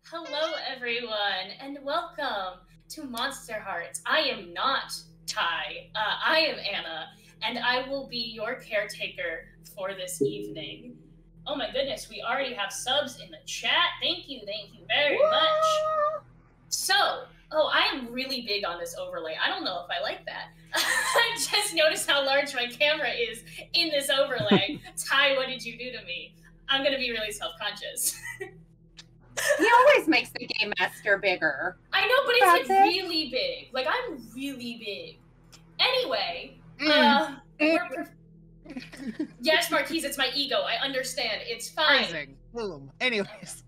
Hello, everyone, and welcome to Monster Hearts. I am not Ty. I am Anna, and I will be your caretaker for this evening. Oh my goodness, we already have subs in the chat. Thank you very much. So, I am really big on this overlay. I don't know if I like that. I just noticed how large my camera is in this overlay. Ty, what did you do to me? I'm gonna be really self-conscious. He always makes the game master bigger. I know, but it's really big. Like, I'm really big. Anyway, yes, Marquise, it's my ego. I understand. It's fine. Phrasing. Boom. Anyways.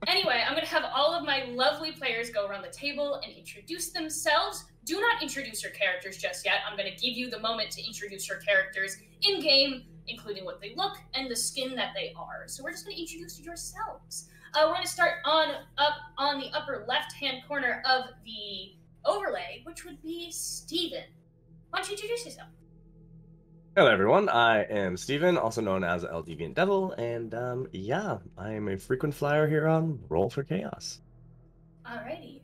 Anyway, I'm going to have all of my lovely players go around the table and introduce themselves. Do not introduce your characters just yet. I'm going to give you the moment to introduce your characters in-game, including what they look and the skin that they are. So we're just going to introduce yourselves. We're going to start up on the upper left-hand corner of the overlay, which would be Steven. Why don't you introduce yourself? Hello everyone, I am Steven, also known as El Deviant Devil, and yeah, I am a frequent flyer here on Roll for Chaos. Alrighty.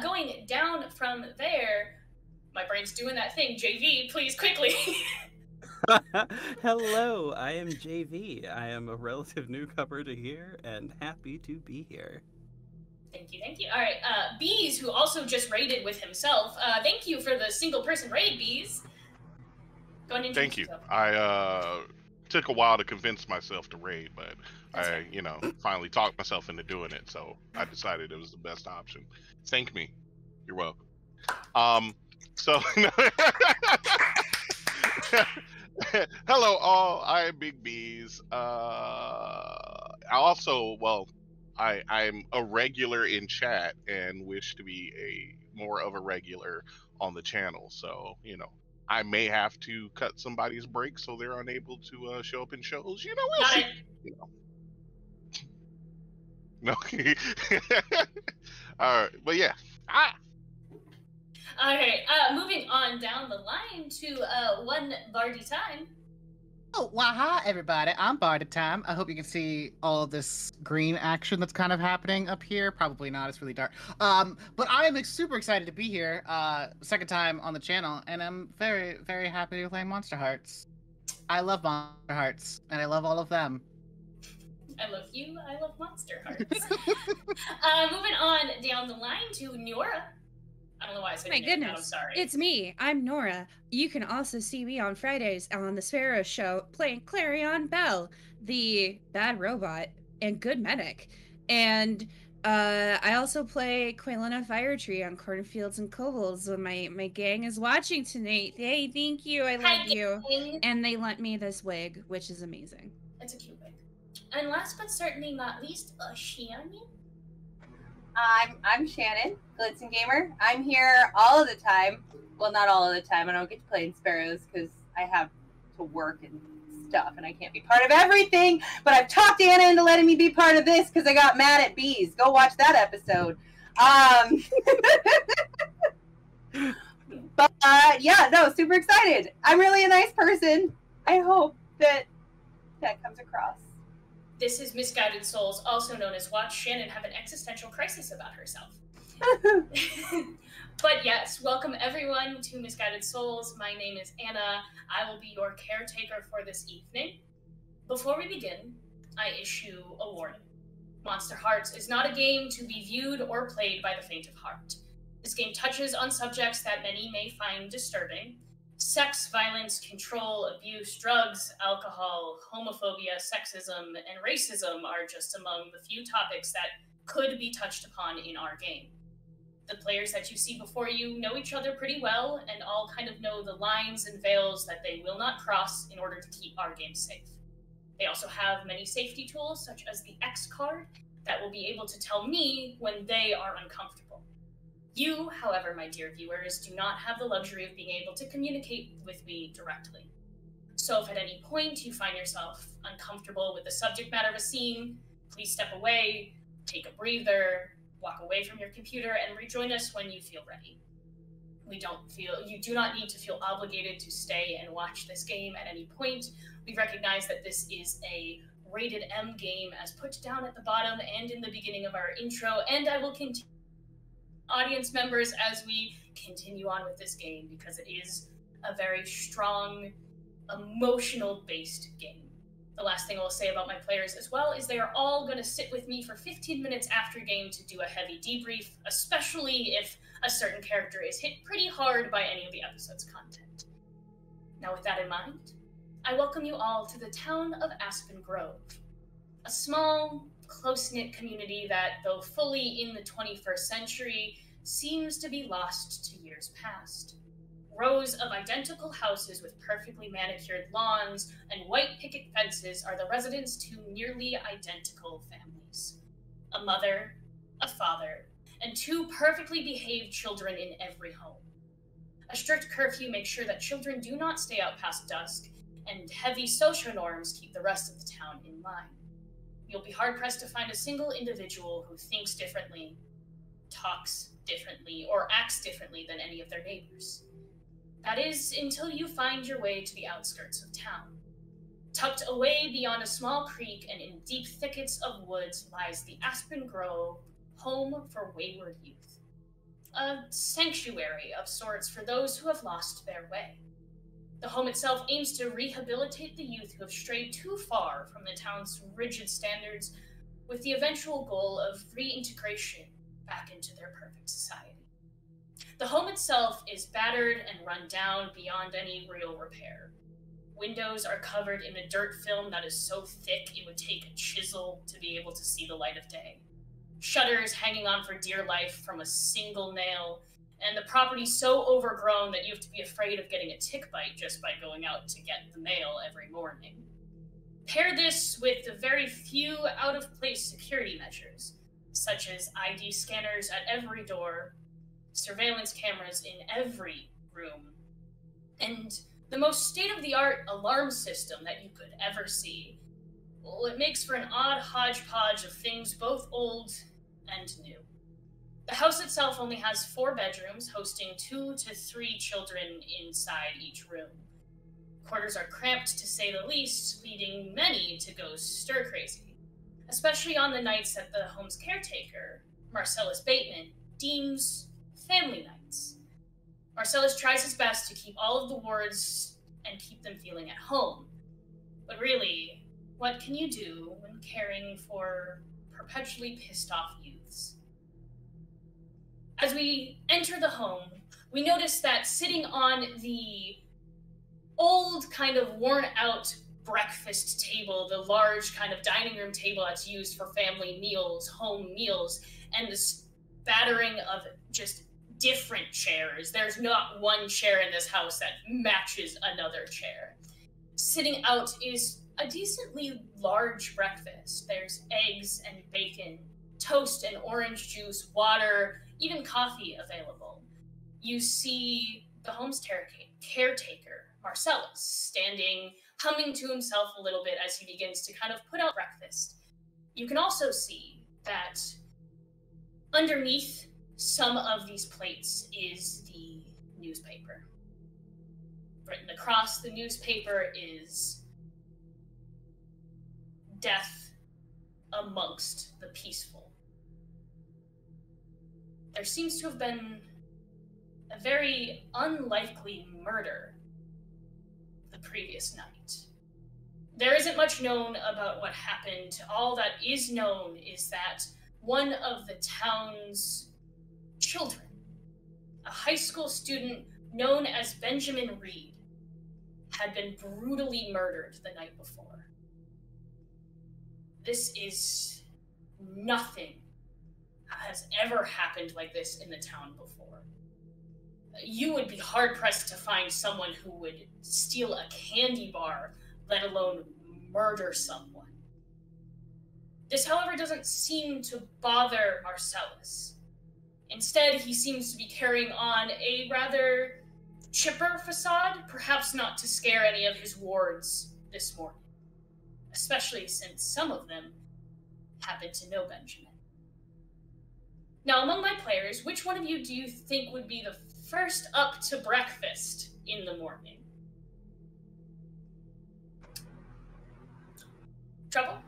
Going down from there, my brain's doing that thing. JV, please, quickly. Hello, I am JV. I am a relative newcomer to here and happy to be here. Thank you. Alright, Bees, who also just raided with himself, thank you for the single-person raid, Bees. Go ahead and Thank you. Yourself. I took a while to convince myself to raid, but That's I, right. finally talked myself into doing it, so I decided it was the best option. Thank me. You're welcome. So hello all, I'm Big Bees. I'm a regular in chat and wish to be more of a regular on the channel, so I may have to cut somebody's break so they're unable to show up in shows. We'll see. No. All right, but yeah. Okay, moving on down the line to one Bardy time. Oh, well, hi everybody. I'm Bardy Time. I hope you can see all of this green action that's kind of happening up here. Probably not. It's really dark. But I am super excited to be here. Second time on the channel, and I'm very, very happy to play Monster Hearts. I love Monster Hearts, and I love all of them. I love you. I love Monster Hearts. Moving on down the line to Nora. I don't know why I said My goodness. I'm sorry. It's me. I'm Nora. You can also see me on Fridays on The Sparrow Show playing Clarion Bell, the bad robot and good medic. And I also play Quailina Firetree on Cornfields and Kobolds when my gang is watching tonight. Hey, thank you. I love you. Gang. And they lent me this wig, which is amazing. It's a cute wig. And last but certainly not least, Shannon. I'm Shannon, Blitzen Gamer. I'm here all of the time. Well, not all of the time. I don't get to play in Sparrows because I have to work and stuff, and I can't be part of everything. But I've talked Anna into letting me be part of this because I got mad at Bees. Go watch that episode. But yeah, no, super excited. I'm really a nice person. I hope that comes across. This is Misguided Souls, also known as Watch Shannon have an existential crisis about herself. But yes, welcome everyone to Misguided Souls. My name is Anna. I will be your caretaker for this evening. Before we begin, I issue a warning. Monster Hearts is not a game to be viewed or played by the faint of heart. This game touches on subjects that many may find disturbing. Sex, violence, control, abuse, drugs, alcohol, homophobia, sexism, and racism are just among the few topics that could be touched upon in our game. The players that you see before you know each other pretty well and all kind of know the lines and veils that they will not cross in order to keep our game safe. They also have many safety tools, such as the X card, that will be able to tell me when they are uncomfortable. You, however, my dear viewers, do not have the luxury of being able to communicate with me directly. So if at any point you find yourself uncomfortable with the subject matter of a scene, please step away, take a breather, walk away from your computer, and rejoin us when you feel ready. You do not need to feel obligated to stay and watch this game at any point. We recognize that this is a rated M game as put down at the bottom and in the beginning of our intro, and I will continue audience members as we continue on with this game because it is a very strong, emotional-based game. The last thing I'll say about my players as well is they are all going to sit with me for 15 minutes after game to do a heavy debrief, especially if a certain character is hit pretty hard by any of the episode's content. Now with that in mind, I welcome you all to the town of Aspen Grove, a small, close-knit community that, though fully in the 21st century, seems to be lost to years past. Rows of identical houses with perfectly manicured lawns and white picket fences are the residence to nearly identical families. A mother, a father, and two perfectly behaved children in every home. A strict curfew makes sure that children do not stay out past dusk, and heavy social norms keep the rest of the town in line. You'll be hard-pressed to find a single individual who thinks differently, talks differently, or acts differently than any of their neighbors. That is, until you find your way to the outskirts of town. Tucked away beyond a small creek and in deep thickets of woods lies the Aspen Grove, home for wayward youth. A sanctuary of sorts for those who have lost their way. The home itself aims to rehabilitate the youth who have strayed too far from the town's rigid standards, with the eventual goal of reintegration back into their perfect society. The home itself is battered and run down beyond any real repair. Windows are covered in a dirt film that is so thick it would take a chisel to be able to see the light of day. Shutters hanging on for dear life from a single nail, and the property so overgrown that you have to be afraid of getting a tick bite just by going out to get the mail every morning. Pair this with the very few out-of-place security measures, such as ID scanners at every door, surveillance cameras in every room, and the most state-of-the-art alarm system that you could ever see. Well, it makes for an odd hodgepodge of things both old and new. The house itself only has 4 bedrooms, hosting 2 to 3 children inside each room. Quarters are cramped, to say the least, leading many to go stir-crazy, especially on the nights that the home's caretaker, Marcellus Bateman, deems family nights. Marcellus tries his best to keep all of the wards and keep them feeling at home. But really, what can you do when caring for perpetually pissed off youths? As we enter the home, we notice that sitting on the old, kind of worn-out breakfast table, the large kind of dining room table that's used for family meals, home meals, and the spattering of just different chairs. There's not one chair in this house that matches another chair. Sitting out is a decently large breakfast. There's eggs and bacon, toast and orange juice, water, even coffee available. You see the home's caretaker, Marcellus, standing, humming to himself a little bit as he begins to kind of put out breakfast. You can also see that underneath some of these plates is the newspaper. Written across the newspaper is "Death amongst the peaceful." There seems to have been a very unlikely murder the previous night. There isn't much known about what happened. All that is known is that one of the town's children, a high school student known as Benjamin Reed, had been brutally murdered the night before. This is nothing has ever happened like this in the town before. You would be hard-pressed to find someone who would steal a candy bar, let alone murder someone. This, however, doesn't seem to bother Marcellus. Instead, he seems to be carrying on a rather chipper facade, perhaps not to scare any of his wards this morning, especially since some of them happen to know Benjamin. Now, among my players, which one of you do you think would be the first up to breakfast in the morning? Trouble?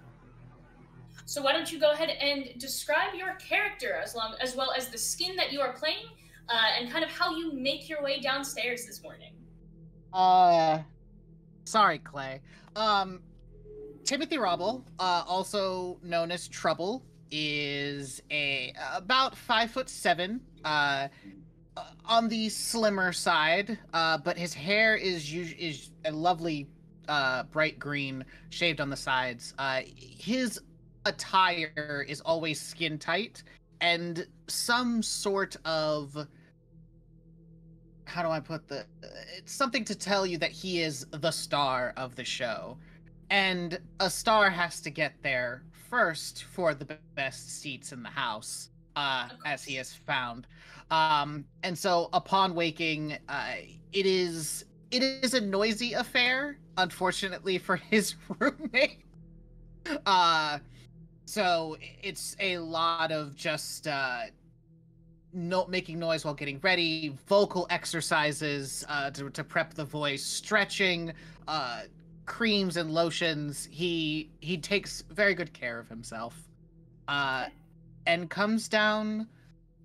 So why don't you go ahead and describe your character as well as the skin that you are playing, and kind of how you make your way downstairs this morning. Sorry, Clay. Timothy Robble, also known as Trouble, is about 5'7", on the slimmer side, but his hair is a lovely bright green, shaved on the sides. His attire is always skin tight and some sort of, how do I put it's something to tell you that he is the star of the show. And a star has to get there first for the best seats in the house, as he has found. And so upon waking, it is a noisy affair, unfortunately for his roommate. So it's a lot of just making noise while getting ready, vocal exercises to prep the voice, stretching, creams and lotions. He takes very good care of himself, and comes down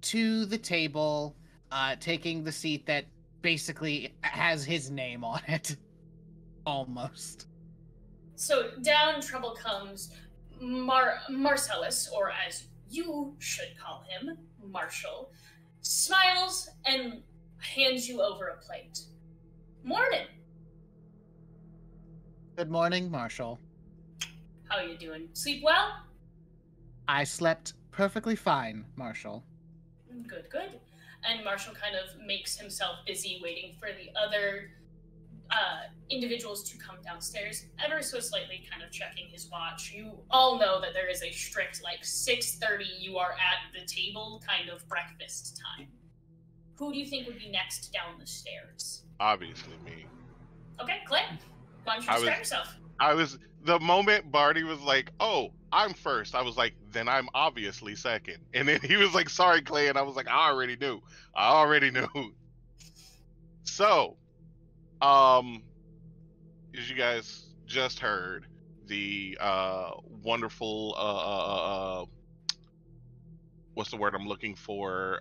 to the table, taking the seat that basically has his name on it, almost. So down Trouble comes Marcellus, or as you should call him, Marshall, smiles and hands you over a plate. Morning. Good morning, Marshall. How you doing? Sleep well? I slept perfectly fine, Marshall. Good, good. And Marshall kind of makes himself busy waiting for the other individuals to come downstairs, ever so slightly kind of checking his watch. You all know that there is a strict, 6:30 you are at the table kind of breakfast time. Who do you think would be next down the stairs? Obviously me. Okay, Clay, why don't you describe yourself? The moment Barty was like, oh, I'm first, I was like, then I'm obviously second. And then he was like, sorry, Clay. And I was like, I already knew. So, as you guys just heard, the wonderful, what's the word I'm looking for?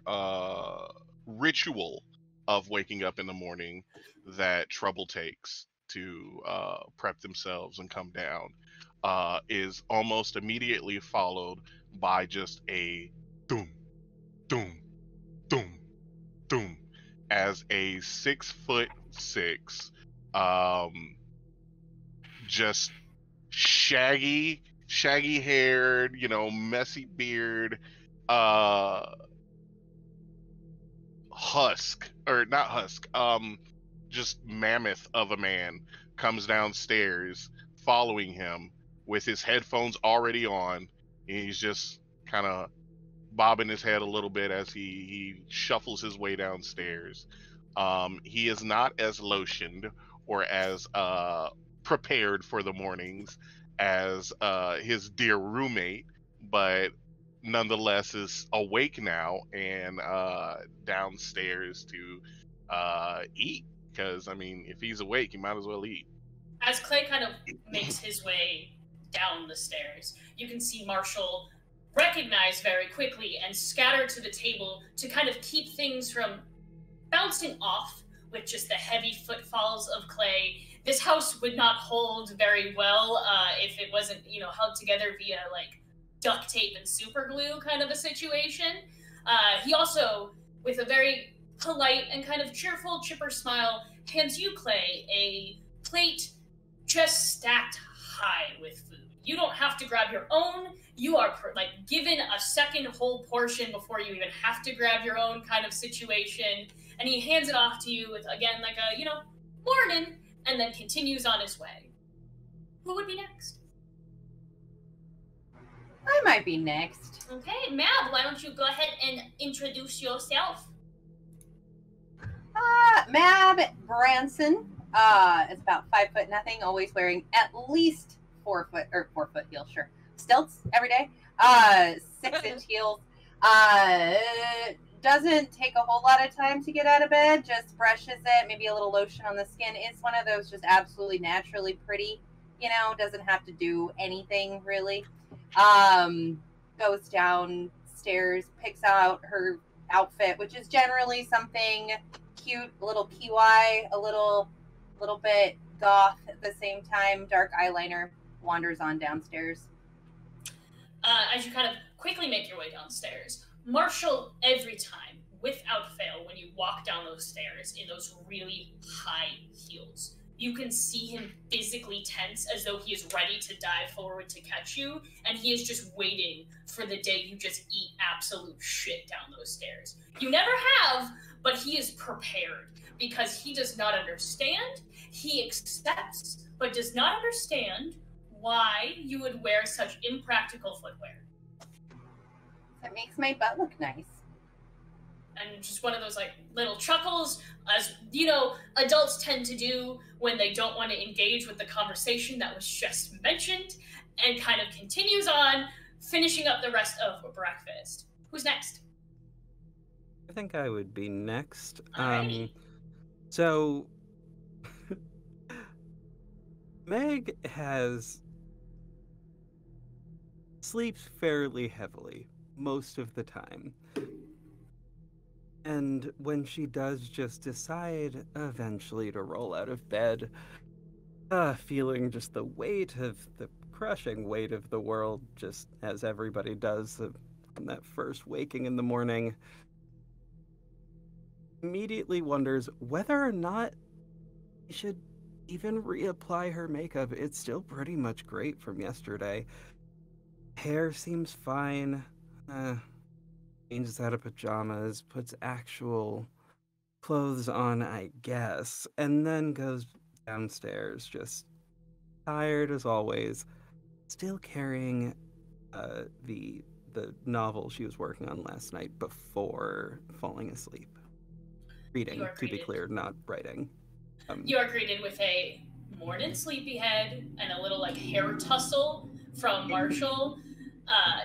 Ritual of waking up in the morning that Trouble takes to prep themselves and come down is almost immediately followed by just a doom, doom, doom, doom, as a 6'6", just shaggy haired, messy beard, just mammoth of a man comes downstairs following him with his headphones already on. He's just kind of bobbing his head a little bit as he shuffles his way downstairs. He is not as lotioned or as prepared for the mornings as his dear roommate, but nonetheless is awake now and downstairs to eat, because if he's awake, he might as well eat. As Clay kind of makes his way down the stairs, you can see Marshall recognize very quickly and scatter to the table to kind of keep things from bouncing off with just the heavy footfalls of Clay. This house would not hold very well if it wasn't, held together via duct tape and super glue kind of a situation. He also, with a very polite and kind of cheerful, chipper smile, hands you, Clay, a plate just stacked high with food. You don't have to grab your own. You are given a second whole portion before you even have to grab your own kind of situation. And he hands it off to you with, again, morning, and then continues on his way. Who would be next? I might be next. Okay, Mab, why don't you go ahead and introduce yourself? Mab Branson. It's about 5 foot nothing, always wearing at least 4 foot heels, sure. Stilts every day. 6-inch heels. Doesn't take a whole lot of time to get out of bed, just brushes it, maybe a little lotion on the skin. It's one of those just absolutely naturally pretty, doesn't have to do anything really. Goes downstairs, picks out her outfit, which is generally something cute, a little kawaii, a little bit goth at the same time. Dark eyeliner, wanders on downstairs. As you kind of quickly make your way downstairs, Marshall, every time, without fail, when you walk down those stairs in those really high heels, you can see him physically tense as though he is ready to dive forward to catch you, and he is just waiting for the day you just eat absolute shit down those stairs. You never have, but he is prepared because he does not understand. He accepts, but does not understand why you would wear such impractical footwear. That makes my butt look nice. And just one of those like little chuckles, as you know, adults tend to do when they don't want to engage with the conversation that was just mentioned, and kind of continues on, finishing up the rest of breakfast. Who's next? I think I would be next. Alrighty. So Meg sleeps fairly heavily most of the time. And when she does just decide eventually to roll out of bed, feeling just the crushing weight of the world, just as everybody does on that first waking in the morning, immediately wonders whether or not she should even reapply her makeup. It's still pretty much great from yesterday. Hair seems fine. Changes out of pajamas, puts actual clothes on, I guess, and then goes downstairs, just tired as always, still carrying the novel she was working on last night before falling asleep. Reading, to be clear, not writing. You are greeted with a morning sleepyhead and a little like hair tussle from Marshall.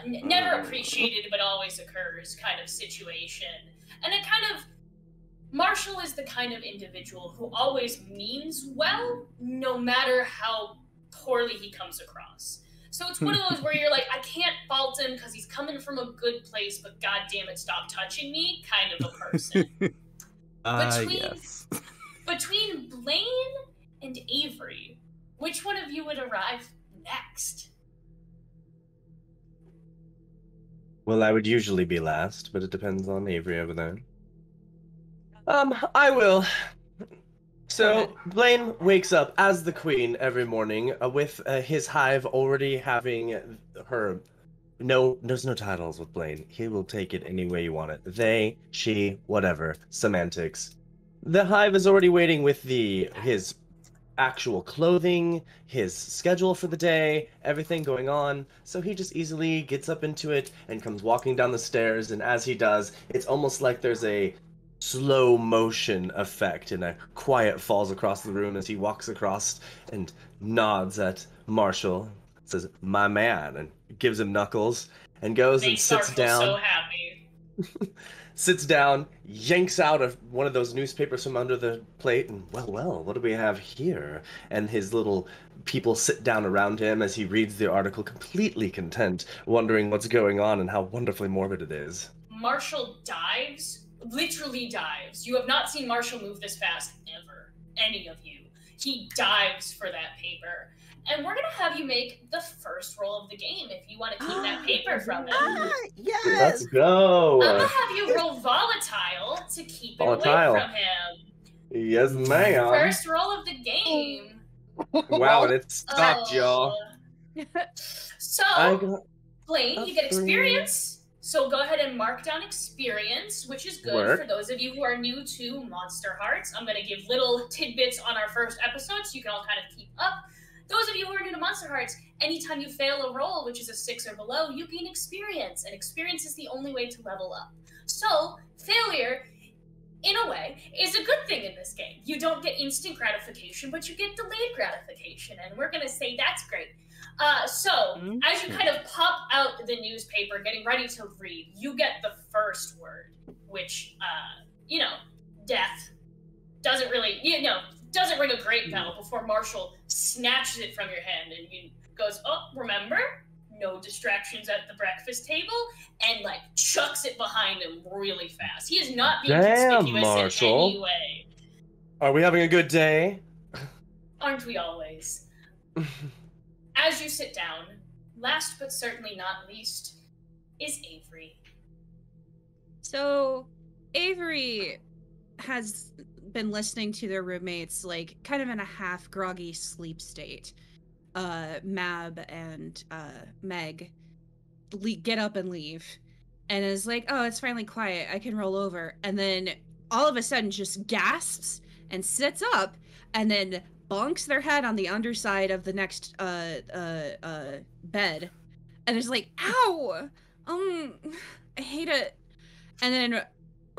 Never appreciated, but always occurs kind of situation. And it kind of, Marshall is the kind of individual who always means well, no matter how poorly he comes across. So it's one of those where you're like, I can't fault him because he's coming from a good place, but god damn it, stop touching me, kind of a person. Yes. Between Blaine and Avery, which one of you would arrive next? Well, I would usually be last, but it depends on Avery over there. I will. So, Blaine wakes up as the queen every morning with his hive already having her... No, there's no titles with Blaine. He will take it any way you want it. They, she, whatever. Semantics. The hive is already waiting with his actual clothing, his schedule for the day, everything going on, so he just easily gets up into it and comes walking down the stairs, and as he does, it's almost like there's a slow motion effect and a quiet falls across the room as he walks across and nods at Marshall, says, "My man," and gives him knuckles, and goes and sits down. So happy. Sits down, yanks out one of those newspapers from under the plate, and well, what do we have here? And his little people sit down around him as he reads the article, completely content, wondering what's going on and how wonderfully morbid it is. Marshall dives, literally dives. You have not seen Marshall move this fast ever, any of you. He dives for that paper. And we're going to have you make the first roll of the game if you want to keep that paper from him. Yes! Let's go! I'm going to have you roll volatile to keep it away from him. Yes, ma'am. First roll of the game. Wow, and it stopped, y'all. So, Blaine, you get experience. So go ahead and mark down experience, which is good for those of you who are new to Monster Hearts. I'm going to give little tidbits on our first episode so you can all kind of keep up. Those of you who are new to Monster Hearts, anytime you fail a roll, which is a 6 or below, you gain experience, and experience is the only way to level up. So, failure, in a way, is a good thing in this game. You don't get instant gratification, but you get delayed gratification, and we're going to say that's great. As you kind of pop out the newspaper, getting ready to read, you get the first word, which, death doesn't really, doesn't ring a great bell before Marshall snatches it from your hand and he goes, "Oh, remember? no distractions at the breakfast table, and like chucks it behind him really fast. He is not being conspicuous Marshall. in any way. Are we having a good day? Aren't we always? As you sit down, last but certainly not least, is Avery. So, Avery has been listening to their roommates, like, kind of in a half groggy sleep state. Mab and Meg get up and leave, and is like, oh, it's finally quiet, I can roll over. And then all of a sudden just gasps and sits up, and then bonks their head on the underside of the next bed, and is like, ow, I hate it. And then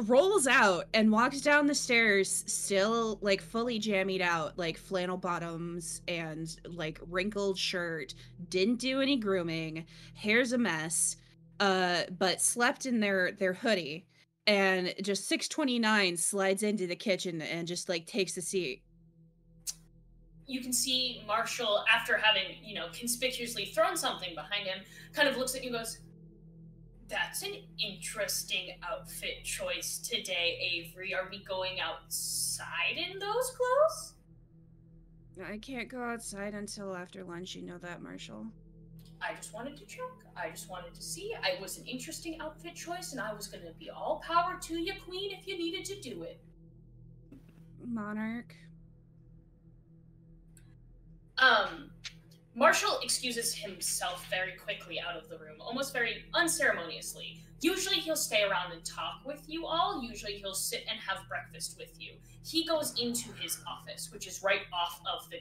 rolls out and walks down the stairs, still like fully jammied out, like flannel bottoms and like wrinkled shirt, didn't do any grooming, hair's a mess, but slept in their hoodie, and just 629 slides into the kitchen and just like takes a seat. You can see Marshall, after having, conspicuously thrown something behind him, kind of looks at you and goes, that's an interesting outfit choice today, Avery. Are we going outside in those clothes? I can't go outside until after lunch, you know that, Marshall. I just wanted to check. I just wanted to see. It was an interesting outfit choice, and I was going to be all power to you, Queen, if you needed to do it. Monarch. Marshall excuses himself very quickly out of the room, almost very unceremoniously. Usually he'll stay around and talk with you all. Usually he'll sit and have breakfast with you. He goes into his office, which is right off of the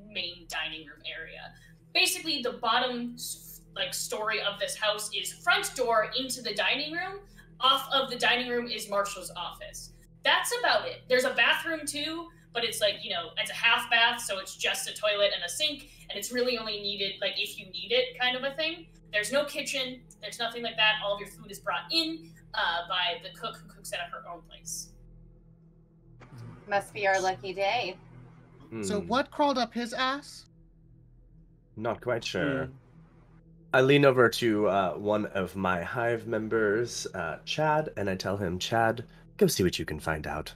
main dining room area. Basically, the bottom story of this house is front door into the dining room. Off of the dining room is Marshall's office. That's about it. There's a bathroom too, but it's it's a half bath, so it's just a toilet and a sink, and it's really only needed if you need it, kind of a thing. There's no kitchen. There's nothing like that. All of your food is brought in by the cook who cooks at her own place. Must be our lucky day. So what crawled up his ass? Not quite sure. I lean over to one of my hive members, Chad, and I tell him, Chad, go see what you can find out.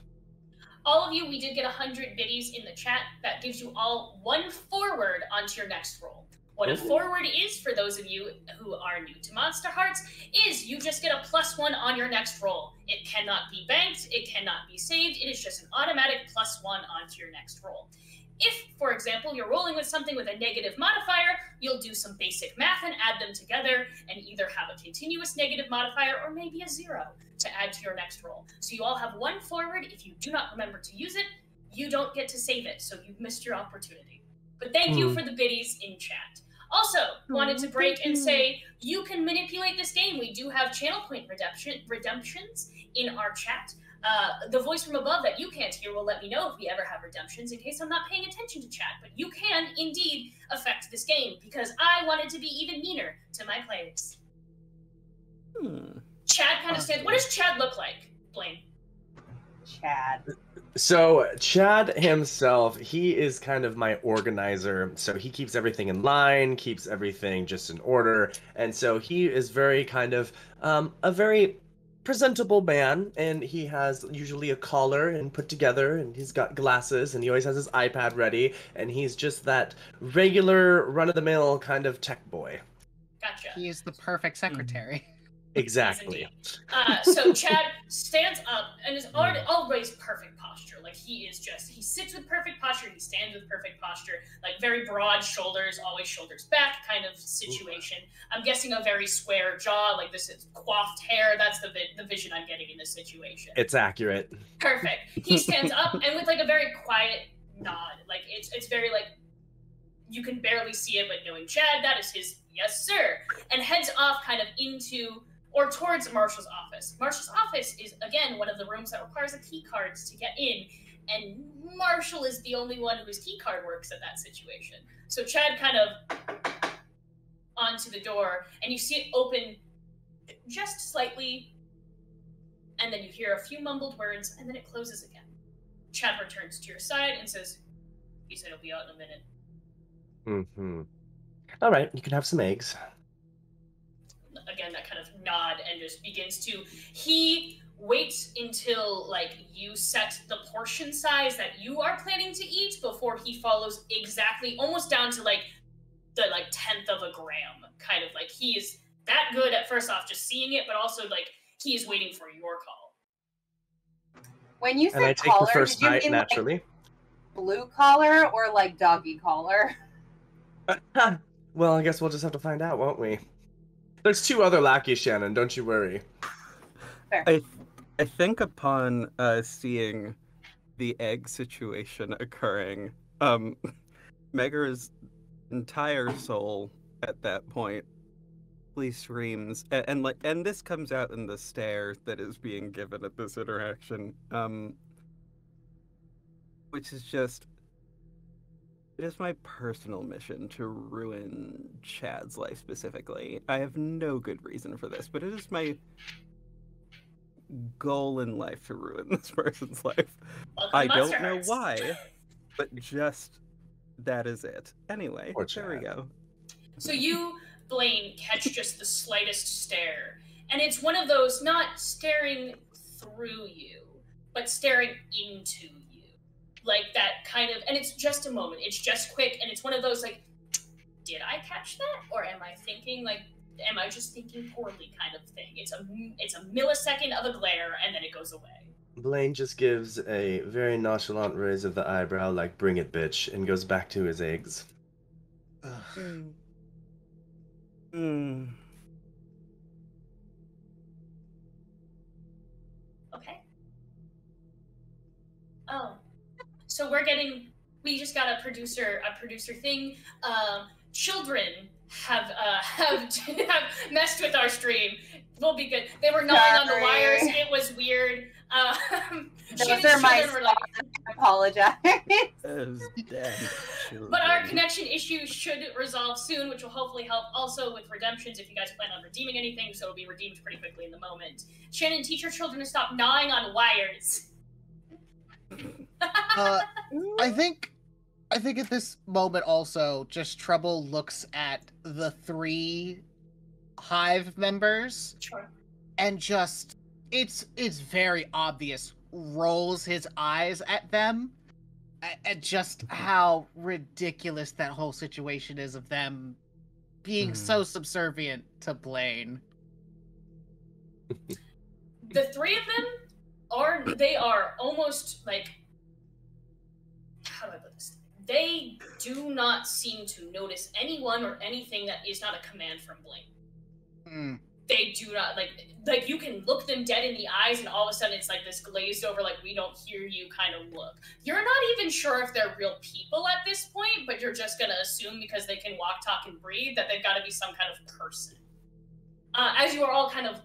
All of you, we did get 100 biddies in the chat. That gives you all 1 forward onto your next roll. What a forward is, for those of you who are new to Monster Hearts, is you just get a +1 on your next roll. It cannot be banked, it cannot be saved, it is just an automatic +1 onto your next roll. If, for example, you're rolling with something with a negative modifier, you'll do some basic math and add them together and either have a continuous negative modifier or maybe a 0 to add to your next roll. So you all have 1 forward. If you do not remember to use it, you don't get to save it, so you've missed your opportunity. But thank you for the biddies in chat. Also, wanted to break and say, you can manipulate this game. We do have channel point redemptions in our chat. The voice from above that you can't hear will let me know if we ever have redemptions in case I'm not paying attention to chat. But you can indeed affect this game because I wanted to be even meaner to my players. Chad kind of stands. What does Chad look like, Blaine? Chad. So Chad himself, he is kind of my organizer. So he keeps everything in line, keeps everything just in order. And so he is very kind of a very presentable man, and he has usually a collar and put together, and he's got glasses, and he always has his iPad ready, and he's just that regular run-of-the-mill kind of tech boy. Gotcha. He is the perfect secretary. Exactly. So Chad stands up and is always perfect posture. He sits with perfect posture, he stands with perfect posture, very broad shoulders, always shoulders back kind of situation. I'm guessing a very square jaw, this is coiffed hair. That's the vision I'm getting in this situation. It's accurate. Perfect. He stands up and with a very quiet nod. It's very you can barely see it, but knowing Chad, that is his yes sir, and heads off kind of into or towards Marshall's office. Marshall's office is, again, one of the rooms that requires a key cards to get in, and Marshall is the only one whose key card works at that situation. So Chad kind of onto the door, and you see it open just slightly, and then you hear a few mumbled words, and then it closes again. Chad returns to your side and says, he said he'll be out in a minute. All right, you can have some eggs. again, that kind of nod and just begins to, he waits until, like, you set the portion size that you are planning to eat before he follows exactly, almost down to, like, the, like, 10th of a gram, kind of, like, he is that good at, first off, just seeing it, but also, like, he is waiting for your call. When you And I said take collar, the first did you bite mean naturally. like blue collar or like doggy collar? Well, I guess we'll just have to find out, won't we? There's 2 other lackeys, Shannon. Don't you worry. Fair. I think upon seeing the egg situation occurring, Megar's entire soul at that point please screams, and this comes out in the stare that is being given at this interaction, which is just, it is my personal mission to ruin Chad's life specifically. I have no good reason for this, but it is my goal in life to ruin this person's life. I don't know why, but just that is it. Anyway, there we go. So you, Blaine, catch just the slightest stare, and it's one of those not staring through you, but staring into you. Like that kind of, and it's just a moment, it's just quick, and it's one of those like, did I catch that? Or am I thinking like, am I just thinking poorly kind of thing? It's a millisecond of a glare, and then it goes away. Blaine just gives a very nonchalant raise of the eyebrow, like, bring it, bitch, and goes back to his eggs. Okay. Oh. So we just got a producer thing. Children have messed with our stream. We'll be good. They were gnawing on the wires. It was weird. Those are my like, I apologize. But our connection issues should resolve soon, which will hopefully help also with redemptions if you guys plan on redeeming anything, so it'll be redeemed pretty quickly in the moment. Shannon, teach your children to stop gnawing on wires. I think at this moment also, just Trouble looks at the 3 Hive members, Sure. and just it's very obvious, rolls his eyes at them at just how ridiculous that whole situation is of them being so subservient to Blaine. The 3 of them they are almost like, how do I put this? They do not seem to notice anyone or anything that is not a command from Blaine. They do not, like you can look them dead in the eyes and all of a sudden it's like this glazed over, like, we don't hear you kind of look. You're not even sure if they're real people at this point, but you're just gonna assume because they can walk, talk, and breathe that they've got to be some kind of person. As you are all kind of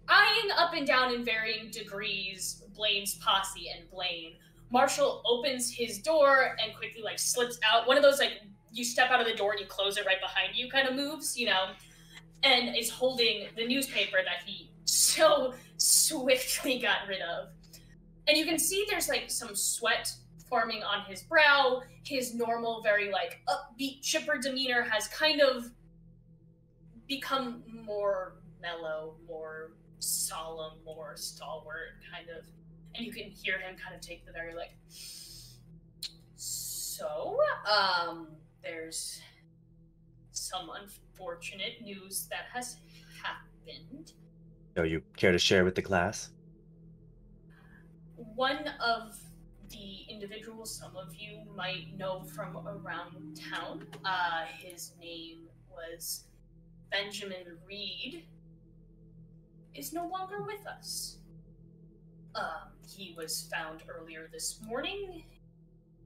eyeing up and down in varying degrees Blaine's posse and Blaine, Marshall opens his door and quickly, like, slips out. One of those, like, you step out of the door and you close it right behind you kind of moves, you know? And is holding the newspaper that he so swiftly got rid of. And you can see there's, like, some sweat forming on his brow. His normal, very, like, upbeat, chipper demeanor has kind of become more mellow, more solemn, more stalwart, kind of. And you can hear him kind of take the very, like, so, there's some unfortunate news that has happened. So you care to share with the class? One of the individuals some of you might know from around town, his name was Benjamin Reed, is no longer with us. He was found earlier this morning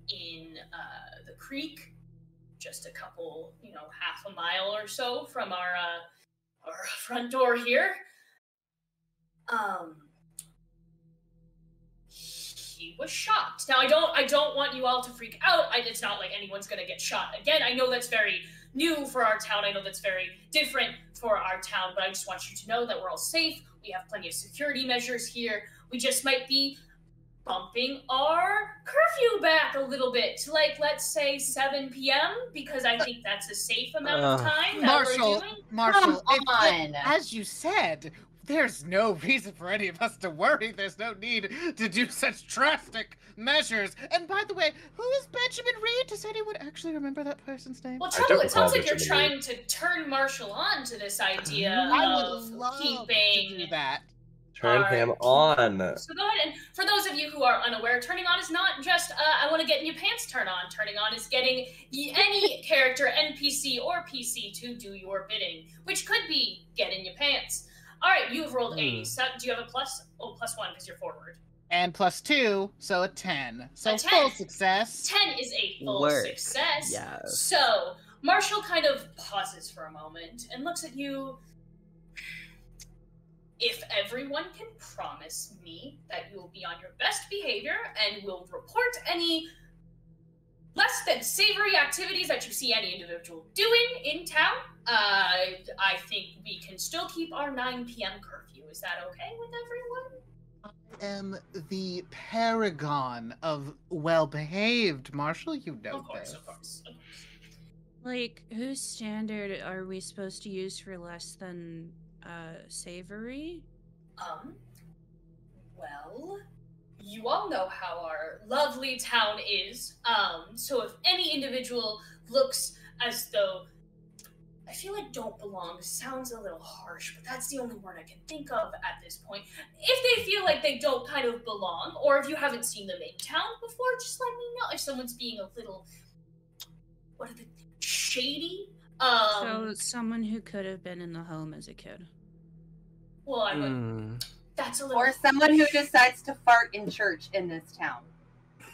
in the creek, just a couple, half a mile or so from our front door here. He was shot. Now, I don't want you all to freak out. It's not like anyone's gonna get shot again. I know that's very new for our town. I know that's very different for our town, but I just want you to know that we're all safe. We have plenty of security measures here. We just might be bumping our curfew back a little bit to, like, let's say 7 p.m. because I think that's a safe amount of time that we're doing. Marshall, Come on. as you said, there's no reason for any of us to worry. There's no need to do such drastic measures. And by the way, who is Benjamin Reed? Does anyone actually remember that person's name? Well, I Trouble, don't it sounds like recall you're Benjamin trying to turn Marshall on to this idea I of would love keeping... to do that. Turn him on. So go ahead, and for those of you who are unaware, turning on is not just I want to get in your pants turn on. Turning on is getting any character, NPC or PC, to do your bidding, which could be get in your pants. All right, you have rolled 80. So do you have a plus? Oh, +1 because you're forward. And +2, so a 10. So A 10. full success. 10 is a full Work. success. Yes. So Marshall kind of pauses for a moment and looks at you. If everyone can promise me that you will be on your best behavior and will report any less than savory activities that you see any individual doing in town, I think we can still keep our 9 p.m. curfew. Is that okay with everyone? I am the paragon of well-behaved. Marshall, you know Of course, this. of course, of course. Like, whose standard are we supposed to use for less than savory? Well, you all know how our lovely town is. So if any individual looks as though, I feel like don't belong sounds a little harsh, but that's the only word I can think of at this point. If they feel like they don't kind of belong, or if you haven't seen them in town before, just let me know. If someone's being a little, shady? So someone who could have been in the home as a kid. Well, I would. That's a little. Or someone who decides to fart in church in this town.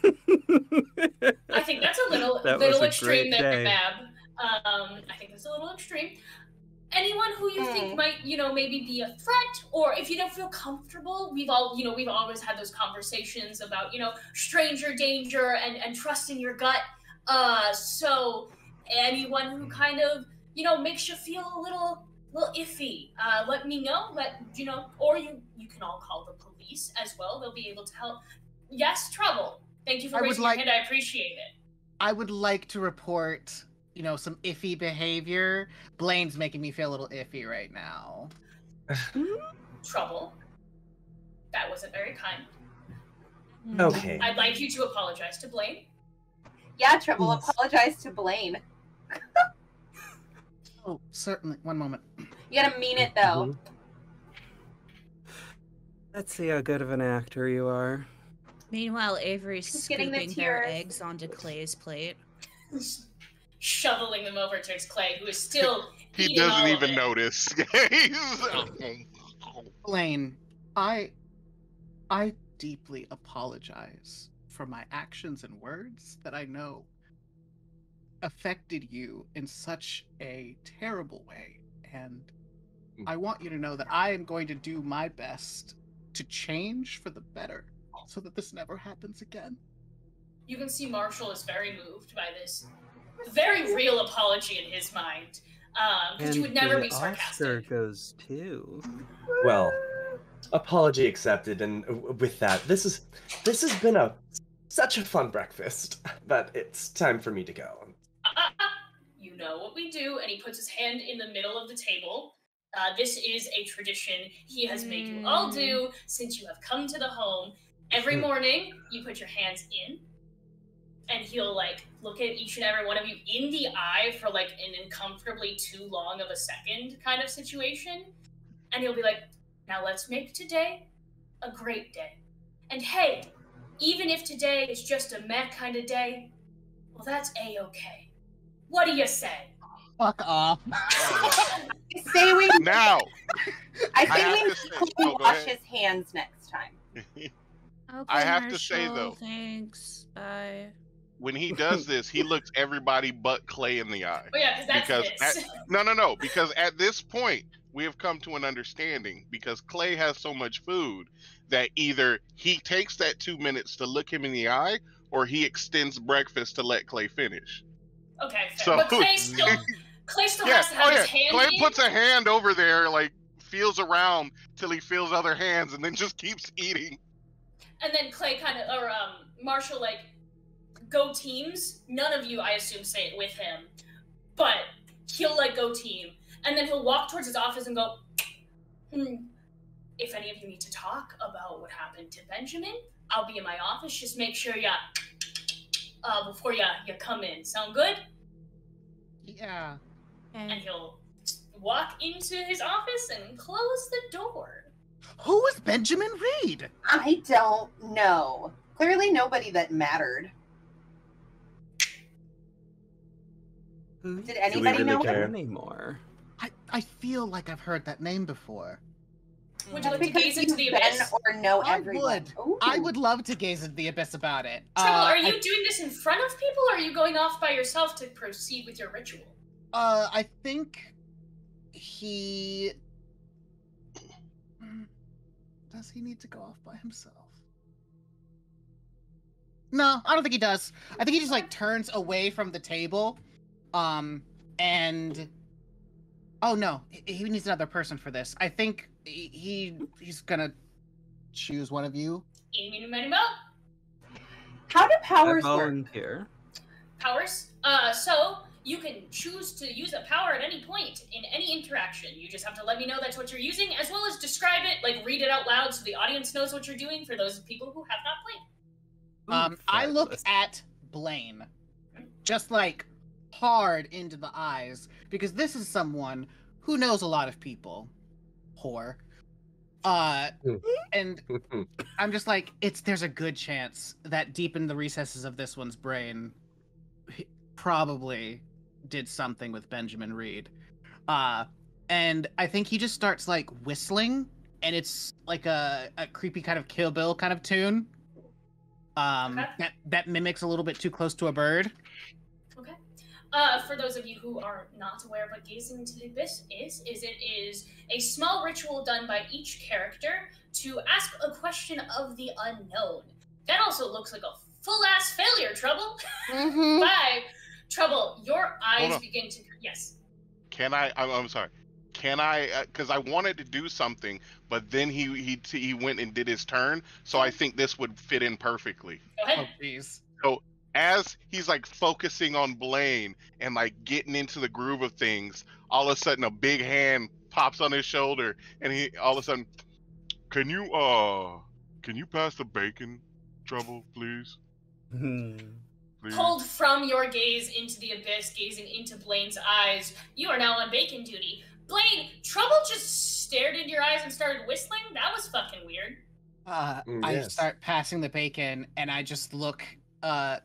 I think that's a little That was a extreme great there, day. Mab. I think that's a little extreme. Anyone who you think might, maybe be a threat, or if you don't feel comfortable, we've always had those conversations about, stranger danger and trusting your gut. So anyone who kind of, makes you feel a little iffy, let me know. Or you can all call the police as well. They'll be able to help. Yes, Trouble. Thank you for raising your hand. I appreciate it. I would like to report, some iffy behavior. Blaine's making me feel a little iffy right now. Trouble. That wasn't very kind. Okay. I'd like you to apologize to Blaine. Yeah, Trouble, Yes. apologize to Blaine. Oh, certainly. One moment. You gotta mean it, though. Let's see how good of an actor you are. Meanwhile, Avery's Just getting the scooping their tears. eggs onto Clay's plate. Shoveling them over to Clay, who is still He eating all doesn't of even it. notice. Blaine, I deeply apologize for my actions and words that I know affected you in such a terrible way. And I want you to know that I am going to do my best to change for the better so that this never happens again. You can see Marshall is very moved by this very real apology in his mind. Because you would never be Oscar sarcastic. goes too. Well, apology accepted, and with that, this has been such a fun breakfast, but it's time for me to go. You know what we do, and he puts his hand in the middle of the table. This is a tradition he has made you all do since you have come to the home. Every morning, you put your hands in, and he'll look at each and every one of you in the eye for an uncomfortably too long of a second kind of situation. And he'll be like, now let's make today a great day. And hey, even if today is just a meh kind of day, well, that's a-okay. What do you say? Fuck off. I say we Now, I I have say we to say- quickly oh, go wash ahead. his hands next time. Okay, I have to say, Marshall, though- Thanks. Bye. when he does this, he looks everybody but Clay in the eye. Oh yeah, because that's this. No, because at this point, we have come to an understanding, because Clay has so much food that either he takes that 2 minutes to look him in the eye, or he extends breakfast to let Clay finish. Okay, fair. So- But Clay still Yeah, has to have his hand Clay in. puts a hand over there, feels around till he feels other hands, and then just keeps eating. And then Clay Marshall, like, go teams. None of you, I assume, say it with him. But he'll, like, go team. And then he'll walk towards his office and go, if any of you need to talk about what happened to Benjamin, I'll be in my office. Just make sure before you come in. Sound good? Yeah. And he'll walk into his office and close the door. Who was Benjamin Reed? I don't know. Clearly nobody that mattered. Did anybody really know care? him? Anymore? I feel like I've heard that name before. Would you like to Because gaze into the you've abyss? been or know I everyone. would. I would love to gaze into the abyss about it. Trouble, are you doing this in front of people, or are you going off by yourself to proceed with your ritual? I think he... Does he need to go off by himself? No, I don't think he does. I think he just, like, turns away from the table, and... Oh, no. He needs another person for this. I think he's gonna choose one of you. How do I powers work? volunteer. Powers? So you can choose to use a power at any point in any interaction. You just have to let me know that's what you're using, as well as describe it, like read it out loud so the audience knows what you're doing for those people who have not played. I look at Blaine, just like hard into the eyes, because this is someone who knows a lot of people. Whore. And I'm just like, there's a good chance that deep in the recesses of this one's brain, he probably did something with Benjamin Reed. And I think he just starts like whistling, and it's like a creepy kind of Kill Bill kind of tune. That mimics a little bit too close to a bird. Okay. For those of you who are not aware of what gazing into the abyss is it is a small ritual done by each character to ask a question of the unknown. That also looks like a full-ass failure, Trouble. Mm-hmm. 5. Trouble, your eyes begin to... Yes. Can I? I'm sorry. Can I? Because I wanted to do something, but then he went and did his turn. So I think this would fit in perfectly. Go ahead. Oh, jeez. So as he's like focusing on Blaine and like getting into the groove of things, all of a sudden a big hand pops on his shoulder, and he all of a sudden, can you pass the bacon, Trouble, please? Please? Pulled from your gaze into the abyss, gazing into Blaine's eyes, you are now on bacon duty. Blaine, Trouble just stared into your eyes and started whistling? That was fucking weird. I Yes. start passing the bacon, and I just look I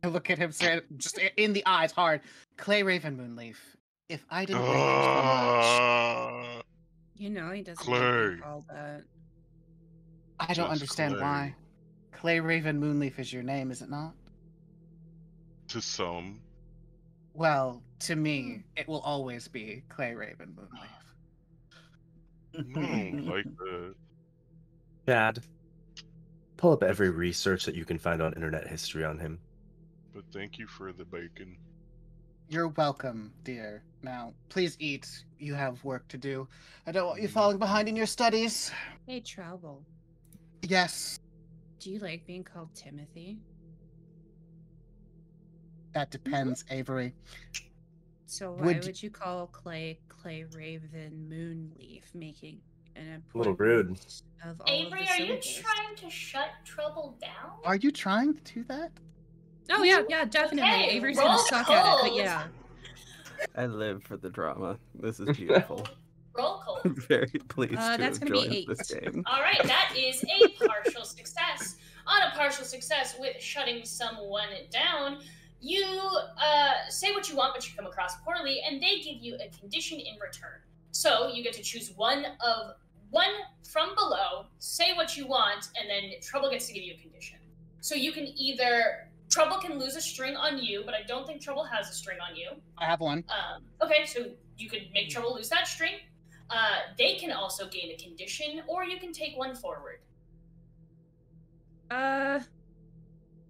look at him just in the eyes hard. Clay Raven Moonleaf, if I didn't like you so much, You know he doesn't Clay. like being called that. I don't Just understand Clay. why. Clay Raven Moonleaf is your name, is it not? To some. Well, to me, it will always be Clay Raven Moonleaf. I don't like that. Chad, pull up every research that you can find on internet history on him. But thank you for the bacon. You're welcome, dear. Now, please eat. You have work to do. I don't want you falling behind in your studies. Hey, Trouble. Yes, Do you like being called Timothy? that depends, Avery. So why would you call Clay Raven Moonleaf, making an important A little rude. use of all Avery, of the are you syllables? trying to shut Trouble down? Are you trying to do that? Oh yeah, definitely. Okay, Avery's roll gonna suck at it, but cold. yeah. I live for the drama. This is beautiful. Roll cold. I'm very pleased to That's have gonna be joined 8. this game. All right, that is a partial success. On a partial success with shutting someone down, you say what you want, but you come across poorly, and they give you a condition in return. So you get to choose one from below, say what you want, and then Trouble gets to give you a condition. So you can either Trouble can lose a string on you, but I don't think Trouble has a string on you. I have one. Okay, so you could make Trouble lose that string. They can also gain a condition, or you can take one forward.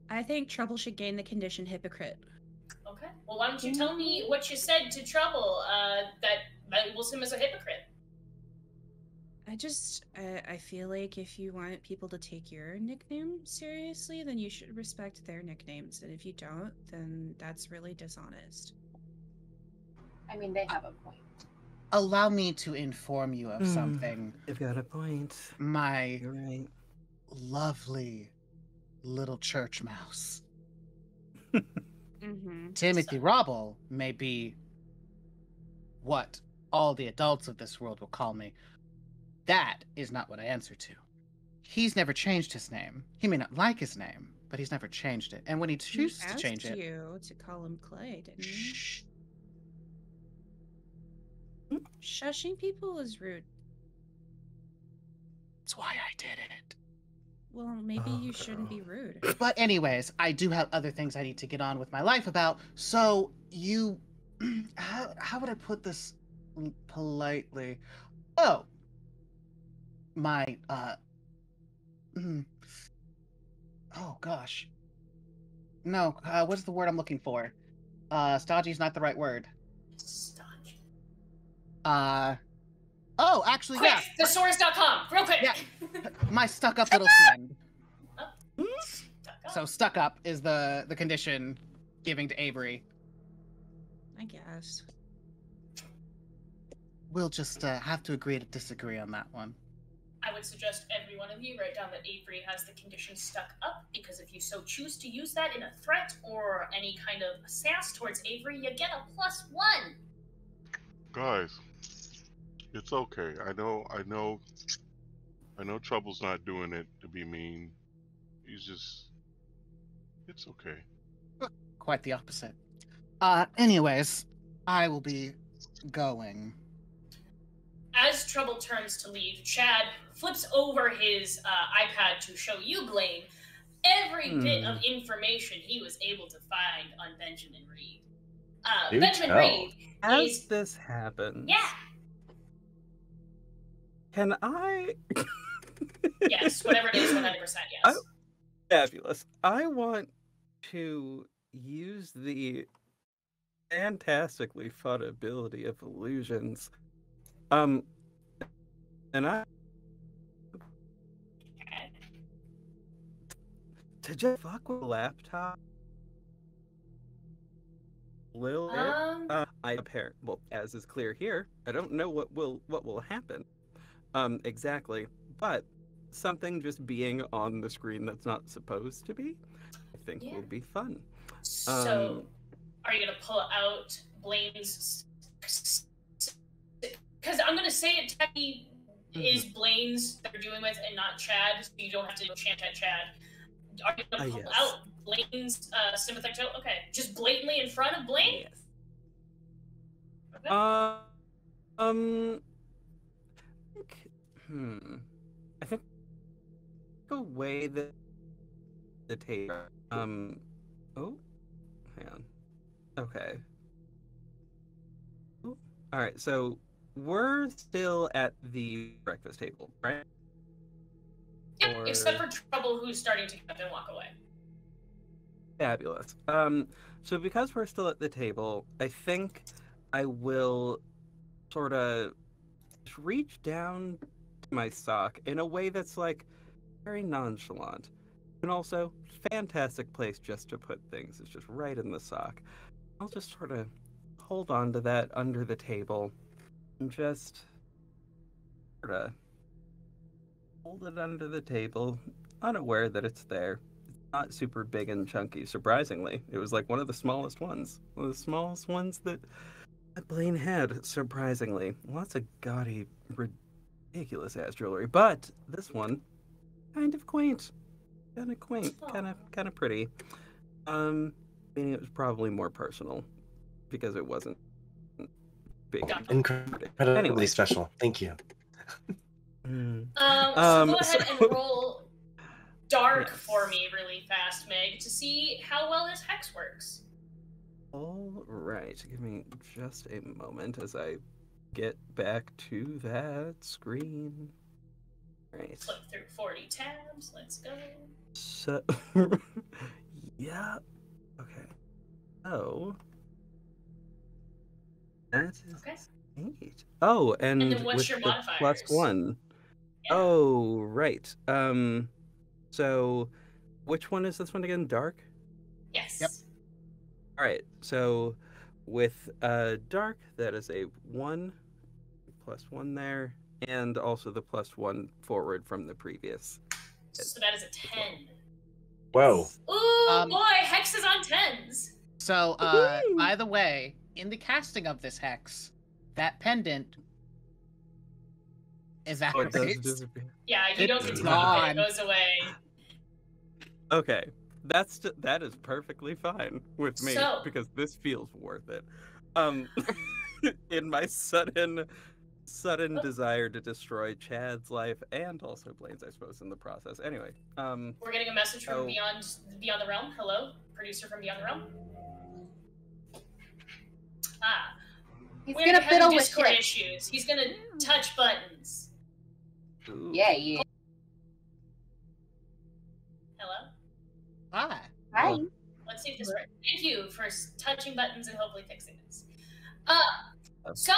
I think Trouble should gain the condition Hypocrite. Okay. Well, why don't you tell me what you said to Trouble that labels him as a hypocrite? I feel like if you want people to take your nickname seriously, then you should respect their nicknames. And if you don't, then that's really dishonest. I mean, they have a point. Allow me to inform you of something. You've got a point. My You're right. lovely little church mouse. Mm-hmm. Timothy Robble may be what all the adults of this world will call me. That is not what I answer to. He's never changed his name. He may not like his name, but he's never changed it. And when he chooses to change it... you to call him Clay, didn't he? Shh. Shushing people is rude. That's why I did it. Well, maybe you shouldn't be rude. But anyways, I do have other things I need to get on with my life about. So you... How would I put this politely? Oh. My, oh, gosh. No, what's the word I'm looking for? Stodgy's not the right word. Stodgy. Oh, actually, Quick, yeah. thesaurus.com, real quick. Yeah. My stuck-up little friend. So stuck-up is the condition giving to Avery. I guess. We'll just have to agree to disagree on that one. I would suggest every one of you write down that Avery has the condition stuck up, because if you so choose to use that in a threat or any kind of sass towards Avery, you get a +1. Guys, it's okay. I know Trouble's not doing it to be mean. It's okay. Quite the opposite. Anyways, I will be going. As Trouble turns to leave, Chad flips over his iPad to show you, Blaine, every bit of information he was able to find on Benjamin Reed. Benjamin Reed As this happens, Yeah. Can I? Yes, whatever it is, 100%, yes. Fabulous. I want to use the fantastically fun ability of illusions. And I to just fuck with a laptop a little bit. Well, as is clear here, I don't know what will happen exactly, but something just being on the screen that's not supposed to be, I think will be fun. So, are you gonna pull out Blaine's? Because I'm gonna say it technically is Blaine's that you're doing with, and not Chad, so you don't have to chant at Chad. Are you gonna pull out Blaine's sympathetic tone? Okay, just blatantly in front of Blaine. Yes. Okay. I think the way that the tape. Oh, hang on. Okay. Ooh. All right. So we're still at the breakfast table, right? Yep. Except for Trouble, who's starting to get up and walk away. Fabulous. So because we're still at the table, I think I will sort of reach down to my sock in a way that's like very nonchalant. And also, fantastic place just to put things. It's just right in the sock. I'll just sort of hold on to that under the table and just sort of hold it under the table, unaware that it's there. It's not super big and chunky, surprisingly. It was like one of the smallest ones. One of the smallest ones that Blaine had, surprisingly. Lots of gaudy, ridiculous-ass jewelry. But this one, kind of quaint. Kind of quaint. Kind of pretty. Meaning it was probably more personal. Because it wasn't big. Incredibly special. Thank you. So go ahead and roll dark for me really fast, Meg, to see how well this hex works. All right. Give me just a moment as I get back to that screen. Right. Flip through 40 tabs. Let's go. So, yeah. Okay. Oh. That is 8. Oh, and then what's with your the modifiers? +1. Oh, right. So which one is this one again? Dark? Yes. Yep. All right. So with dark, that is a 1 +1 there, and also the +1 forward from the previous. So that is a 10. Whoa. Ooh, boy, Hex is on 10s. So, by the way, in the casting of this hex, that pendant Oh, it evaporates. does disappear. Yeah, you don't get to keep it. gone. It goes away. Okay, that is perfectly fine with me So- because this feels worth it. In my sudden desire to destroy Chad's life and also Blaine's, I suppose, in the process. Anyway, We're getting a message from Oh. Beyond the Realm. Hello, producer from Beyond the Realm. He's We're gonna having fiddle with Discord shit. issues. He's gonna touch buttons. ooh. Yeah, yeah. Hello? Hi. Hi. Let's see if this works. Thank you for touching buttons and hopefully fixing this. So,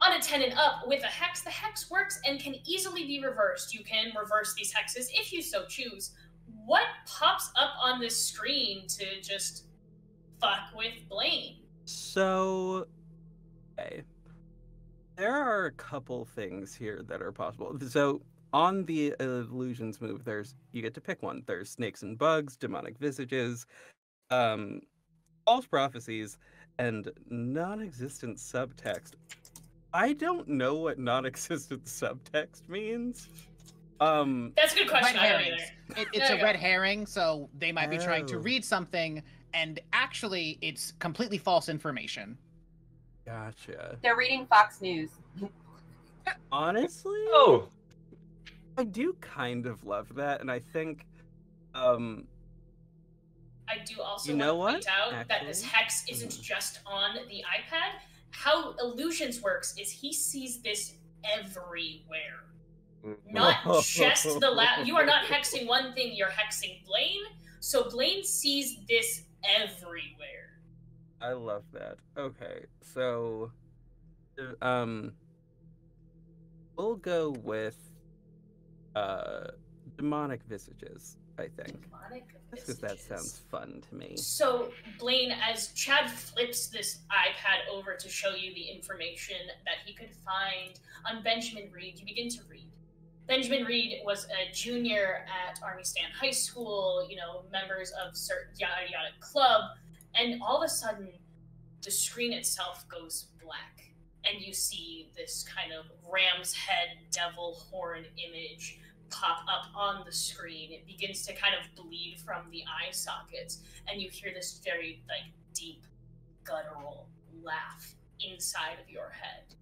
on a 10 and up with a hex, the hex works and can easily be reversed. You can reverse these hexes if you so choose. What pops up on this screen to just fuck with Blaine? So, okay. There are a couple things here that are possible. So, on the illusions move, you get to pick one. There's snakes and bugs, demonic visages, false prophecies, and non-existent subtext. I don't know what non-existent subtext means. That's a good question. Red I don't herrings. either. It's There a you red go. herring, so they might be trying to Oh. read something, and actually, it's completely false information. Gotcha. They're reading Fox News. Honestly, Oh. I do kind of love that, and I think, I do also You know want to what, point out that this actually? hex isn't just on the iPad. How illusions works is he sees this everywhere. Not just the lab. You are not hexing one thing, you're hexing Blaine. So Blaine sees this everywhere. I love that. Okay, so, we'll go with, demonic visages, I think. Demonic Just because that visages. sounds fun to me. So, Blaine, as Chad flips this iPad over to show you the information that he could find on Benjamin Reed, you begin to read. Benjamin Reed was a junior at Army Stand High School, members of certain yada yada club, and all of a sudden, the screen itself goes black, and you see this kind of ram's head devil horn image pop up on the screen. It begins to kind of bleed from the eye sockets, and you hear this very deep guttural laugh inside of your head,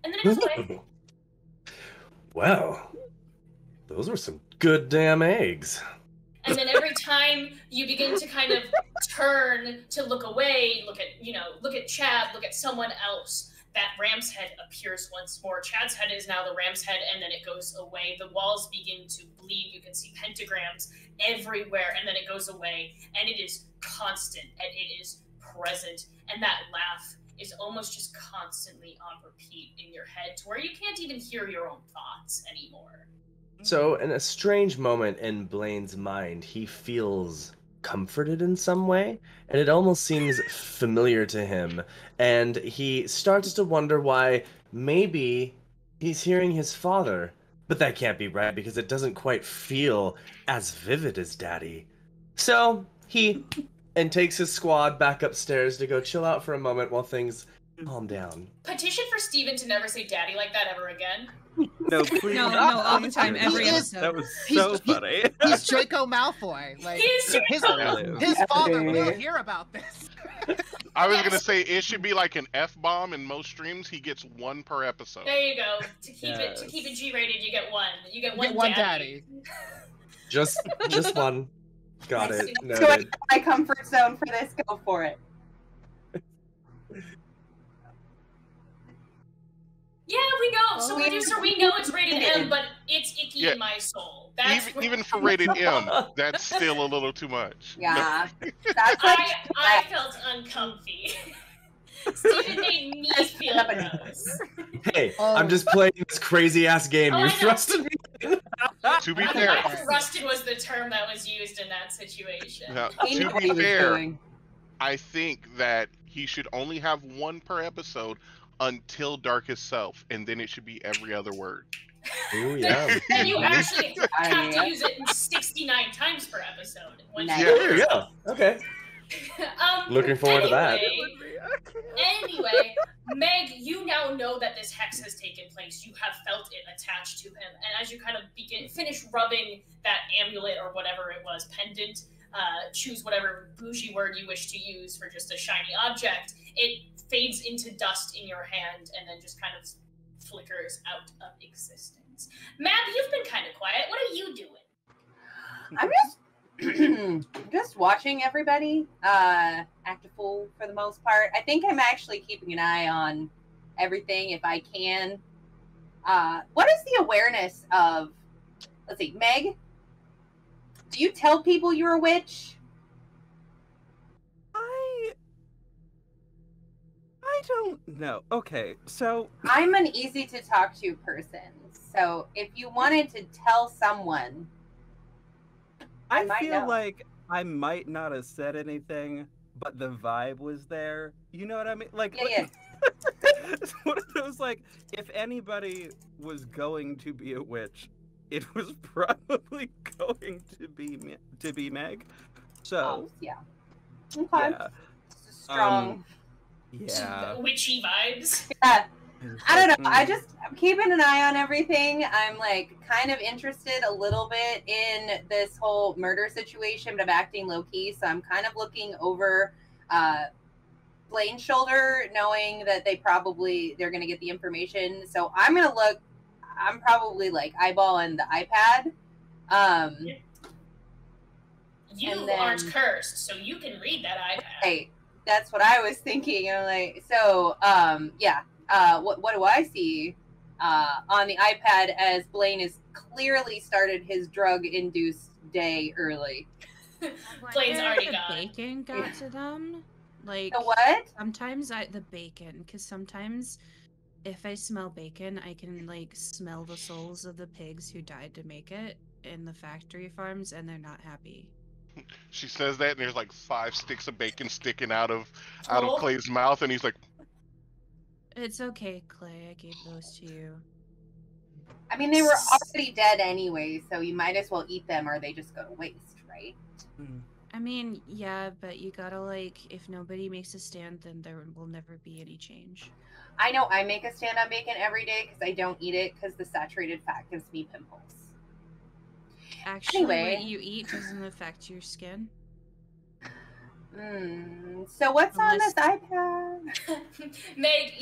and then it goes away. Well, those were some good damn eggs. And then every time you begin to kind of turn to look away, look at Chad, look at someone else, that ram's head appears once more. Chad's head is now the ram's head, and then it goes away. The walls begin to bleed. You can see pentagrams everywhere, and then it goes away. And it is constant, and it is present. And that laugh is almost just constantly on repeat in your head, to where you can't even hear your own thoughts anymore. So, in a strange moment in Blaine's mind, he feels comforted in some way, and it almost seems familiar to him. And he starts to wonder why maybe he's hearing his father. But that can't be right, because it doesn't quite feel as vivid as Daddy. So, he takes his squad back upstairs to go chill out for a moment while things calm down. Petition for Steven to never say daddy like that ever again. No, please. No, all the time, every He is- episode. That was so funny. He's Draco Malfoy. Like He's his father will hear about this. I was gonna say it should be like an F-bomb in most streams. He gets one per episode. There you go. To keep it G-rated, you get one. You get one daddy. Just one. Got it. Let's go out Noted. of my comfort zone for this. Go for it. Yeah, we know. So, producer, we know it's rated M, but it's icky Yeah. in my soul. That's Even for rated M, that's still a little too much. Yeah. That's like I felt uncomfy. Steven made me feel gross. Hey, I'm just playing this crazy ass game. Oh, You're I know. thrusting me. To be fair, Thrusted was the term that was used in that situation. now, He knew to what be he was fair, doing. I think that he should only have one per episode until Darkest Self, and then it should be every other word. Ooh, yeah. And you actually have to Yeah. use it in 69 times per episode. Nice. Yeah. There you go. Okay. Looking forward to that. Anyway, Meg, you now know that this hex has taken place. You have felt it attached to him, and as you kind of finish rubbing that amulet or whatever it was, pendant, choose whatever bougie word you wish to use for just a shiny object, it fades into dust in your hand and then just kind of flickers out of existence. Mab, you've been kind of quiet. What are you doing? I'm just watching everybody act a fool for the most part. I think I'm actually keeping an eye on everything if I can. What is the awareness of, let's see, Meg, do you tell people you're a witch? I don't know. Okay, so I'm an easy to talk to person. So if you wanted to tell someone, I might feel know. like I might not have said anything, but the vibe was there. You know what I mean? Like, Yeah. it's one of those, like, if anybody was going to be a witch, it was probably going to be Meg. So yeah. Okay. yeah. Strong. Yeah. Witchy vibes. Yeah. I don't know. I'm keeping an eye on everything. I'm like kind of interested a little bit in this whole murder situation, but I'm acting low key. So I'm kind of looking over Blaine's shoulder, knowing that they're going to get the information. So I'm probably like eyeballing the iPad. You aren't cursed, so you can read that iPad. Hey, that's what I was thinking. I'm like, so yeah. What do I see on the iPad as Blaine has clearly started his drug-induced day early? Blaine's already the gone. Bacon got to them. Like The what? Sometimes the bacon, because sometimes if I smell bacon, I can like smell the souls of the pigs who died to make it in the factory farms, and they're not happy. She says that, and there's like 5 sticks of bacon sticking out of Oh. Clay's mouth, and he's like, It's okay, Clay. I gave those to you. I mean, they were already dead anyway, so you might as well eat them or they just go to waste, right? I mean, yeah, but you gotta like, if nobody makes a stand, then there will never be any change. I know I make a stand on bacon every day because I don't eat it because the saturated fat gives me pimples. Actually, Anyway. what you eat doesn't affect your skin. So what's on Unless- this iPad? Meg,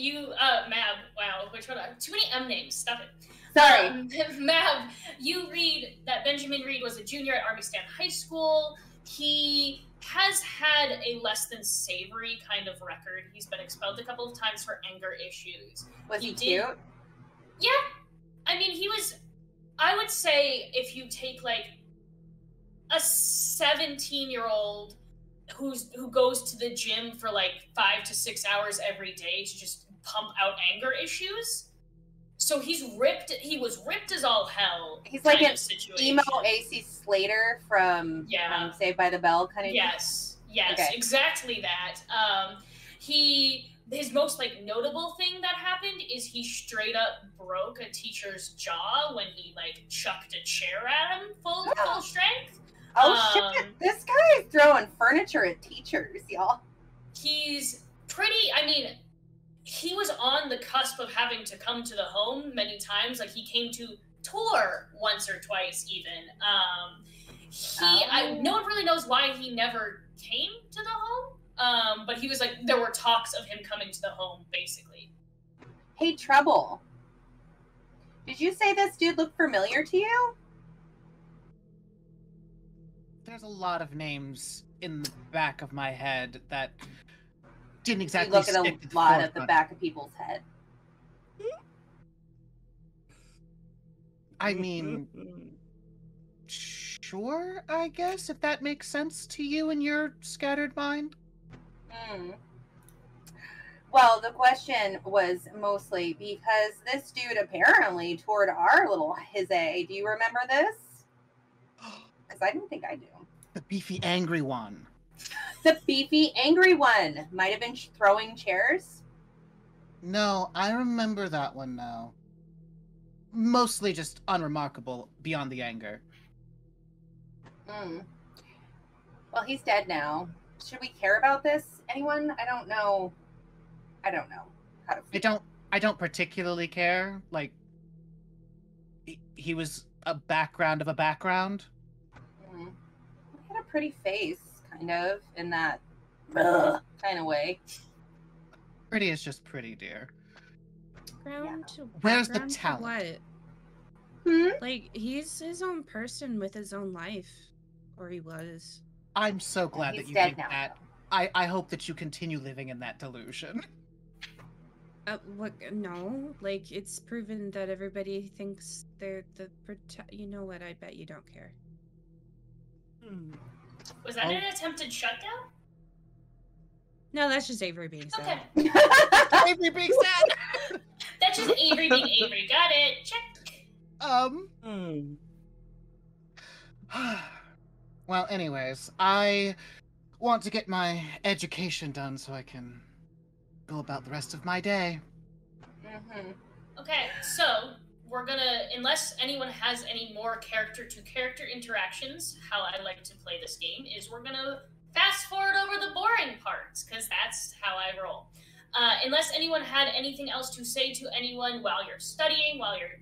Mab, wow, which one? Too many M names, stop it. Sorry. Mab, you read that Benjamin Reed was a junior at Army Stand High School. He has had a less than savory kind of record. He's been expelled a couple of times for anger issues. Was he cute? Yeah. I mean, I would say if you take like a 17-year-old who goes to the gym for like 5 to 6 hours every day to just pump out anger issues. So he was ripped as all hell. He's like kind an of situation. emo AC Slater from Saved by the Bell kind of. Yes, Okay. exactly that. His most like notable thing that happened is he straight up broke a teacher's jaw when he like chucked a chair at him full strength. Oh shit! This guy is throwing furniture at teachers, y'all. He's pretty. I mean, he was on the cusp of having to come to the home many times. Like he came to tour once or twice, even. No one really knows why he never came to the home. But he was like, there were talks of him coming to the home, basically. Hey, Trouble. Did you say this dude looked familiar to you? There's a lot of names in the back of my head that didn't exactly You look at stick to a lot at the forefront. back of people's head. I mean, sure, I guess, if that makes sense to you in your scattered mind. Well, the question was mostly because this dude apparently toured our little hizzy. Do you remember this? Because I didn't think I do. The beefy, angry one. The beefy, angry one. Might have been throwing chairs. No, I remember that one now. Mostly just unremarkable beyond the anger. Well, he's dead now. Should we care about this? Anyone? I don't know how to feel. I don't particularly care. Like, he was a background of a background. He had a pretty face, kind of, in that kind of way. Pretty is just pretty, dear. Where's the talent? What? Like, he's his own person with his own life. Or he was. I'm so glad that you think that. I hope that you continue living in that delusion. What? No. Like, it's proven that everybody thinks they're the you know what? I bet you don't care. Was that an attempted shutdown? No, that's just Avery being sad. Okay. Avery being sad! That's just Avery being Avery. Got it. Check. Well, anyways, I want to get my education done so I can go about the rest of my day. Okay, so we're gonna, unless anyone has any more character-to-character interactions, how I like to play this game is we're gonna fast forward over the boring parts, because that's how I roll. Unless anyone had anything else to say to anyone while you're studying, while you're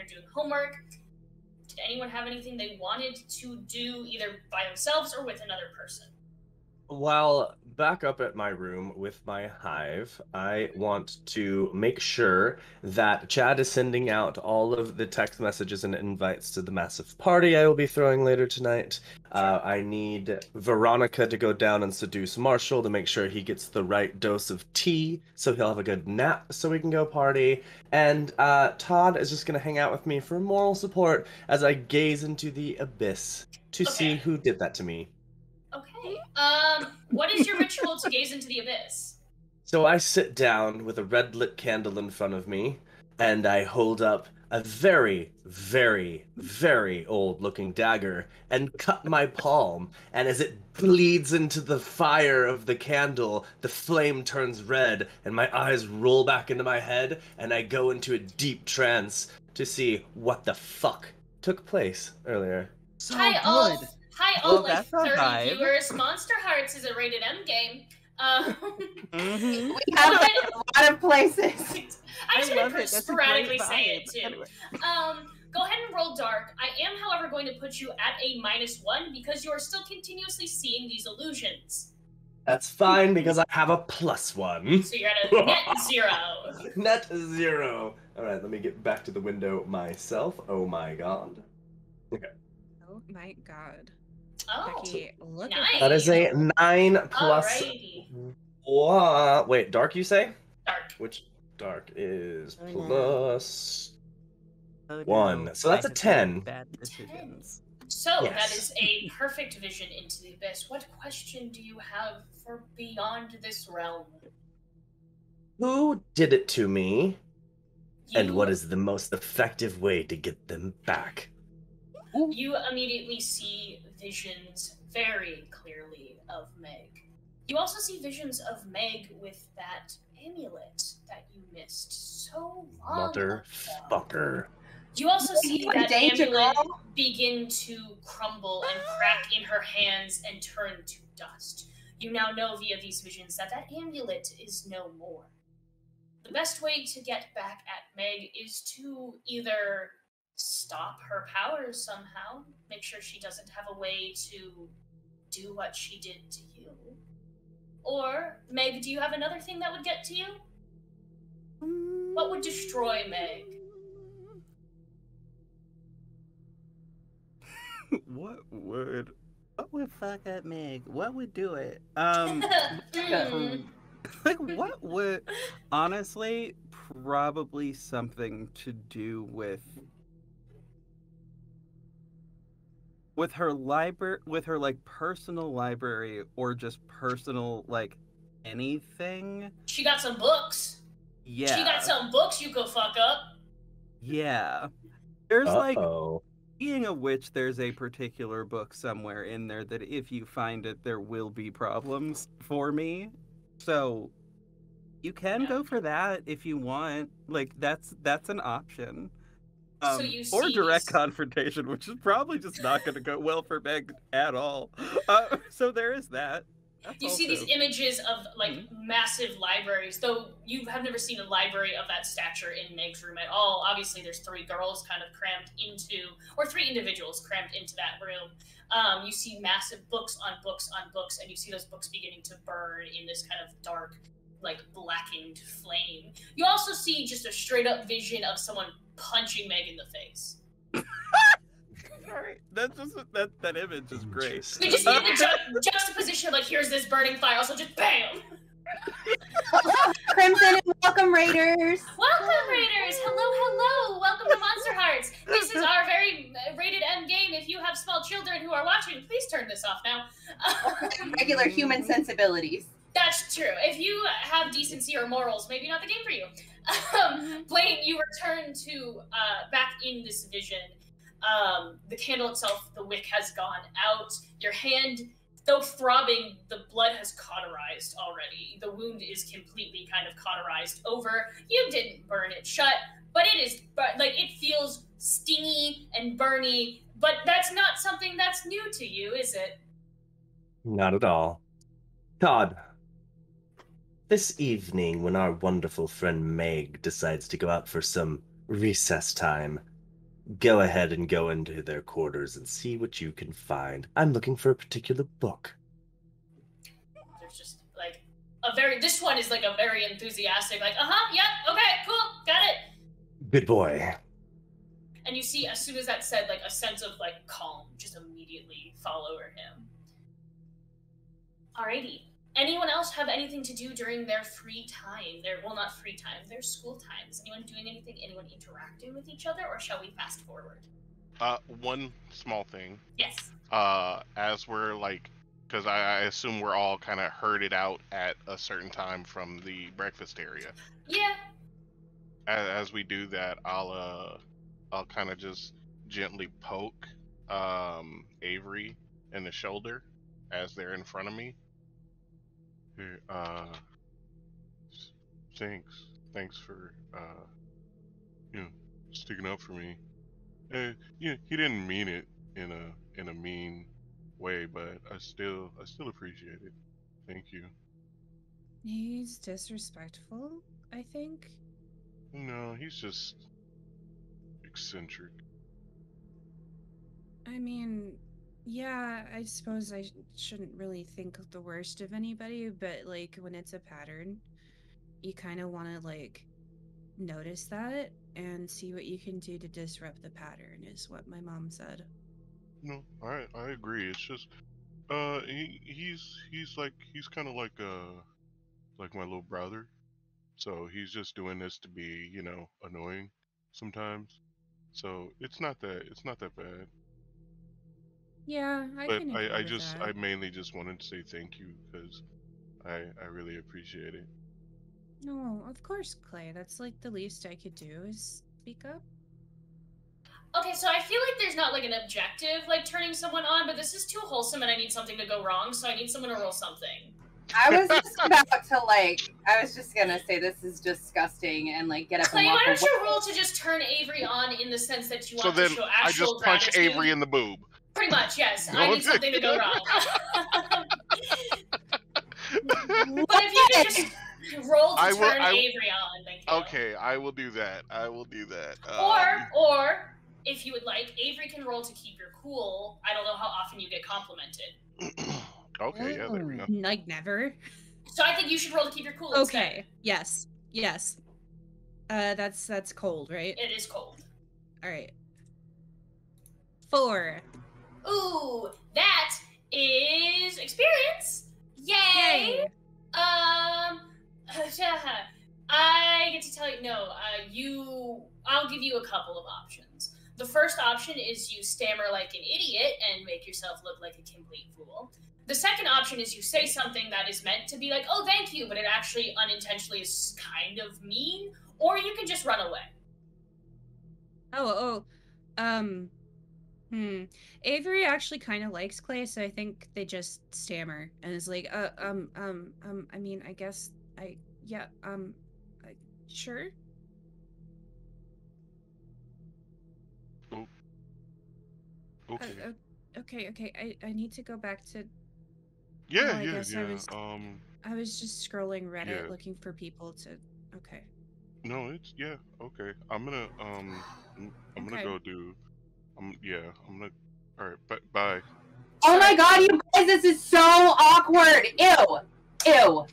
doing homework, did anyone have anything they wanted to do either by themselves or with another person? While back up at my room with my hive, I want to make sure that Chad is sending out all of the text messages and invites to the massive party I will be throwing later tonight. I need Veronica to go down and seduce Marshall to make sure he gets the right dose of tea so he'll have a good nap so we can go party. And Todd is just going to hang out with me for moral support as I gaze into the abyss to see who did that to me. Okay. What is your ritual to gaze into the abyss? So I sit down with a red lit candle in front of me, and I hold up a very, very, very old looking dagger and cut my palm, and as it bleeds into the fire of the candle, the flame turns red, and my eyes roll back into my head, and I go into a deep trance to see what the fuck took place earlier. So Hi, good. all Well, like that's a 30 vibe. viewers. Monster Hearts is a rated M game. We have it in a lot of places. I just love gonna it. That's a sporadically great say it vibe. too. Anyway. Go ahead and roll dark. I am, however, going to put you at a -1 because you are still continuously seeing these illusions. That's fine because I have a +1. So you're at a net 0. Net 0. All right, let me get back to the window myself. Oh my god. Okay. Oh my god. Oh, Becky, look nice. at That is a 9 plus. Alrighty. Wait, dark you say? Dark. Which dark is Oh, no. plus Oh, 1. no. So that's I a have 10. made Bad decisions. So that Yes. is a perfect vision into the abyss. What question do you have for beyond this realm? Who did it to me? And You- what is the most effective way to get them back? You immediately see visions very clearly of Meg. You also see visions of Meg with that amulet that you missed so long ago. Motherfucker. You also see You in that danger, amulet girl. begin to crumble and crack in her hands and turn to dust. You now know via these visions that that amulet is no more. The best way to get back at Meg is to either stop her powers somehow, make sure she doesn't have a way to do what she did to you. Or, Meg, do you have another thing that would get to you? What would destroy Meg? What would fuck up Meg? What would do it? Like, what would, honestly, probably something to do with her library, with her like personal library, or just personal like anything. She got some books. Yeah. She got some books you could fuck up. Yeah. There's like, Uh-oh. being a witch, there's a particular book somewhere in there that if you find it, there will be problems for me. So you can go for that if you want. Like, that's an option. So you or see direct these- confrontation, which is probably just not going to go well for Meg at all. So there is that. That's You see these also- images of like massive libraries, though you have never seen a library of that stature in Meg's room at all. Obviously, there's 3 girls kind of crammed into, or 3 individuals crammed into that room. You see massive books on books on books, and you see those books beginning to burn in this kind of dark, like blackened flame. You also see just a straight up vision of someone punching Meg in the face. Sorry, that's just that image is great. You just see the juxtaposition of like, here's this burning fire, also just BAM! Crimson and welcome, Raiders. Welcome, Raiders! Hello! Welcome to Monster Hearts! This is our very rated M game. If you have small children who are watching, please turn this off now. Regular human sensibilities. That's true. If you have decency or morals, maybe not the game for you. Blaine, you return to back in this vision. The candle itself, the wick has gone out. Your hand, though throbbing, the blood has cauterized already. The wound is completely kind of cauterized over. You didn't burn it shut, but it is, like, it feels stingy and burny, but that's not something that's new to you, is it? Not at all. Todd, this evening when our wonderful friend Meg decides to go out for some recess time, go ahead and go into their quarters and see what you can find. I'm looking for a particular book. There's just like this one is like a very enthusiastic, like, yep, okay, cool, got it. Good boy. And you see, as soon as that said, like a sense of like calm just immediately fall over him. Alrighty. Anyone else have anything to do during their free time? Not free time, their school time. Is anyone doing anything? Anyone interacting with each other? Or shall we fast forward? One small thing. Yes. As we're like, because I assume we're all kind of herded out at a certain time from the breakfast area. Yeah. As we do that, I'll kind of just gently poke Avery in the shoulder as they're in front of me. Here, thanks for sticking up for me. He didn't mean it in a mean way, but I still appreciate it. Thank you. He's disrespectful, I think. No, he's just eccentric. I mean, yeah, I suppose I shouldn't really think the worst of anybody, but like when it's a pattern, you kind of want to like notice that and see what you can do to disrupt the pattern, is what my mom said. No, I agree. It's just he's kind of like my little brother. So he's just doing this to be, annoying sometimes. So it's not that bad. Yeah, I But can agree with I that. mainly just wanted to say thank you because I really appreciate it. No, of course, Clay. That's like the least I could do is speak up. Okay, so I feel like there's not like an objective, like turning someone on, but this is too wholesome and I need something to go wrong, so I need someone to roll something. I was just about to I was just gonna say this is disgusting and like get up Clay, and walk why don't away. you roll to just turn Avery on in the sense that you So want then to show I actual just punch gratitude? Avery in the boob. Pretty much, yes. I need something to go wrong. But if you could just roll to turn Avery on, thank you. Okay, I will do that. Or if you would like, Avery can roll to keep your cool. I don't know how often you get complimented. Okay, yeah, there we go. Like never. So I think you should roll to keep your cool. Okay. Yes. That's cold, right? It is cold. All right. 4. Ooh, that is experience. Yay! I get to tell you, I'll give you a couple of options. The first option is you stammer like an idiot and make yourself look like a complete fool. The second option is you say something that is meant to be like, oh, thank you, but it actually unintentionally is kind of mean, or you can just run away. Avery actually kind of likes Clay, so I think they just stammer and is like, I mean, I guess sure. Oh. Okay. Okay. I need to go back to. Yeah, I yeah, guess yeah. I was just scrolling Reddit Yeah. looking for people to. Okay. No, it's yeah. Okay, I'm gonna go do. I'm gonna. All right, bye. Oh my god, you guys, this is so awkward. Ew.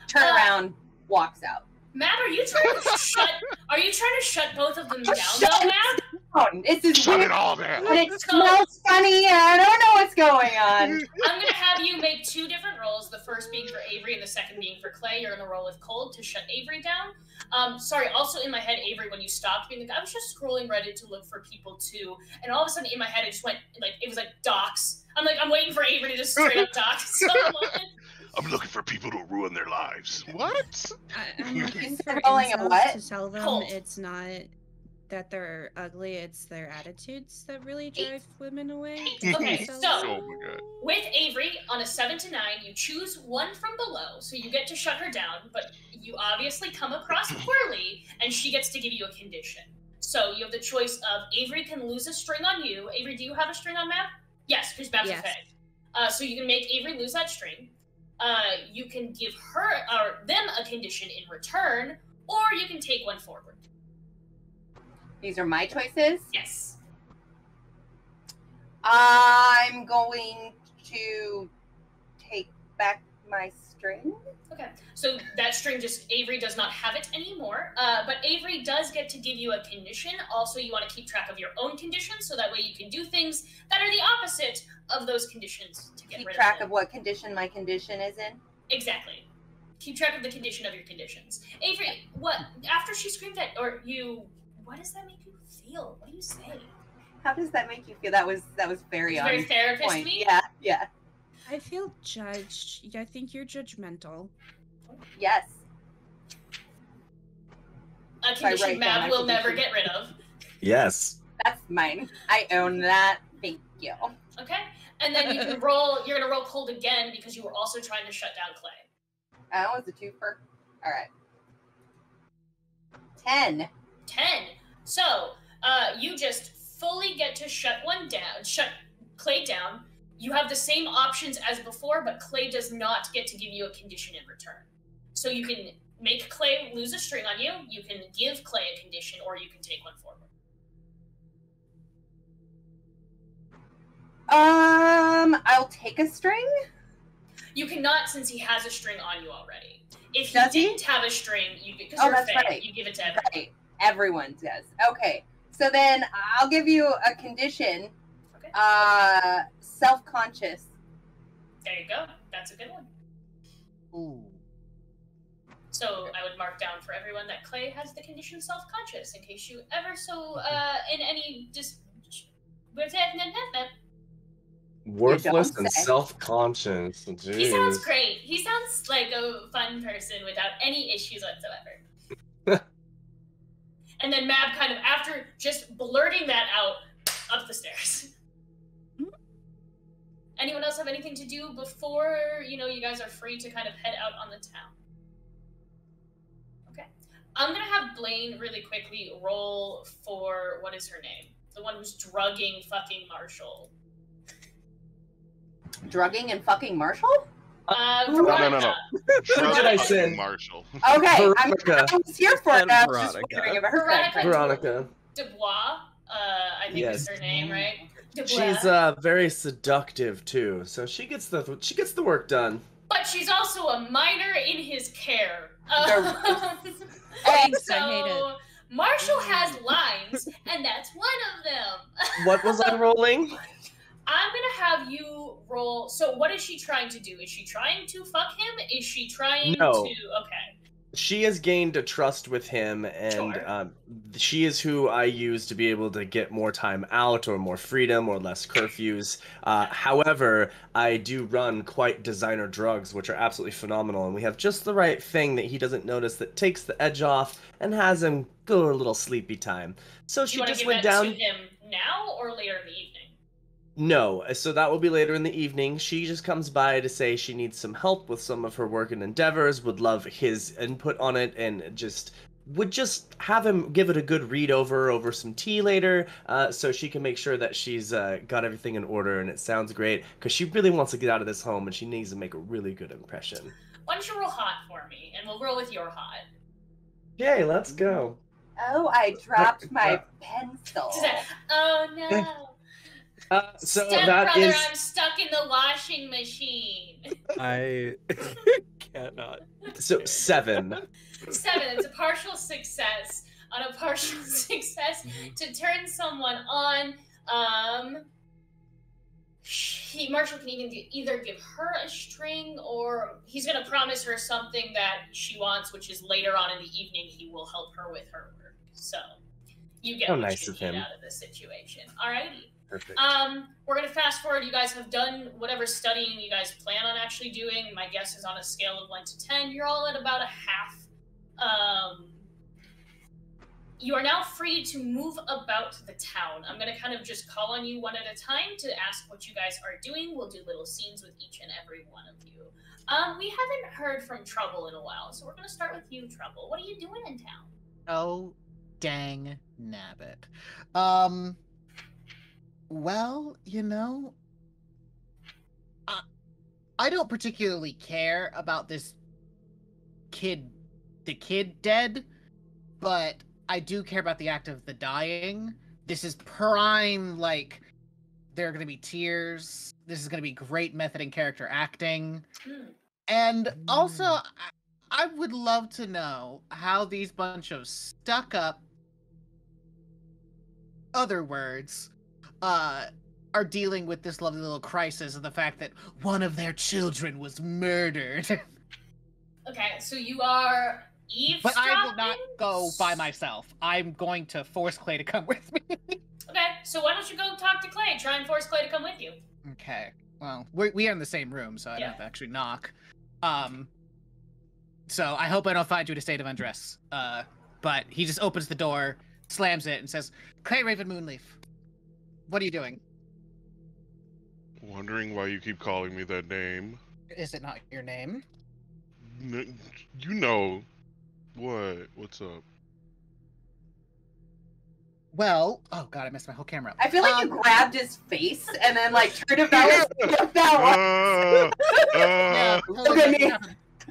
Turn around, walks out. Matt, are you trying to shut both of them down though, Matt? This is Shut weird. it all down. And it smells funny, and I don't know what's going on. I'm gonna have you make 2 different rolls, the first being for Avery and the second being for Clay. You're gonna roll with Cold to shut Avery down. Sorry, also in my head, Avery, when you stopped being like, I was just scrolling Reddit to look for people too, and all of a sudden in my head it just went, like, it was like docs. I'm waiting for Avery to just straight up dox someone. I'm looking for people to ruin their lives. What? I'm looking for Rolling a incels what? to tell them Cold. it's not that they're ugly, it's their attitudes that really drive women away. Okay, so Oh my god. with Avery, on a 7 to 9, you choose one from below, so you get to shut her down, but you obviously come across poorly, and she gets to give you a condition. So you have the choice of Avery can lose a string on you. Avery, do you have a string on Map? Yes, because Map's okay. So you can make Avery lose that string. You can give her or them a condition in return, or you can take one forward. These are my choices. Yes. I'm going to take back my string. Okay, so that string Avery does not have it anymore, but Avery does get to give you a condition. Also, you want to keep track of your own conditions, so that way you can do things that are the opposite of those conditions to get Keep rid track of them. of what condition my condition is in. Exactly. Keep track of the condition of your conditions. Avery, what, after she screamed at, or you, what does that make you feel? What do you say? How does that make you feel? That was very It's on very therapist point. me? Yeah. I feel judged. I think you're judgmental. Yes. A condition Mab will never get rid of. Yes. That's mine. I own that. Thank you. Okay? And then you can roll, you're going to roll Cold again because you were also trying to shut down Clay. That was a twofer. All right. 10. 10. So, you just fully get to shut Clay down. You have the same options as before, but Clay does not get to give you a condition in return. So you can make Clay lose a string on you, you can give Clay a condition, or you can take one forward. I'll take a string. You cannot, since he has a string on you already. If he Does he? didn't have a string, because Oh, you're a that's fan, right. you give it to everyone. Right. Everyone does. Okay. So then I'll give you a condition. Okay. Self-conscious. There you go. That's a good one. Ooh. So I would mark down for everyone that Clay has the condition self-conscious, in case you ever in any Worthless and say. self-conscious. Jeez. He sounds great. He sounds like a fun person without any issues whatsoever. And then Mab kind of, after just blurting that out, up the stairs. Anyone else have anything to do before, you guys are free to kind of head out on the town? Okay. I'm going to have Blaine really quickly roll for, what is her name? The one who's drugging fucking Marshall. Drugging and fucking Marshall? Veronica. What did I say? Marshall. Okay, I Veronica. was here for it. I was just Veronica. wondering about her. Veronica. Veronica. Dubois, I think is her name, right? Dubois. She's very seductive too, so she gets the work done. But she's also a minor in his care. Thanks, So I hate it. Marshall has lines, and that's one of them. What was I rolling? I'm gonna have you roll. So what is she trying to do? Is she trying to fuck him? Is she trying No. to? Okay. She has gained a trust with him, and Sure. she is who I use to be able to get more time out, or more freedom, or less curfews. However, I do run quite designer drugs, which are absolutely phenomenal, and we have just the right thing that he doesn't notice that takes the edge off and has him go a little sleepy time. So Do she you want to just give went that down. to him now or later in the evening? No, so that will be later in the evening. She just comes by to say she needs some help with some of her work and endeavors, would love his input on it, and would just have him give it a good read over some tea later, so she can make sure that she's got everything in order and it sounds great, because she really wants to get out of this home and she needs to make a really good impression. Why don't you roll hot for me, and we'll roll with your hot. Yay, let's go. Oh, I dropped my pencil. Oh no. So Step that brother, is I'm stuck in the washing machine. I cannot. so 7. 7. It's a partial success. On a partial success to turn someone on. Marshall can either give her a string, or he's going to promise her something that she wants, which is later on in the evening he will help her with her work. So you get what nice you of need him. out of this situation. Alrighty. Perfect. We're gonna fast forward. You guys have done whatever studying you guys plan on actually doing. My guess is on a scale of 1 to 10. You're all at about a half. You are now free to move about the town. I'm gonna kind of just call on you one at a time to ask what you guys are doing. We'll do little scenes with each and every one of you. We haven't heard from Trouble in a while, so we're gonna start with you, Trouble. What are you doing in town? Oh, dang nabbit. Well, you know, I don't particularly care about this the kid dead, but I do care about the act of the dying. This is prime, like, there are going to be tears. This is going to be great method and character acting. And also, I would love to know how these bunch of stuck-up, other words, are dealing with this lovely little crisis of the fact that one of their children was murdered. Okay, so you are eavesdropping? But I will not go by myself. I'm going to force Clay to come with me. Okay, so why don't you go talk to Clay? Try and force Clay to come with you. Okay, well, we are in the same room, so I don't have to actually knock. So I hope I don't find you in a state of undress. But he just opens the door, slams it, and says, Clay Raven Moonleaf, what are you doing? Wondering why you keep calling me that name. Is it not your name? You know. What? What's up? Well, oh god, I messed my whole camera up. I feel like you grabbed his face and then like turned it back. Yeah,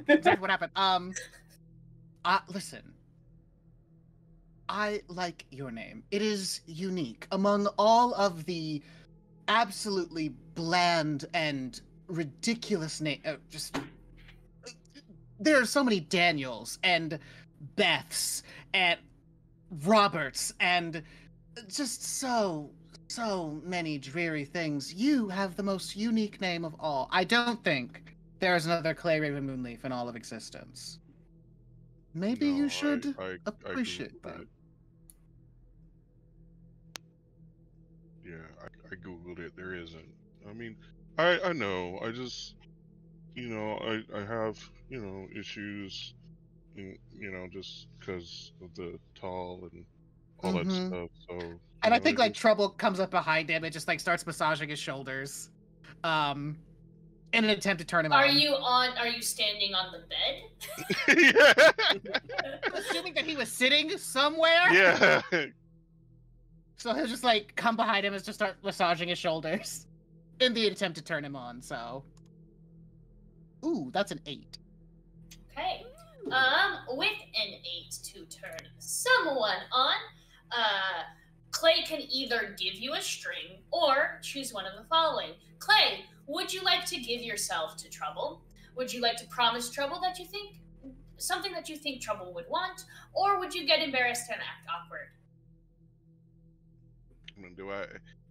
exactly what happened. Listen. I like your name. It is unique. Among all of the absolutely bland and ridiculous names, there are so many Daniels and Beths and Roberts and just so many dreary things. You have the most unique name of all. I don't think there is another Clay Raven Moonleaf in all of existence. Maybe you should appreciate that. Yeah, I googled it. There isn't. I mean, I know. I just, I have, issues, just because of the tall and all that stuff. So. And I think like Trouble comes up behind him and just like starts massaging his shoulders, in an attempt to turn him on. Are you standing on the bed? Yeah. Assuming that he was sitting somewhere. Yeah. So he'll just like come behind him and just start massaging his shoulders in the attempt to turn him on. So, ooh, that's an 8. Okay. With an 8 to turn someone on, Clay can either give you a string or choose one of the following. Clay, would you like to give yourself to Trouble? Would you like to promise Trouble that you think something that you think Trouble would want, or would you get embarrassed and act awkward?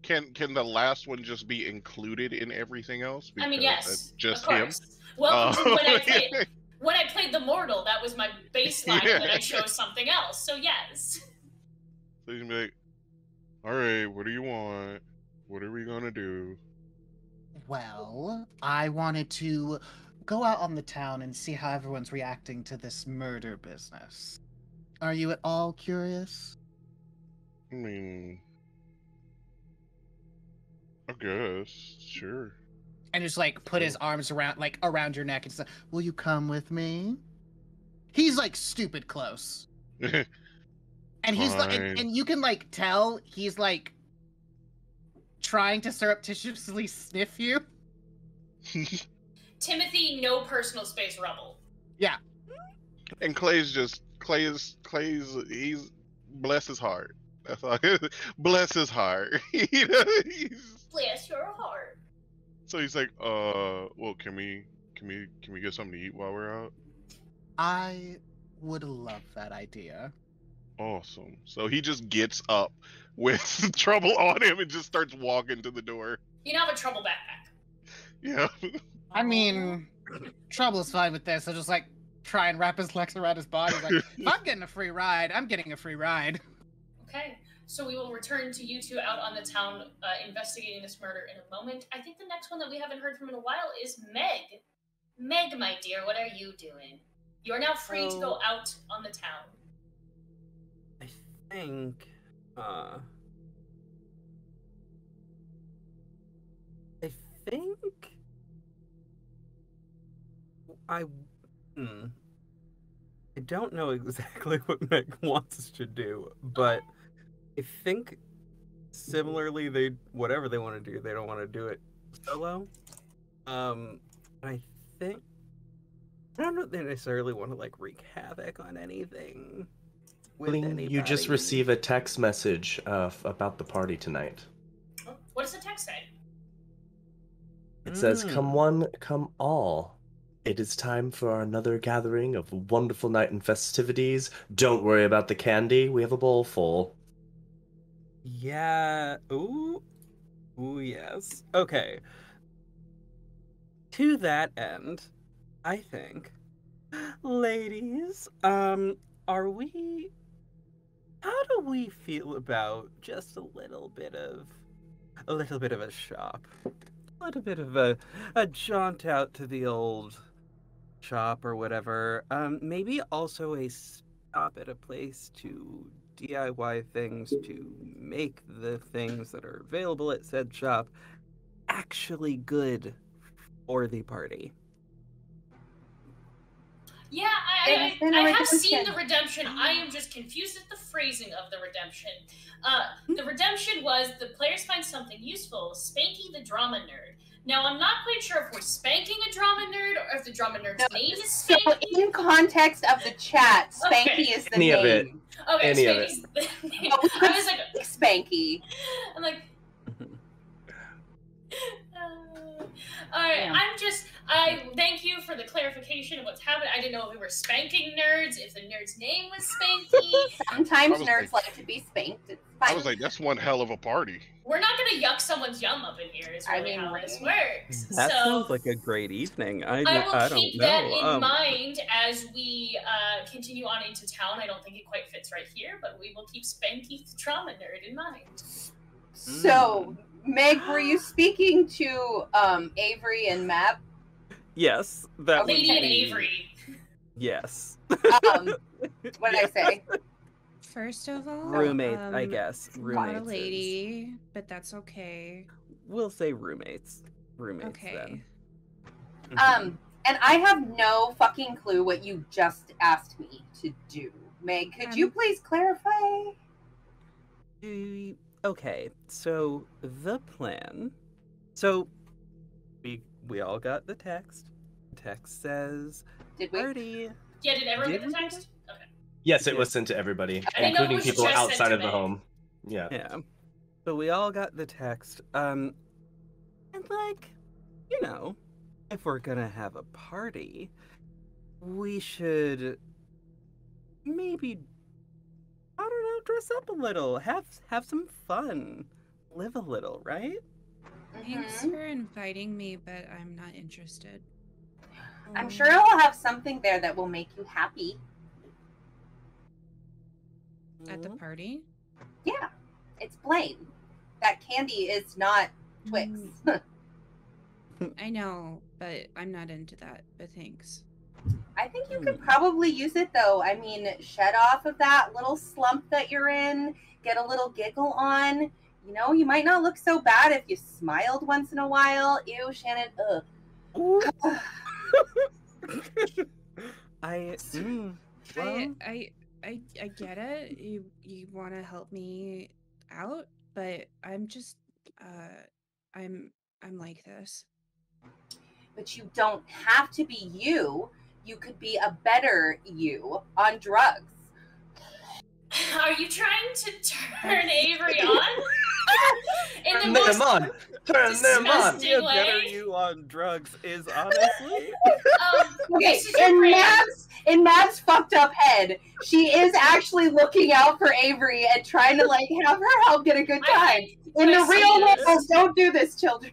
Can the last one just be included in everything else? I mean, yes, just of course. him. Welcome to when I played the Mortal. That was my baseline and then I chose something else. So yes. So he's gonna be like, all right, what do you want? What are we gonna do? Well, I wanted to go out on the town and see how everyone's reacting to this murder business. Are you at all curious? I mean, I guess, sure. And just like put his arms around your neck and say, "Will you come with me?" He's like stupid close. And he's like, and you can like tell he's like trying to surreptitiously sniff you. Timothy, no personal space rebel. Yeah. And Clay's he's bless his heart. That's all. Bless his heart. You know, Bless your heart. So he's like, well, can we get something to eat while we're out? I would love that idea. Awesome. So he just gets up with trouble on him and just starts walking to the door. You now have a trouble backpack. Yeah. I mean, Trouble's fine with this. I'll just like try and wrap his legs around his body. Like, if I'm getting a free ride, I'm getting a free ride. Okay, so we will return to you two out on the town investigating this murder in a moment. I think the next one that we haven't heard from in a while is Meg. Meg, my dear, what are you doing? You are now free to go out on the town. I think, I don't know exactly what Meg wants us to do, but I think similarly, whatever they want to do, they don't want to do it solo. I think I don't know if they necessarily want to like wreak havoc on anything. Blaine, you just receive a text message about the party tonight. Oh, what does the text say? It says, "Come one, come all. It is time for another gathering of a wonderful night and festivities. Don't worry about the candy. We have a bowl full." Yeah. Ooh, yes. Okay. To that end, I think, ladies, how do we feel about just a little bit of a shop? A little bit of a jaunt out to the old shop or whatever. Maybe also a stop at a place to DIY things, to make the things that are available at said shop actually good for the party. Yeah, I have seen the redemption. I am just confused at the phrasing of the redemption. The redemption was the players find something useful. Spanky the drama nerd. Now, I'm not quite sure if we're spanking a drama nerd or if the drama nerd's name is Spanky. So, in context of the chat, Spanky is the Any name. of it. Okay, Any of Spanky's the name. But we I was like, Spanky. I'm like, all right. Yeah. I thank you for the clarification of what's happening. I didn't know if we were spanking nerds, if the nerd's name was Spanky. Sometimes nerds like- like to be spanked. It's fine. I was like, that's one hell of a party. We're not gonna yuck someone's yum up in here. Is really how this works. That So sounds like a great evening. I will don't keep know. that in mind as we continue on into town. I don't think it quite fits right here, but we will keep Spanky the trauma nerd in mind. So, Meg, were you speaking to Avery and Map? Yes, that Lady would and be- Avery. Yes. What did I say? First of all, Roommates, I guess. not Roommates. a lady, but that's okay. We'll say roommates. Roommates Okay. then. And I have no fucking clue what you just asked me to do. Meg, could you please clarify? Okay, so the plan. So we all got the text. The text says Did we? party. Yeah, did everyone Did get the we get text? Okay. Yes, it was sent to everybody, I didn't know it including was people just sent outside to of the me. home. Yeah. Yeah. So we all got the text. And like, you know, if we're gonna have a party, we should maybe, I don't know, dress up a little, have some fun, live a little, right? Thanks Mhm. for inviting me, but I'm not interested. I'm sure I'll have something there that will make you happy. At the party? Yeah, it's Blaine. That candy is not Twix. I know, but I'm not into that, but thanks. I think you could probably use it though. I mean, shed off of that little slump that you're in, get a little giggle on. You know, you might not look so bad if you smiled once in a while. Ew, Shannon. Ugh. I get it. You want to help me out, but I'm just I'm like this. But you don't have to be you. You could be a better you on drugs. Are you trying to turn Avery on? Turn them on! Turn them on! Be a better you on drugs is honestly. Okay, in Mav's fucked up head, she is actually looking out for Avery and trying to like have her help get a good time. In the real world, don't do this, children.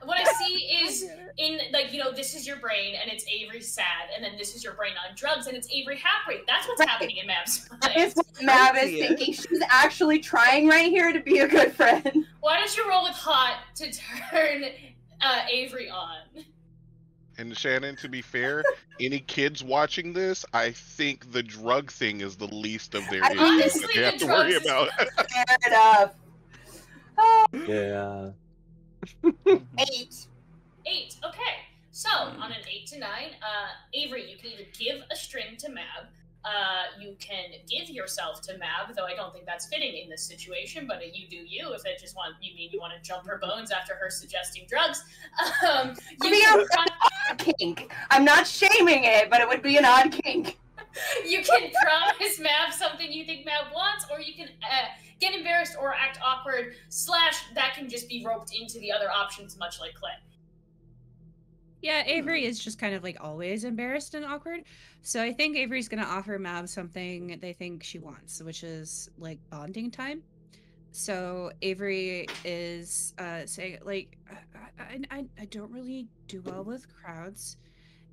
What I see is in like, you know, this is your brain and it's Avery sad, and then this is your brain on drugs and it's Avery happy. That's what's happening in Mav's mind. That is what Mav is thinking. She's actually trying right here to be a good friend. Why don't you roll with hot to turn Avery on? And Shannon, to be fair, any kids watching this, I think the drug thing is the least of their issues that they have to worry about. Fair enough. Oh. Yeah. 8. 8. Okay. So on an 8 to 9, Avery, you can either give a string to Mab. You can give yourself to Mab, though I don't think that's fitting in this situation. But you do you. If it just want you want to jump her bones after her suggesting drugs. Kink. I'm not shaming it, but it would be an odd kink. You can promise Mab something you think Mab wants, or you can get embarrassed or act awkward. / that can just be roped into the other options, much like Clay. Yeah, Avery is just kind of like always embarrassed and awkward. So I think Avery's going to offer Mab something they think she wants, which is like bonding time. So Avery is saying like, I don't really do well with crowds.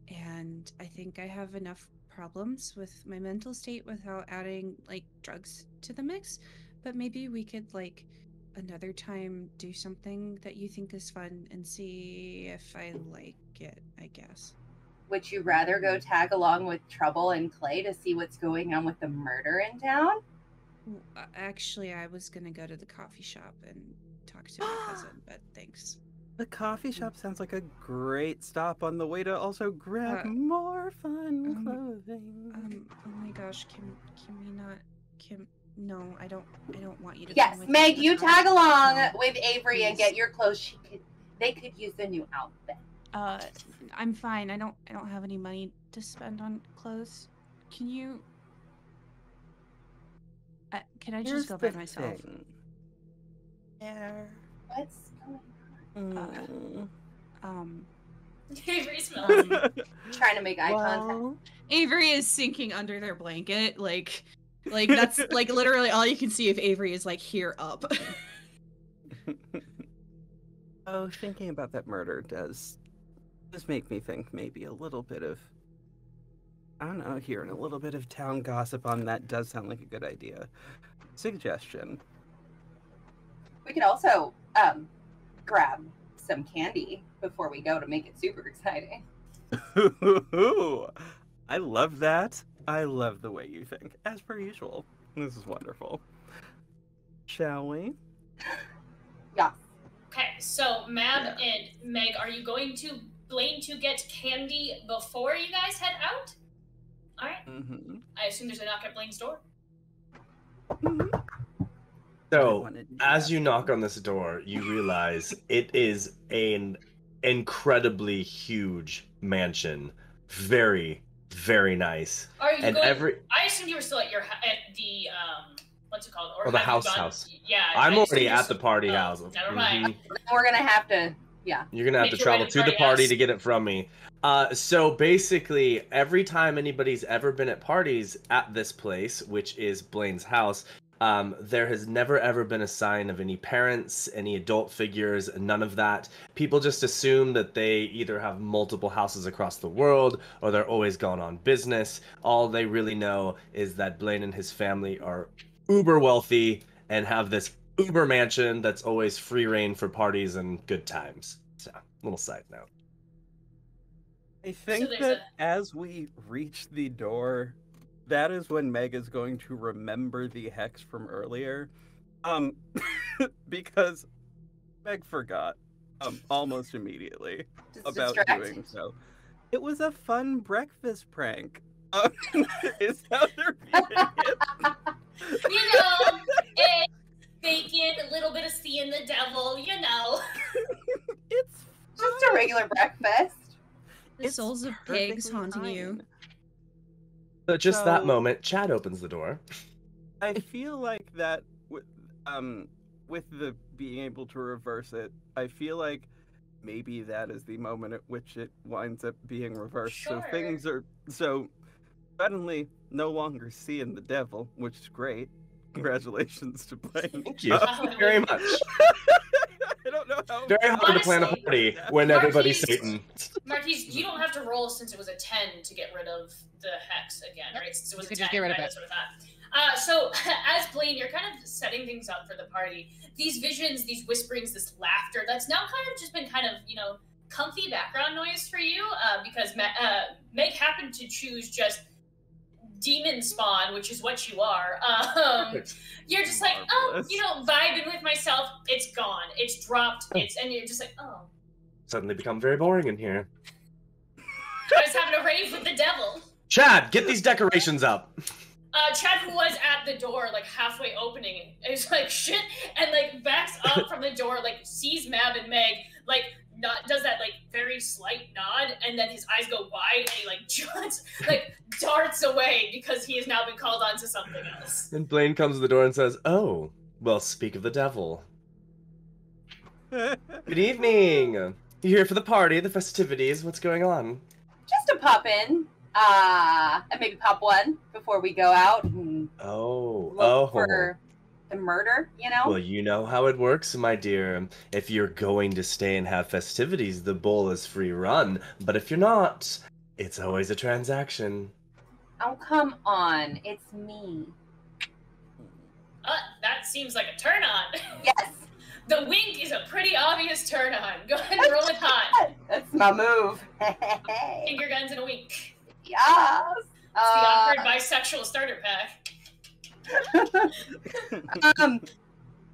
And I think I have enough problems with my mental state without adding like drugs to the mix. But maybe we could like another time do something that you think is fun and see if I like it, I guess. Would you rather go tag along with Trouble and Clay to see what's going on with the murder in town? Actually, I was gonna go to the coffee shop and talk to my cousin, but thanks. The coffee shop sounds like a great stop on the way to also grab more fun clothing. Oh my gosh, can we not? No, I don't want you to. Yes, Meg, you tag along with Avery and get your clothes. They could use a new outfit. I'm fine. I don't have any money to spend on clothes. Can you? Can I just go by myself? Yeah. What's going on? Avery smells. Trying to make eye contact. Avery is sinking under their blanket, like that's like literally all you can see if Avery is like here up. Oh, thinking about that murder does make me think maybe a little bit of, I don't know, hearing a little bit of town gossip on that does sound like a good idea. Suggestion. We could also grab some candy before we go to make it super exciting. I love that. I love the way you think, as per usual. This is wonderful. Shall we? Yeah. Okay, so Mab and Meg, are you going to Blaine to get candy before you guys head out? All right. Mm-hmm. I assume there's a knock at Blaine's door. Mm-hmm. So, as you knock on this door, you realize it is an incredibly huge mansion. Very, very nice. Are you and going? I assumed you were still at the what's it called? Or the house. Yeah. I'm already at the party house. Never mind. We're gonna have to. Yeah. You're gonna have to travel to the party to get it from me. So basically, every time anybody's ever been at parties at this place, which is Blaine's house, there has never ever been a sign of any parents, any adult figures, none of that. People just assume that they either have multiple houses across the world or they're always gone on business. All they really know is that Blaine and his family are uber wealthy and have this uber mansion that's always free reign for parties and good times. So, little side note. I think there's that as we reach the door, that is when Meg is going to remember the hex from earlier. Because Meg forgot almost immediately about doing so. It was a fun breakfast prank. Is how they're viewing it. You know, egg, bacon, a little bit of seeing the devil, you know. It's Just a regular breakfast. The souls of pigs haunting you. So just that So- moment, Chad opens the door. I feel like that with the being able to reverse it, I feel like maybe that is the moment at which it winds up being reversed. Sure. So things are suddenly no longer seeing the devil, which is great. Congratulations to Blaine. Thank you very much. I don't know how. Very hard to plan a Honestly, party when everybody's Marquise- Satan. Marquise, you don't have to roll since it was a 10 to get rid of the hex again, right? Since it was You a can 10, just get rid of right? it. That's what I thought. So, as Blaine, you're kind of setting things up for the party. These visions, these whisperings, this laughter, that's now kind of just been kind of, comfy background noise for you because Meg happened to choose just demon spawn, which is what you are. You're just like, vibing with myself. It's gone. It's dropped. And you're just like, oh. Suddenly become very boring in here. I was having a rave with the devil. Chad, get these decorations up. Chad, who was at the door, like halfway opening, is like shit, and like backs up from the door, like sees Mab and Meg, like does that like very slight nod, and then his eyes go wide, and he like just like darts away because he has now been called on to something else. And Blaine comes to the door and says, "Oh, well, speak of the devil. Good evening. You here for the party, the festivities? What's going on?" Just to pop in, and maybe pop one before we go out and look for the murder, Well, you know how it works, my dear. If you're going to stay and have festivities, the bowl is free run. But if you're not, it's always a transaction. Oh, come on. It's me. That seems like a turn on. Yes. The wink is a pretty obvious turn on. Go ahead and roll it hot. That's my move. Finger guns and a wink. Yes. It's the awkward bisexual starter pack.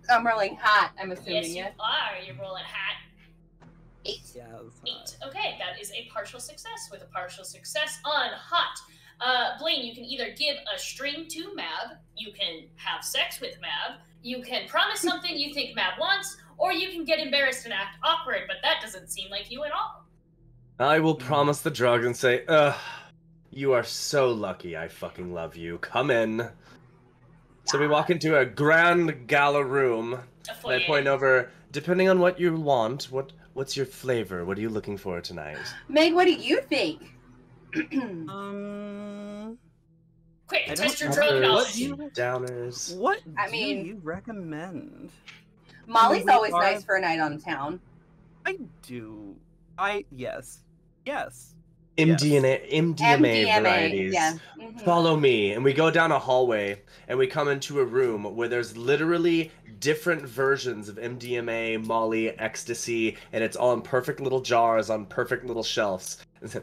I'm rolling hot, I'm assuming. Yes, you are. You're rolling hot. 8. Yeah, 8. Okay, that is a partial success. With a partial success on hot. Blaine, you can either give a string to Mab, you can have sex with Mab, you can promise something you think Mab wants, or you can get embarrassed and act awkward, but that doesn't seem like you at all. I will promise the drugs and say, you are so lucky. I fucking love you. Come in. So we walk into a grand gala room. And I point over, depending on what you want, what's your flavor? What are you looking for tonight? Meg, what do you think? Quick, I test your don't drug know. knowledge. Downers. What I do mean- you recommend? Molly's we always are- nice for a night on town. I do. Yes. MDMA varieties. Yeah. Mhm. Follow me, and we go down a hallway, and we come into a room where there's literally different versions of MDMA, Molly, ecstasy, and it's all in perfect little jars on perfect little shelves. Pick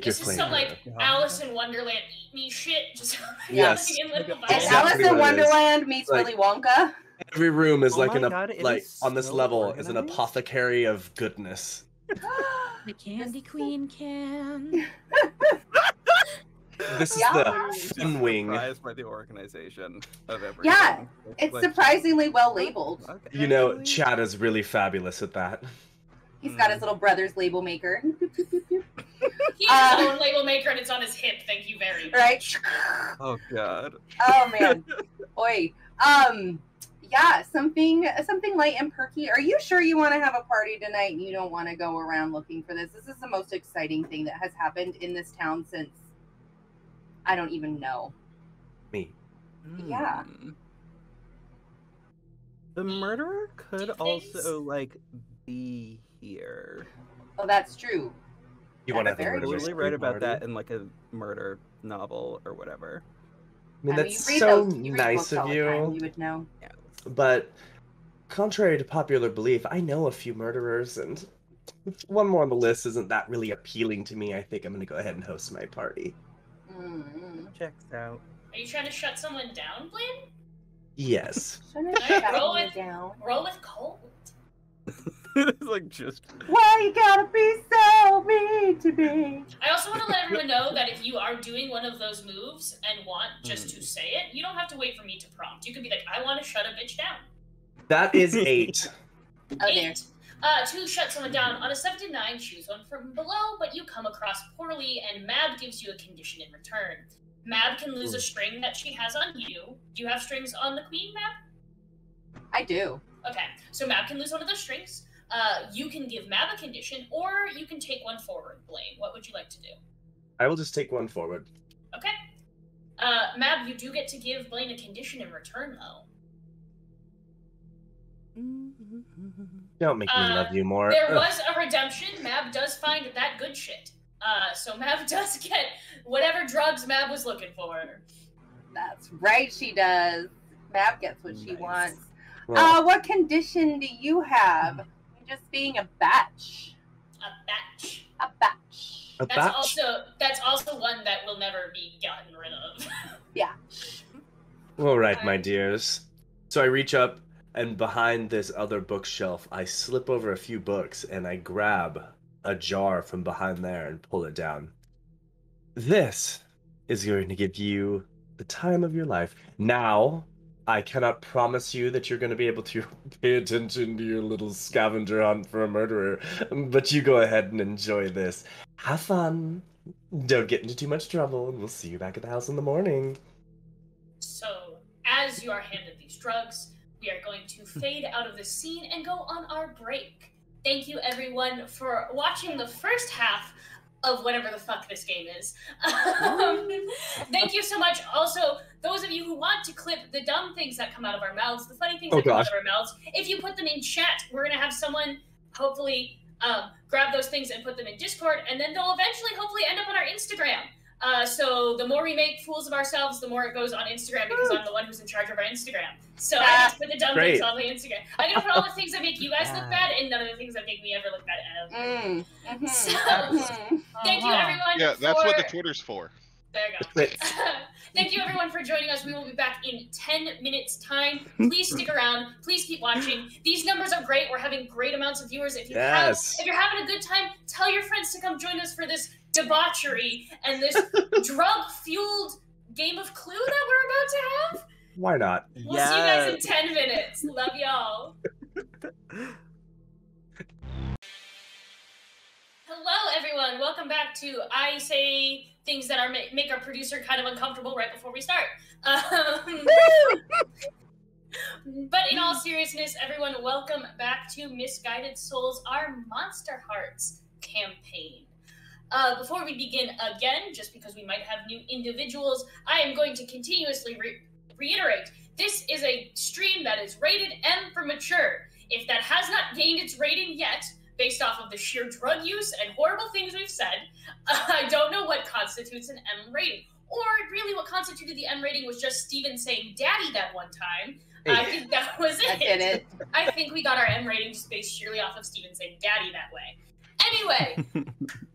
your This is flavor. some like Alice in Wonderland eat me shit. Just Yes. in little And vials. Exactly Alice in what it is. Wonderland meets Like- Willy Wonka. Every room is Oh like my God, it is on this so level is an organized. apothecary of goodness. The candy queen can. This is Yeah. the fun wing. Surprised by the organization of everything. Yeah, It's like, surprisingly well labeled. okay, You know, actually, Chad is really fabulous at that. He's got his little brother's label maker. He has his own label maker and it's on his hip. Thank you very much. Right? Oh God. Oh man. Oi. Yeah, something light and perky. Are you sure you want to have a party tonight and you don't want to go around looking for this? This is the most exciting thing that has happened in this town since I don't even know. Me. Yeah. The murderer could Do things. also like be here. Oh, that's true. You want to have That's a very I murder totally mystery read about party? that in like a murder novel or whatever. mean, you that's read so those, you read nice books of all the time, you. you would know. But contrary to popular belief, I know a few murderers, and one more on the list isn't that really appealing to me. I think I'm going to go ahead and host my party. Checks out. Are you trying to shut someone down, Blaine? Yes. Roll with cold. It's like just. Why you gotta be so mean to me? I also want to let everyone know that if you are doing one of those moves and want just to say it, you don't have to wait for me to prompt. You could be like, I want to shut a bitch down. That is 8. Oh, dear. 8. To shut someone down on a 7 to 9, choose one from below, but you come across poorly, and Mab gives you a condition in return. Mab can lose a string that she has on you. Do you have strings on the queen, Mab? I do. Okay, so Mab can lose one of those strings. You can give Mab a condition, or you can take one forward, Blaine. What would you like to do? I will just take one forward. Okay. Mab, you do get to give Blaine a condition in return, though. Don't make me love you more. There was a redemption. Mab does find that good shit. So Mab does get whatever drugs Mab was looking for. That's right, she does. Mab gets what she wants. Well, What condition do you have? Just being a batch. A batch. A batch. a batch? That's also one that will never be gotten rid of. Yeah. All right, my dears. So I reach up, and behind this other bookshelf, I slip over a few books, and I grab a jar from behind there and pull it down. This is going to give you the time of your life. Now, I cannot promise you that you're going to be able to pay attention to your little scavenger hunt for a murderer, but you go ahead and enjoy this. Have fun. Don't get into too much trouble, and we'll see you back at the house in the morning. So, as you are handed these drugs, we are going to fade out of the scene and go on our break. Thank you, everyone, for watching the first half of whatever the fuck this game is. Thank you so much. Also, those of you who want to clip the dumb things that come out of our mouths, the funny things that come out of our mouths, if you put them in chat, we're going to have someone hopefully grab those things and put them in Discord, and then they'll eventually hopefully end up on our Instagram. So the more we make fools of ourselves, the more it goes on Instagram, because I'm the one who's in charge of our Instagram. So I get to put the dumb things on the Instagram. I'm going to put all the things that make you guys look bad, and none of the things that make me ever look bad ever. So, thank you, everyone. Yeah, that's what the Twitter's for. There you go. Thank you, everyone, for joining us. We will be back in 10 minutes' time. Please stick around. Please keep watching. These numbers are great. We're having great amounts of viewers. If you're having a good time, tell your friends to come join us for this debauchery and this drug-fueled game of Clue that we're about to have. Why not? We'll see you guys in 10 minutes. Love y'all. Hello, everyone. Welcome back to I Say Things That Make Our Producer Kind of Uncomfortable right before we start. But in all seriousness, everyone, welcome back to Misguided Souls, our Monster Hearts campaign. Before we begin again, just because we might have new individuals, I am going to continuously reiterate, this is a stream that is rated M for mature. If that has not gained its rating yet, based off of the sheer drug use and horrible things we've said, I don't know what constitutes an M rating. Or really what constituted the M rating was just Steven saying daddy that one time. I think that was it. I did it. I think we got our M rating just based sheerly off of Steven saying daddy that way. Anyway,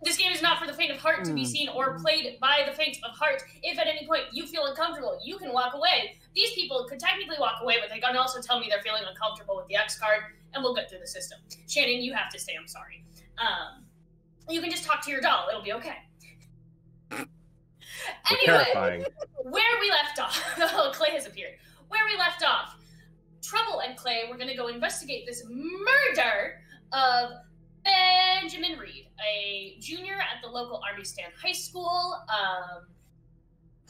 this game is not for the faint of heart to be seen or played by the faint of heart. If at any point you feel uncomfortable, you can walk away. These people could technically walk away, but they can also tell me they're feeling uncomfortable with the X card, and we'll get through the system. Shannon, you have to stay. I'm sorry. You can just talk to your doll. It'll be okay. Anyway, where we left off. Oh, Clay has appeared. Where we left off. Trouble and Clay were going to go investigate this murder of Benjamin Reed, a junior at the local Army Stand High School,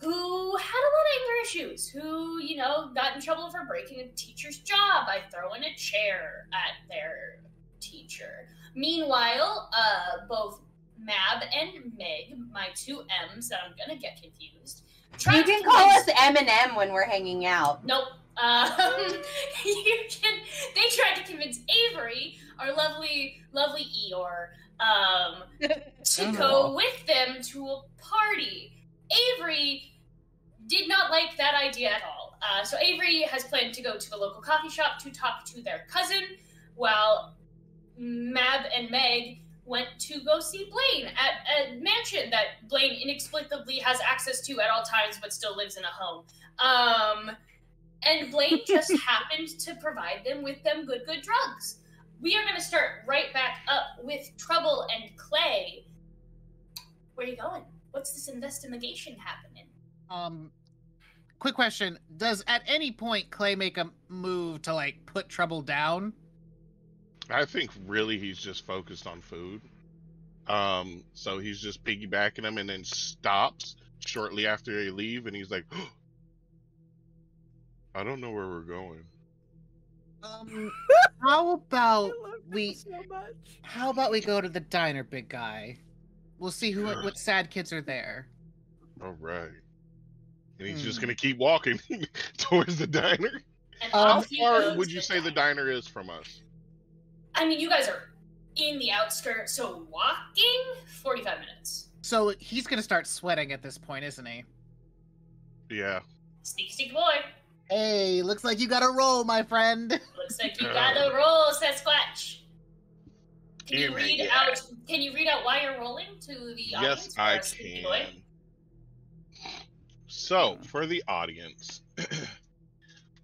who had a lot of anger issues, who, you know, got in trouble for breaking a teacher's jaw by throwing a chair at their teacher. Meanwhile, both Mab and Meg, my two M's that I'm gonna get confused. You can call us M&M when we're hanging out. Nope. They tried to convince Avery, our lovely Eeyore, to go with them to a party. Avery did not like that idea at all. So Avery has planned to go to the local coffee shop to talk to their cousin, while Mab and Meg went to go see Blaine at a mansion that Blaine inexplicably has access to at all times, but still lives in a home. And Blaine just happened to provide them with them good drugs. We are going to start right back up with Trouble and Clay. Where are you going? What's this investigation happening? Quick question. Does at any point Clay make a move to, like, put Trouble down? I think really he's just focused on food. So he's just piggybacking him and then stops shortly after they leave, and he's like, oh, I don't know where we're going. How about we so much. How about we go to the diner, big guy? We'll see what sad kids are there. All right. And he's just gonna keep walking towards the diner. And How off he far goes would to you the say the diner is from us? I mean, you guys are in the outskirts, so walking 45 minutes. So he's gonna start sweating at this point, isn't he? Yeah. Sneak boy. Hey, looks like you got a roll, my friend. Looks like you got a roll, Sasquatch. Can you Yeah, read yeah. out? Can you read out why you're rolling to the audience? Yes, for I our sneaky boy? can. So, for the audience,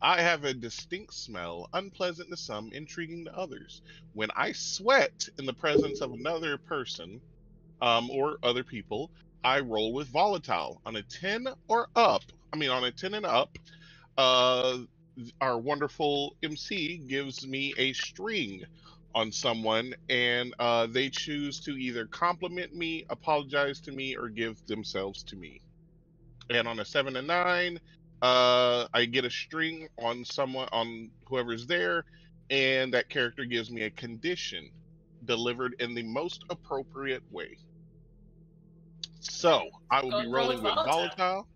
I have a distinct smell, unpleasant to some, intriguing to others. When I sweat in the presence of another person, or other people, I roll with volatile. On a 10 or up, on a 10 and up, our wonderful MC gives me a string on someone, and they choose to either compliment me, apologize to me, or give themselves to me. And on a 7 and 9, I get a string on whoever's there, and that character gives me a condition delivered in the most appropriate way. So I will be rolling with volatile.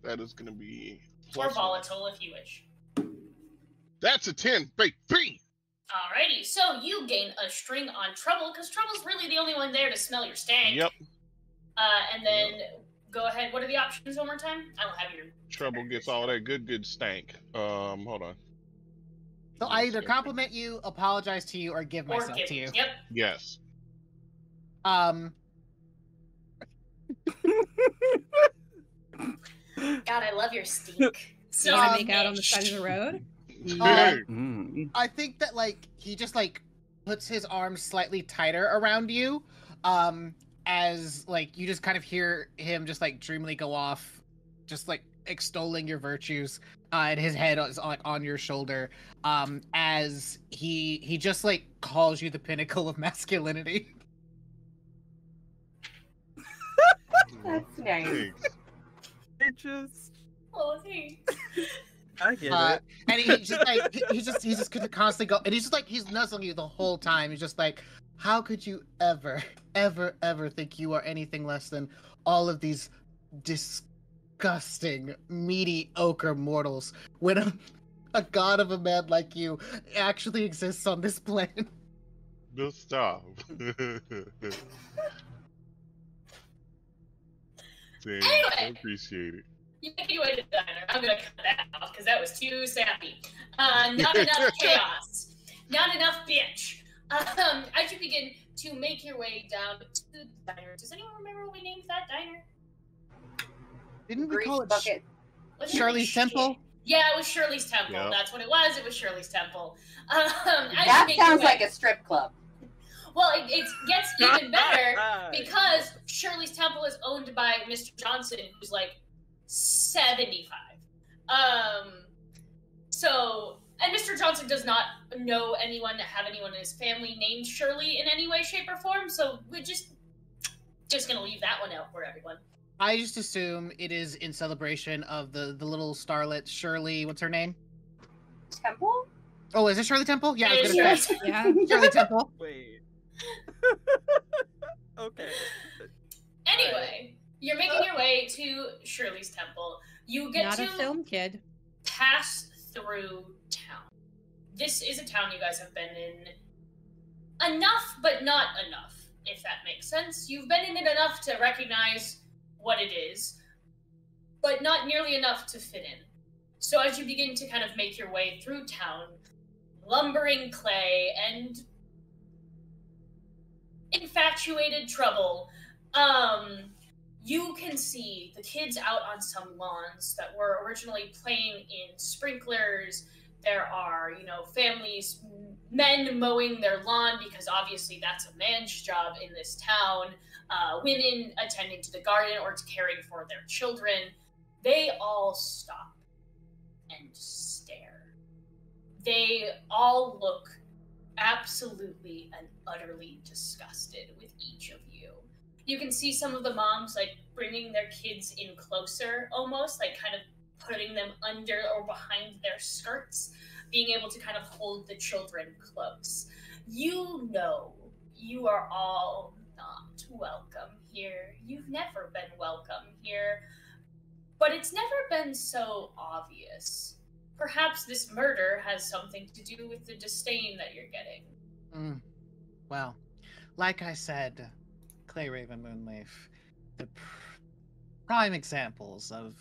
That is going to be Or volatile, if you wish. That's a 10, baby. Alrighty, so you gain a string on Trouble, because Trouble's really the only one there to smell your stank. Yep. And then go ahead. What are the options one more time? I don't have your... Trouble gets all that good stank. Hold on. So I either compliment you, apologize to you, or give myself to you. Yep. Yes. God, I love your stink. So you want to make out on the side of the road? I think that, like, he just, like, puts his arms slightly tighter around you, as, like, you just kind of hear him just, like, dreamily go off, just, like, extolling your virtues, and his head is, like, on your shoulder, as he just, like, calls you the pinnacle of masculinity. That's nice. It just... Oh, thanks. I get it. And he's just like, he's just gonna constantly go, and he's just like, he's nuzzling you the whole time. He's just like, how could you ever think you are anything less than all of these disgusting, mediocre mortals when a god of a man like you actually exists on this plane? Just stop. Thanks. Anyway. I appreciate it. You make your way to the diner. I'm gonna cut that off because that was too sappy. Not enough chaos. Not enough bitch. As you begin to make your way down to the diner, does anyone remember what we named that diner? Didn't we Grease call it bucket. Wasn't it Shirley's Temple? Yeah, it was Shirley's Temple. Yep. That's what it was. It was Shirley's Temple. That sounds like a strip club. Well, it gets even better because Shirley's Temple is owned by Mr. Johnson, who's like 75. And Mr. Johnson does not know anyone, have anyone in his family named Shirley in any way, shape, or form. So we're just gonna leave that one out for everyone. I just assume it is in celebration of the little starlet Shirley. What's her name? Temple? Oh, is it Shirley Temple? Yeah, I It was is gonna say Yeah. Shirley Temple. Wait. Okay. Anyway, you're making your way to Shirley's Temple. You get Not to a film kid. pass through town. This is a town you guys have been in enough, but not enough, if that makes sense. You've been in it enough to recognize what it is. but not nearly enough to fit in. So as you begin to kind of make your way through town, lumbering clay and infatuated trouble, you can see the kids out on some lawns that were originally playing in sprinklers. There are, families, men mowing their lawn because obviously that's a man's job in this town. Women attending to the garden or to caring for their children. They all stop and stare. They all look absolutely and utterly disgusted with each of you. You can see some of the moms bringing their kids in closer, almost kind of putting them under or behind their skirts, being able to kind of hold the children close. You are all not welcome here. You've never been welcome here, but it's never been so obvious. Perhaps this murder has something to do with the disdain that you're getting. Well, like I said, Clay Raven Moonleaf, the prime examples of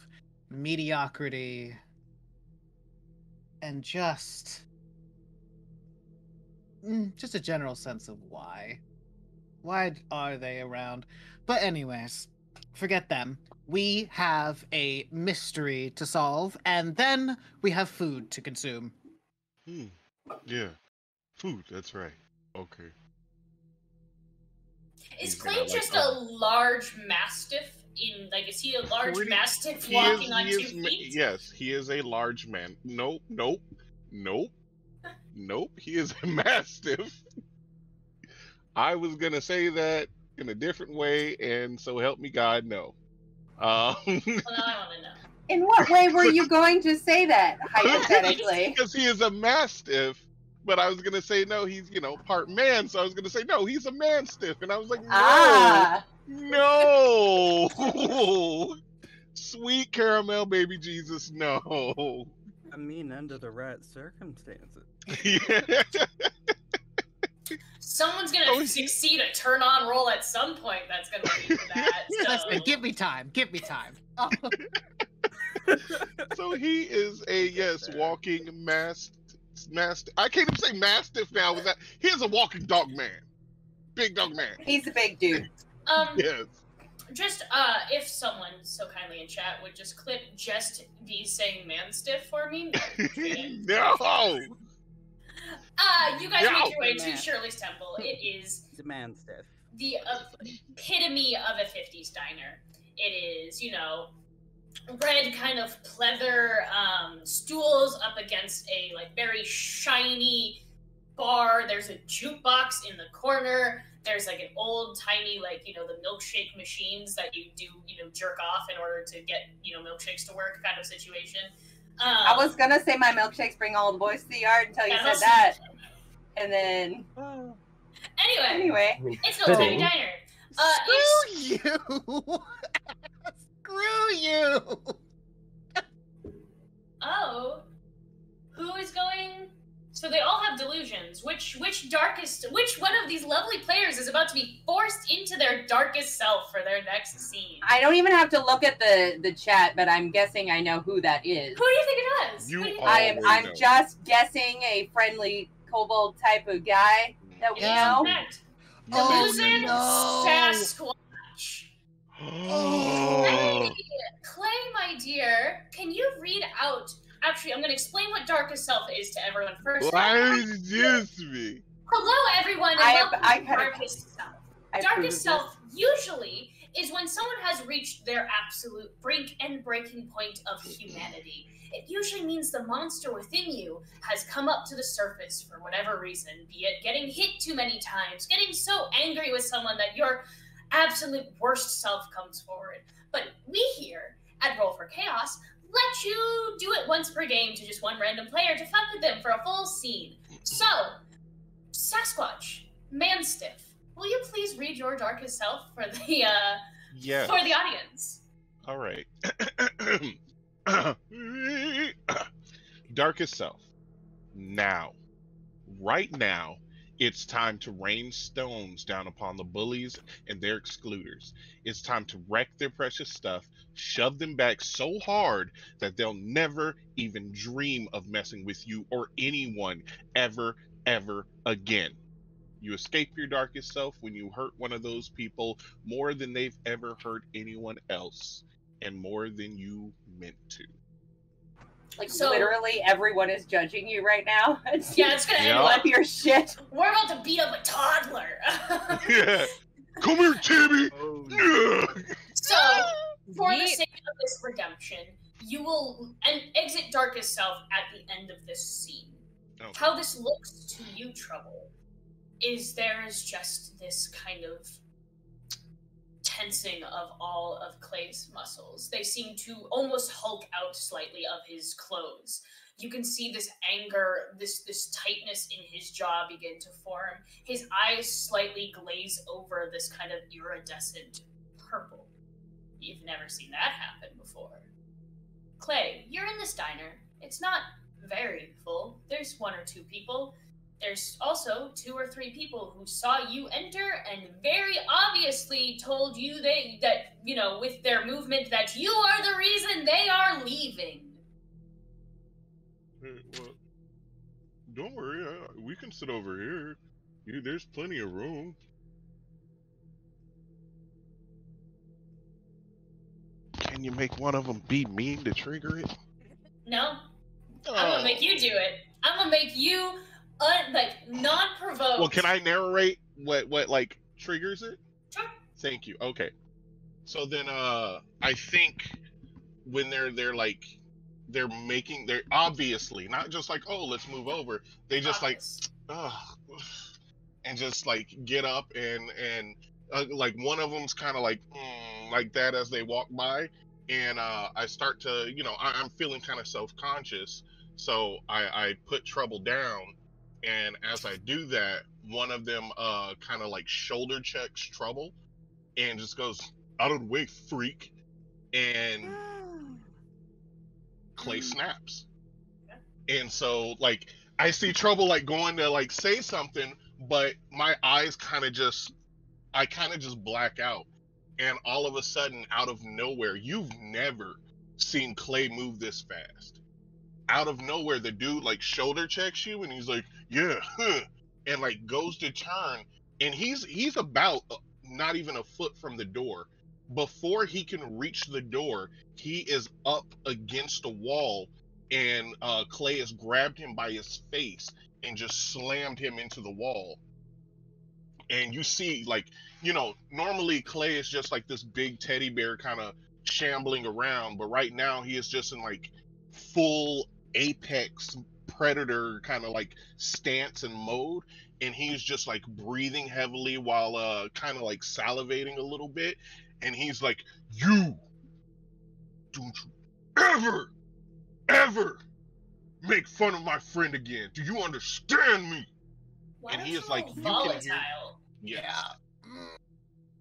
mediocrity and just a general sense of why are they around. But anyways, forget them. We have a mystery to solve, and then we have food to consume. Yeah, food, that's right. Okay. Is Clay just a large mastiff is he a large mastiff walking on 2 feet? Yes, he is a large man. Nope. He is a mastiff. I was gonna say that in a different way, and so help me God, no. Well, now I want to know. In what way were you going to say that, hypothetically? Because he is a mastiff, but I was going to say, no, he's, part man, so I was going to say, no, he's a manstiff, and I was like, no, sweet caramel baby Jesus, no. I mean, under the right circumstances. Yeah. Someone's gonna succeed a turn-on roll at some point that's gonna lead to that. So. Listen, give me time. So he is a walking mastiff. I can't even say mastiff now. With that, he is a walking dog man, big dog man. He's a big dude. Yes. Just if someone so kindly in chat would just clip just me saying manstiff for me. No. You guys make your way to Shirley's Temple. It is the manstiff. The epitome of a 50s diner. It is, red kind of pleather stools up against a very shiny bar. There's a jukebox in the corner. There's an old timey the milkshake machines that you do jerk off in order to get milkshakes to work kind of situation. I was gonna say my milkshakes bring all the boys to the yard until you said that, and then anyway, it's an old timey diner. Screw you! Oh, who is going? So they all have delusions. Which one of these lovely players is about to be forced into their darkest self for their next scene? I don't even have to look at the chat, but I'm guessing I know who that is. Who do you think it is? I'm just guessing a friendly kobold type of guy that we know. Delusion no. Sasquatch. Hey, Clay, my dear, can you read out? Actually, I'm going to explain what Darkest Self is to everyone first. Why did you use me? Hello, everyone, and welcome to Darkest Self. Darkest Self usually is when someone has reached their absolute brink and breaking point of humanity. It usually means the monster within you has come up to the surface for whatever reason, be it getting hit too many times, getting so angry with someone that your absolute worst self comes forward. But we here at Roll for Chaos let you do it once per game to just one random player to fuck with them for a full scene. So, Sasquatch, Manstiff, will you please read your darkest self for the for the audience? All right. Darkest self. Now, right now, It's time to rain stones down upon the bullies and their excluders. It's time to wreck their precious stuff, shove them back so hard that they'll never even dream of messing with you or anyone ever, ever again. You escape your darkest self when you hurt one of those people more than they've ever hurt anyone else, and more than you meant to. Like, literally everyone is judging you right now. Yeah, it's gonna end up your shit. We're about to beat up a toddler. Yeah. Come here, Timmy. Oh. So, for the sake of this redemption, you will exit Darkest Self at the end of this scene. Okay. How this looks to you, Trouble, is there's just this kind of tensing of all of Clay's muscles. They seem to almost hulk out slightly of his clothes. You can see this anger, this tightness in his jaw begin to form. His eyes slightly glaze over this kind of iridescent purple. You've never seen that happen before. Clay, you're in this diner. It's not very full. There's 1 or 2 people. There's also 2 or 3 people who saw you enter and very obviously told you that, you know, with their movement, that you are the reason they are leaving. Hey, well, don't worry, we can sit over here. There's plenty of room. Can you make one of them be mean to trigger it? No. I'm gonna make you do it. I'm gonna make you non-provoked. Well, can I narrate what like triggers it? Sure. Thank you. Okay. So then I think when they're making, they're obviously not just like, oh, let's move over. They just and just like get up and like one of them's kind of like that as they walk by, and I start to, you know, I'm feeling kind of self-conscious, so I put Trouble down, and as I do that, one of them kind of like shoulder checks Trouble and just goes, out of the way, freak, and Clay snaps. And so like I see Trouble like going to like say something, but my eyes kind of just black out, and all of a sudden, out of nowhere, you've never seen Clay move this fast. Out of nowhere, the dude like shoulder checks you, and he's like, yeah, and like goes to turn, and he's about not even a foot from the door. Before he can reach the door, he is up against a wall, and Clay has grabbed him by his face and just slammed him into the wall. And you see, like, you know, normally Clay is just like this big teddy bear kind of shambling around, but right now he is just in like full apex predator kind of like stance and mode, and he's just like breathing heavily while kind of like salivating a little bit, and he's like, you don't ever make fun of my friend again. Do you understand me? Why and don't he is you like, roll you volatile? can hear. Yes.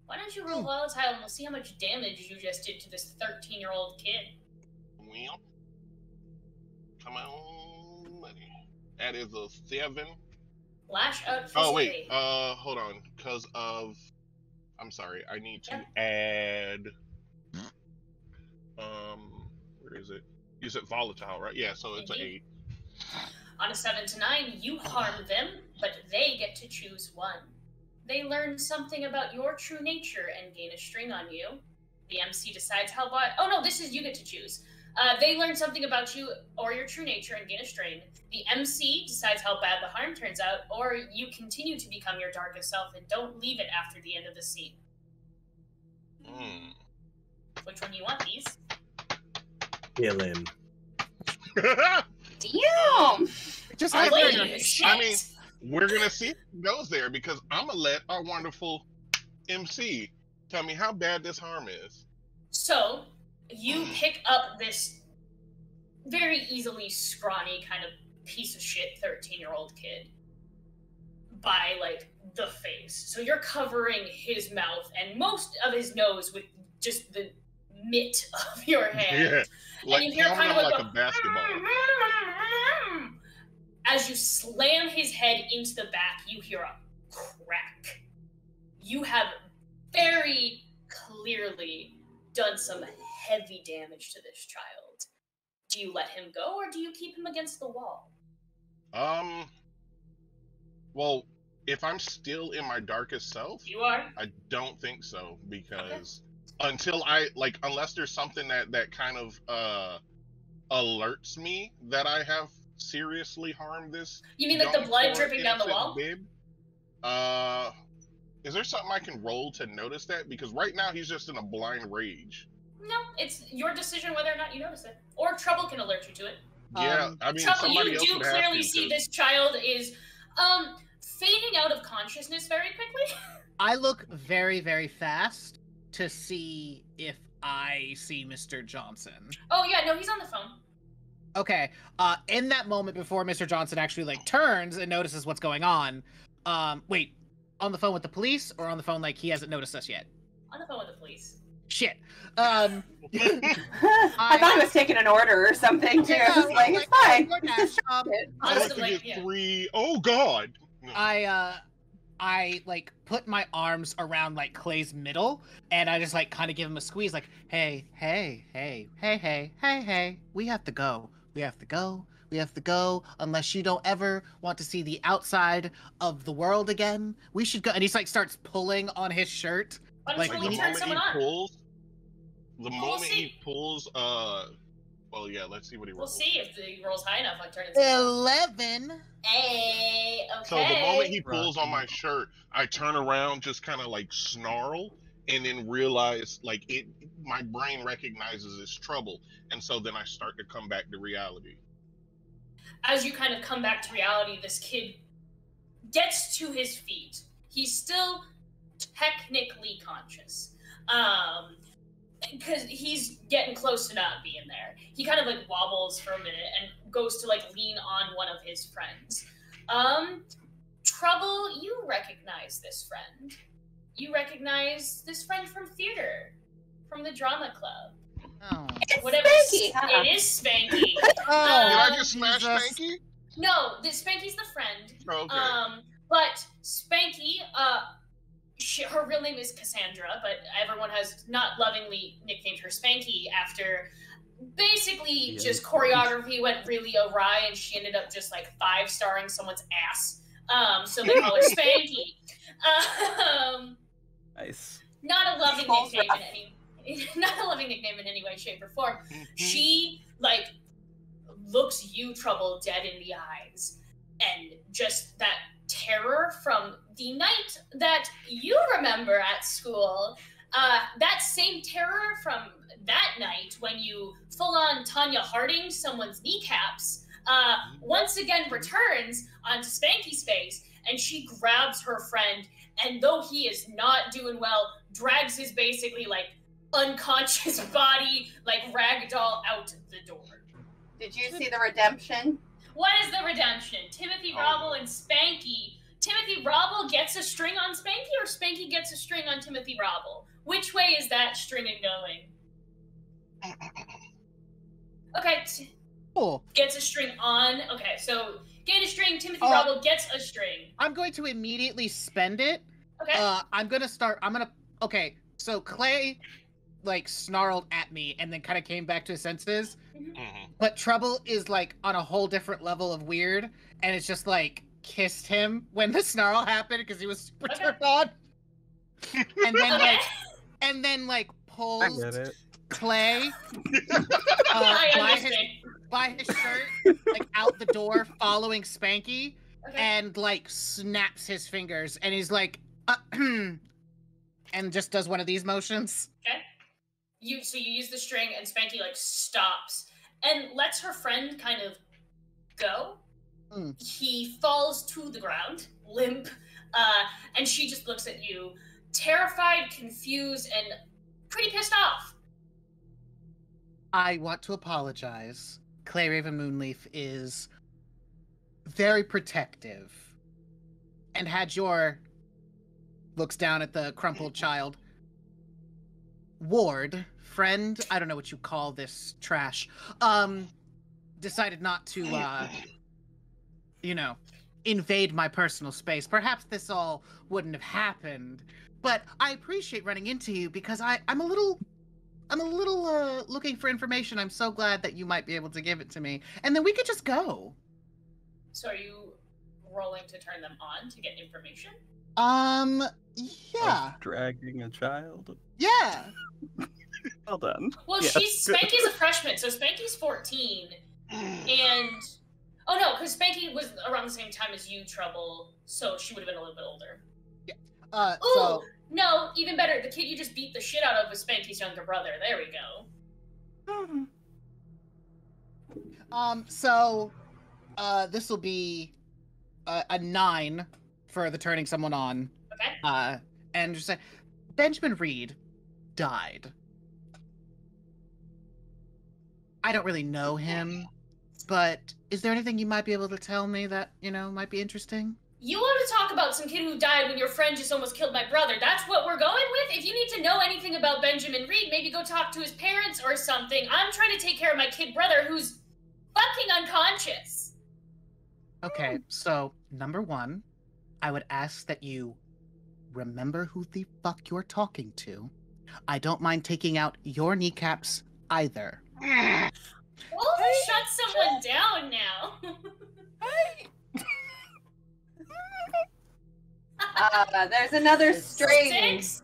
Why don't you roll volatile and we'll see how much damage you just did to this 13-year-old kid. Well, come on, buddy. That is a 7. Lash out physically. Oh wait, hold on, because of, I'm sorry, I need to add, where is it? You said volatile, right? Yeah, so it's an 8. On a 7 to 9, you harm them, but they get to choose one. They learn something about your true nature and gain a string on you. The MC decides how bad. Oh no, this is you get to choose. They learn something about you or your true nature and gain a string. The MC decides how bad the harm turns out, or you continue to become your darkest self and don't leave it after the end of the scene. Which one do you want, these? Kill him. Damn! Just I Wait, mean, we're gonna see if it goes there, because I'm gonna let our wonderful MC tell me how bad this harm is. So, you pick up this very easily scrawny kind of piece of shit 13-year-old kid by, like, the face. So you're covering his mouth and most of his nose with just the mitt of your hand. Yeah, like, and you hear kind of like a basketball. As you slam his head into the back, you hear a crack. You have very clearly done some heavy damage to this child. Do you let him go, or do you keep him against the wall? Well, if I'm still in my darkest self, You are? I don't think so, because unless there's something that kind of alerts me that I have seriously harmed this. You mean like the young, blood poor, dripping down the innocent wall? babe. Is there something I can roll to notice that? Because right now he's just in a blind rage. No, it's your decision whether or not you notice it. Or Trouble can alert you to it. Yeah, I mean, Trouble, somebody you else do would have clearly to, see 'cause- this child is fading out of consciousness very quickly. I look very, very fast to see if I see Mr. Johnson. Oh yeah, no, he's on the phone. Okay. In that moment before Mr. Johnson actually like turns and notices what's going on, wait, on the phone with the police or on the phone like he hasn't noticed us yet? On the phone with the police. Shit. I thought he was taking an order or something too. I was just like, it's fine. It's just I like to Like, get yeah. 3. Oh God. No. I like put my arms around like Clay's middle and I just like kind of give him a squeeze like, hey, we have to go. We have to go. We have to go. Unless you don't ever want to see the outside of the world again, we should go. And he's like starts pulling on his shirt. Why don't Like, you the let me turn moment someone he on? pulls, We'll see. well, yeah, let's see what he We'll rolls. see if he rolls high enough. I'll turn it. 11. Hey, okay. So the moment he pulls on my shirt, I turn around, just kind of like snarl, and then realize like my brain recognizes it's trouble, and so then I start to come back to reality. As you kind of come back to reality, this kid gets to his feet. He's still technically conscious. Because he's getting close to not being there. He kind of like wobbles for a minute and goes to like lean on one of his friends. Trouble, you recognize this friend. You recognize this friend from theater, from the drama club. Oh. It's Whatever. Spanky, huh? It is Spanky. Did I just smash Jesus. Spanky? No, Spanky's the friend. Okay. But Spanky, her real name is Cassandra, but everyone has not lovingly nicknamed her Spanky after basically just choreography went really awry and she ended up just like 5-starring someone's ass. So they call her Spanky. Nice. Not a loving nickname in any way, shape, or form. She like looks you, Trouble, dead in the eyes, and just that terror from the night that you remember at school, that same terror from that night when you full-on Tanya Harding someone's kneecaps, once again returns onto Spanky's face, and she grabs her friend, and though he is not doing well, drags his basically like unconscious body like ragdoll out the door. Did you see the redemption? What is the redemption? Timothy Robble and Spanky. Timothy Robble gets a string on Spanky, or Spanky gets a string on Timothy Robble? Which way is that stringing going? Okay. Cool. Gets a string on. Okay, so get a string. Timothy Robble gets a string. I'm going to immediately spend it. Okay. Okay, so Clay like snarled at me and then kind of came back to his senses. But Trouble is like on a whole different level of weird, and it's just like kissed him when the snarl happened because he was super turned on. And then like I pulls get it. Clay I by understand. his shirt like out the door following Spanky, Okay. and like snaps his fingers, and he's like and just does one of these motions. Okay. You use the string, and Spanky like stops and lets her friend kind of go. He falls to the ground, limp, and she just looks at you, terrified, confused, and pretty pissed off. I want to apologize. Clay Raven Moonleaf is very protective, and had your looks down at the crumpled child. Ward, friend, I don't know what you call this trash, decided not to invade my personal space. Perhaps this all wouldn't have happened, but I appreciate running into you because I'm a little looking for information. I'm so glad that you might be able to give it to me, and then we could just go. So are you rolling to turn them on to get information? Yeah. Of dragging a child. Yeah. Well done. Well, Yes, Spanky's a freshman, so Spanky's 14, and oh no, because Spanky was around the same time as you, Trouble, so she would have been a little bit older. Yeah. Ooh, So no, even better. The kid you just beat the shit out of was Spanky's younger brother. There we go. So this will be a 9 for the turning someone on. Okay. And just say, Benjamin Reed died. I don't really know him, but is there anything you might be able to tell me that, might be interesting? You want to talk about some kid who died when your friend just almost killed my brother. That's what we're going with? If you need to know anything about Benjamin Reed, maybe go talk to his parents or something. I'm trying to take care of my kid brother who's fucking unconscious. Okay, so number 1, I would ask that you remember who the fuck you're talking to. I don't mind taking out your kneecaps either. We'll shut someone down now. There's another string 6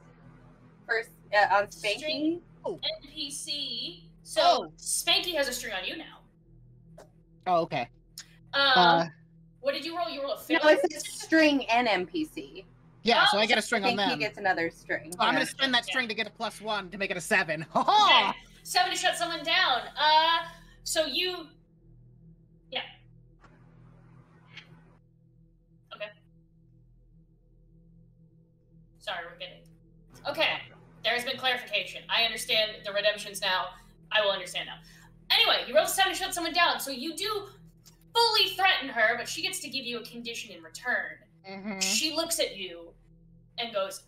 on Spanky. NPC. So Spanky has a string on you now. Oh, okay. What did you roll? You roll a 5? No, it says string and NPC. Yeah, so I get a string I on think them. he gets another string. So I'm Yeah. gonna spend that string to get a +1 to make it a 7. Okay. 7 to shut someone down. So you... Yeah. Okay. Sorry, we're getting... Okay. There's been clarification. I understand the redemptions now. I will understand now. Anyway, you roll a 7 to shut someone down, so you do fully threaten her, but she gets to give you a condition in return. Mm-hmm. She looks at you and goes,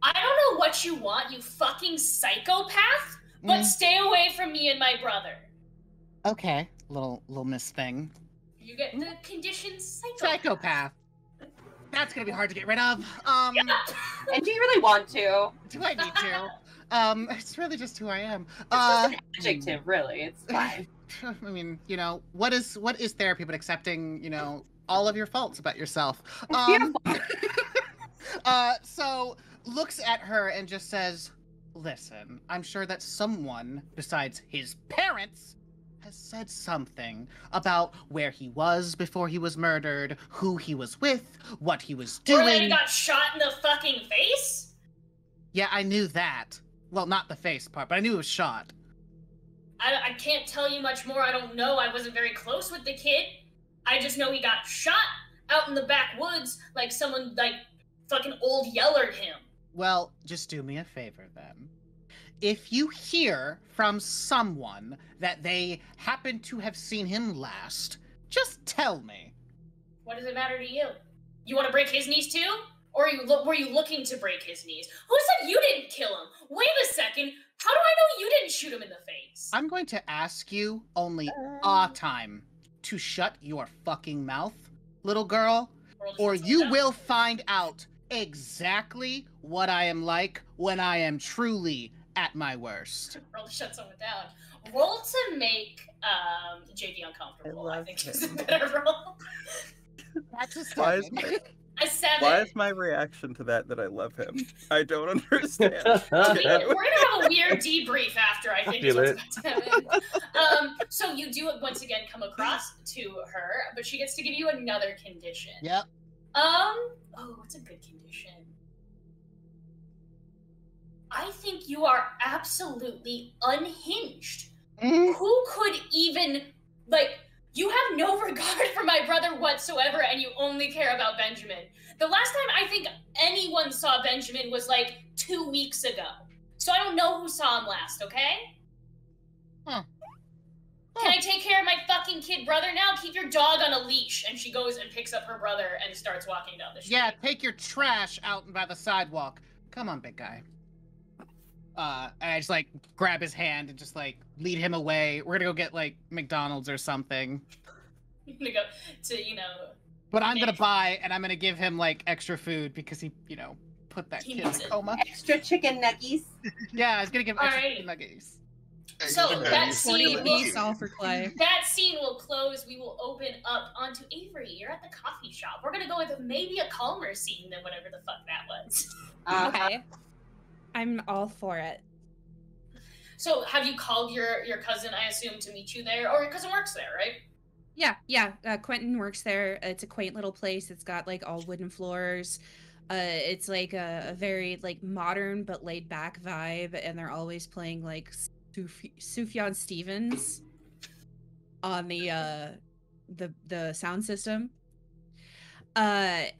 I don't know what you want, you fucking psychopath, but stay away from me and my brother. Okay, little miss thing. You get the condition Psychopath. That's gonna be hard to get rid of. Yeah. And do you really want to? Do I need to? It's really just who I am. It's just an adjective, really. It's fine. I mean, what is therapy but accepting, all of your faults about yourself? It's beautiful. So looks at her and just says, listen, I'm sure that someone besides his parents has said something about where he was before he was murdered, who he was with, what he was doing. Or that he got shot in the fucking face? Yeah, I knew that. Well, not the face part, but I knew it was shot. I can't tell you much more. I don't know. I wasn't very close with the kid. I just know he got shot out in the backwoods like someone, fucking old yellered him. Well, just do me a favor then. If you hear from someone that they happen to have seen him last, just tell me. What does it matter to you? You want to break his knees too? Or were you looking to break his knees? Who said you didn't kill him? Wait a second. How do I know you didn't shoot him in the face? I'm going to ask you only a time to shut your fucking mouth, little girl, or you will find out exactly what I am like when I am truly at my worst. Roll to shut someone down. Roll to make JD uncomfortable, I think is a better roll. That's a Why is, 7. my, A 7. why is my reaction to that I love him? I don't understand. We're gonna have a weird debrief after, I think. Is what's about to happen. So you do once again come across to her, but she gets to give you another condition. Yep. What's a good condition? I think you are absolutely unhinged. Who could even, you have no regard for my brother whatsoever, and you only care about Benjamin. The last time I think anyone saw Benjamin was 2 weeks ago. So I don't know who saw him last, okay? Huh. Can I take care of my fucking kid brother now? Keep your dog on a leash. And she goes and picks up her brother and starts walking down the street. Yeah, take your trash out by the sidewalk. Come on, big guy. And I just grab his hand and just lead him away. We're gonna go get McDonald's or something. You're gonna go to, But I'm gonna buy, and I'm gonna give him like extra food because he, put that He kid in needs a it. coma. Extra chicken nuggies. Yeah, I was gonna give him extra Alright. chicken nuggets. So And that he's 40 scene killing beefs you. all for Clay. That scene will close. We will open up onto Avery. You're at the coffee shop. We're gonna go with maybe a calmer scene than whatever the fuck that was. Okay. I'm all for it. So have you called your cousin, I assume, to meet you there? Or your cousin works there, right? Yeah. Quentin works there. It's a quaint little place. It's got like all wooden floors. It's like a very like modern but laid back vibe, and they're always playing like Sufjan Stevens on the sound system. I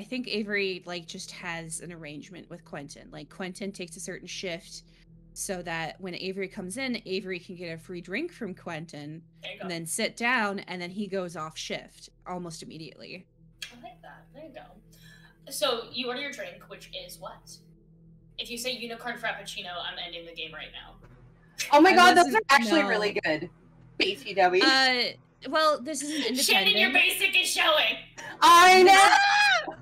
think Avery like just has an arrangement with Quentin. Like Quentin takes a certain shift so that when Avery comes in, Avery can get a free drink from Quentin and then sit down, and then he goes off shift almost immediately. I like that. There you go. So you order your drink, which is what? If you say unicorn frappuccino, I'm ending the game right now. Oh my I god, those are wasn't- actually no. really good. BTW. Well, this is an independent. Shannon, your basic is showing. I know!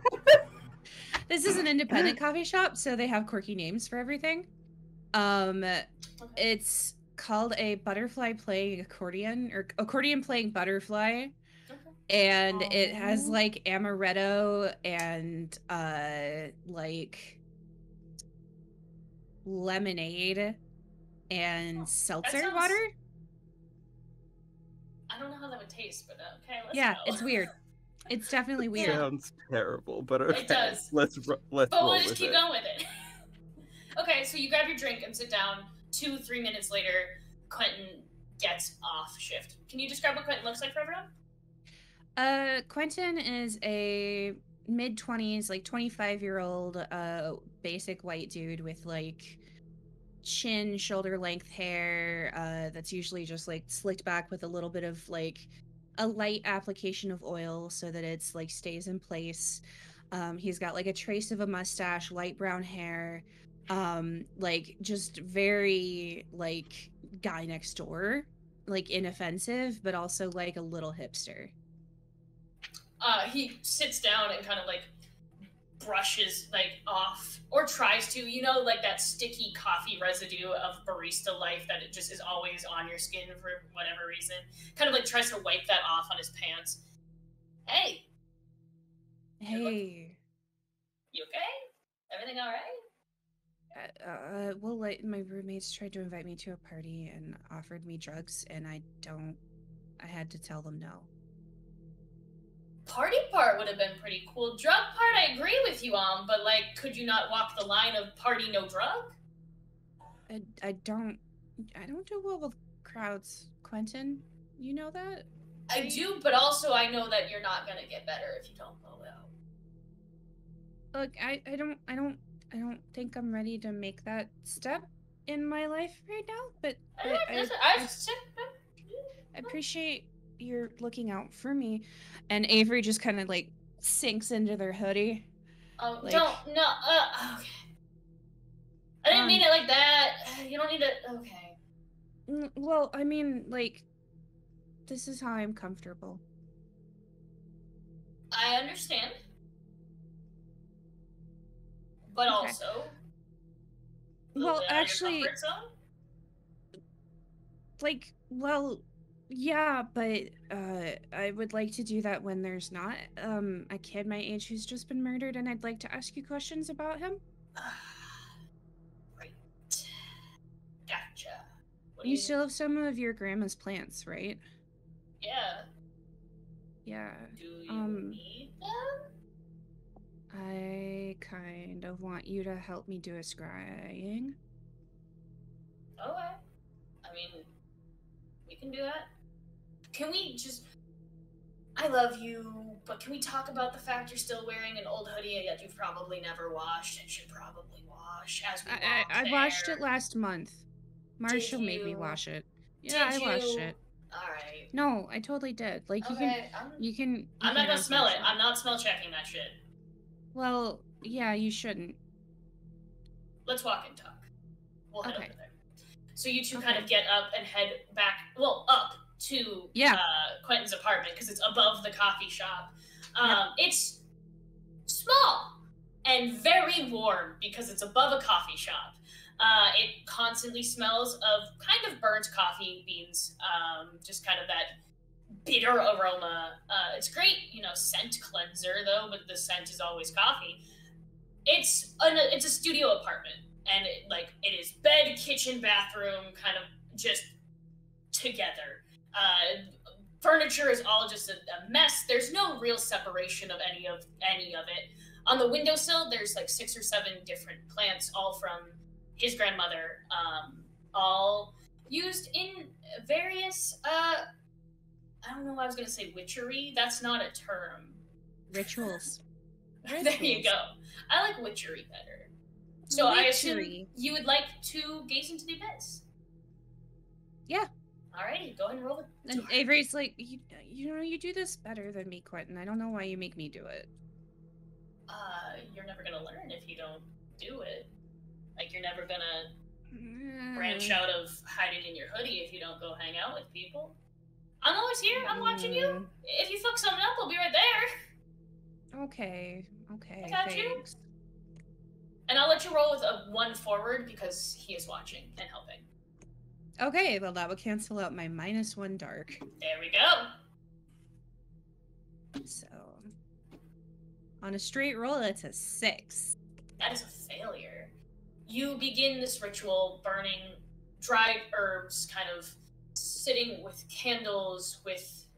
This is an independent coffee shop, so they have quirky names for everything. It's called a butterfly playing accordion, or accordion playing butterfly. And it has like amaretto and like lemonade and seltzer sounds- water. I don't know how that would taste, but okay, let's Yeah, go. it's weird. It's definitely weird. Sounds terrible, but okay. It does. Let's But roll we'll just with keep it. going with it. Okay, so you grab your drink and sit down. 2-3 minutes later, Quentin gets off shift. Can you describe what Quentin looks like for everyone? Quentin is a mid-20s, like 25-year-old basic white dude with like chin, shoulder length hair that's usually just like slicked back with a little bit of like a light application of oil so that it's like stays in place. He's got like a trace of a mustache, light brown hair, like just very like guy next door, like inoffensive, but also like a little hipster. He sits down and kind of like brushes like off, or tries to, like that sticky coffee residue of barista life that it just is always on your skin for whatever reason. Kind of like tries to wipe that off on his pants. Hey, Hey. you okay? Everything all right? Well, like my roommates tried to invite me to a party and offered me drugs, and I had to tell them no. Party part would have been pretty cool. Drug part, I agree with you on, but like, could you not walk the line of party no drug? I don't do well with crowds, Quentin. You know that? I do, but also I know that you're not gonna get better if you don't go out. Look, I don't think I'm ready to make that step in my life right now, but I appreciate you're looking out for me. And Avery just kind of like sinks into their hoodie. Oh, Like- don't, no, okay. I didn't mean it like that. You don't need to, okay. Well, I mean, like, this is how I'm comfortable. I understand. But Okay. also, a little Well, bit out of your actually, comfort zone? like, well, yeah, but I would like to do that when there's not a kid my age who's just been murdered, and I'd like to ask you questions about him. Right. Gotcha. What do You still have some of your grandma's plants, right? Yeah. Yeah. Do you need them? I kind of want you to help me do a scrying. Okay. I mean, we can do that. Can we just... I love you, but can we talk about the fact you're still wearing an old hoodie that you've probably never washed and should probably wash as we walk I washed there? it last month. Marshall made me you? wash it. Yeah, I Did washed you? it. Alright. No, I totally did. Like Okay, you can. I'm not gonna smell it. I'm not smell checking that shit. Well, yeah, you shouldn't. Let's walk and talk. We'll head Okay. over there. So you two Okay. kind of get up and head back, well, up to Yeah. Quentin's apartment because it's above the coffee shop. It's small and very warm because it's above a coffee shop. It constantly smells of kind of burnt coffee beans, just kind of that bitter aroma. It's great, scent cleanser though, but the scent is always coffee. It's a studio apartment, and it is bed, kitchen, bathroom, kind of just together. Furniture is all just a mess. There's no real separation of any of it. On the windowsill, there's like 6 or 7 different plants, all from his grandmother, all used in various, I don't know why I was going to say witchery. That's not a term. Rituals. There you go. I like witchery better. So I assume you would like to gaze into the abyss. Yeah. Alrighty, go ahead and roll it. And Avery's like, you do this better than me, Quentin. I don't know why you make me do it. You're never gonna learn if you don't do it. Like, you're never gonna branch out of hiding in your hoodie if you don't go hang out with people. I'm always here. I'm watching you. If you fuck something up, I'll be right there. Okay. I got you. And I'll let you roll with a 1 forward because he is watching and helping. Okay, well that would cancel out my -1 dark. There we go. So, on a straight roll, that's a 6. That is a failure. You begin this ritual burning dried herbs, kind of sitting with candles, with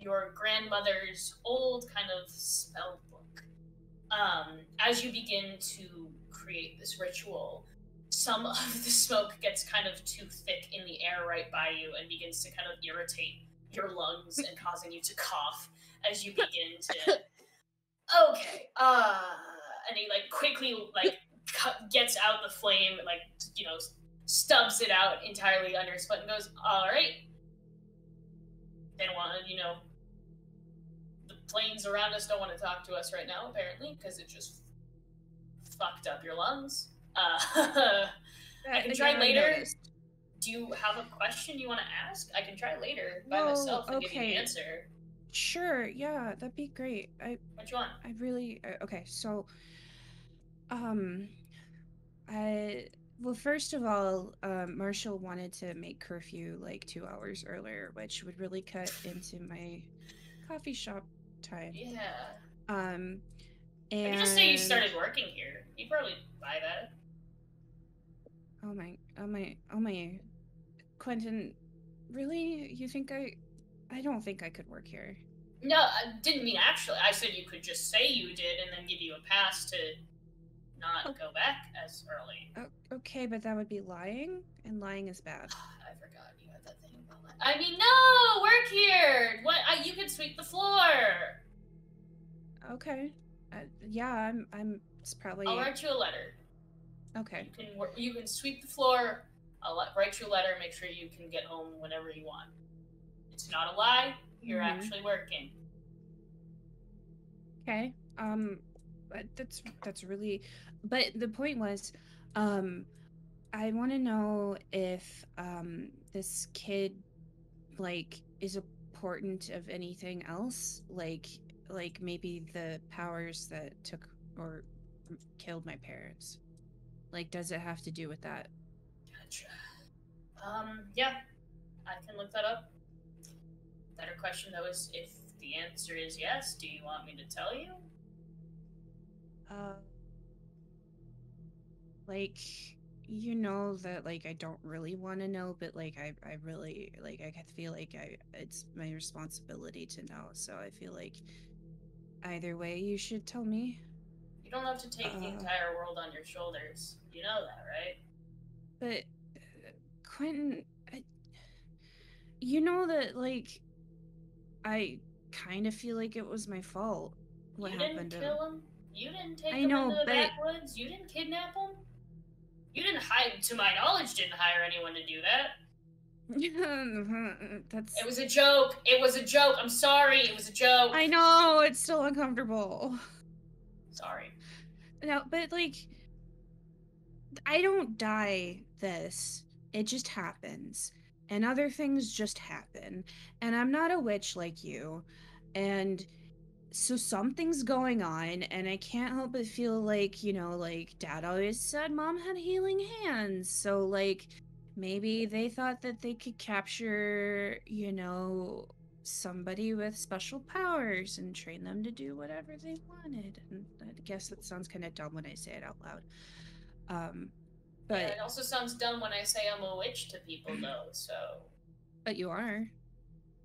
your grandmother's old kind of spell book. As you begin to create this ritual, some of the smoke gets kind of too thick in the air right by you and begins to kind of irritate your lungs and causing you to cough as you begin to... Okay, and he quickly gets out the flame, stubs it out entirely under his foot and goes, all right. They don't want to, the planes around us don't want to talk to us right now, apparently, because it just fucked up your lungs. I can try later. Do you have a question you want to ask? I can try later by myself and give you the answer. Sure, yeah, that'd be great. What you want? I really... okay, so... well, first of all, Marshall wanted to make curfew 2 hours earlier, which would really cut into my coffee shop time. Yeah. And... If you just say you started working here, you'd probably buy that. Oh my... Quentin, really? You think I don't think I could work here. No, I didn't mean actually. I said you could just say you did and then give you a pass to not go back as early. Okay, but that would be lying, and lying is bad. I forgot you had that thing about lying. I mean, no! Work here! What? You could sweep the floor! Okay. Yeah, I'm... It's probably... I'll write you a letter. Okay. You can sweep the floor. I'll write you a letter, make sure you can get home whenever you want. It's not a lie. You're actually working. Okay. That's really... But the point was, I want to know if, this kid, is important of anything else? Like maybe the powers that took or killed my parents. Does it have to do with that? Gotcha. Yeah. I can look that up. Better question, though, is if the answer is yes, do you want me to tell you? You know that, I don't really want to know, but, I really, I feel it's my responsibility to know, so I feel either way you should tell me. You don't have to take the entire world on your shoulders. You know that, right? But, Quentin, you know that, I kind of feel like it was my fault. What happened to him? You didn't kill him. You didn't take him into the backwoods. You didn't kidnap him. You didn't hire, to my knowledge, didn't hire anyone to do that. That's... It was a joke. It was a joke. I'm sorry. It was a joke. I know. It's still uncomfortable. Sorry. No, but, I don't die this. It just happens. and other things just happen. And I'm not a witch like you. And so something's going on, and I can't help but feel like, like Dad always said Mom had healing hands. So, like, maybe they thought that they could capture, somebody with special powers and train them to do whatever they wanted. And I guess that sounds kind of dumb when I say it out loud. But yeah, it also sounds dumb when I say I'm a witch to people, though, so... But you are.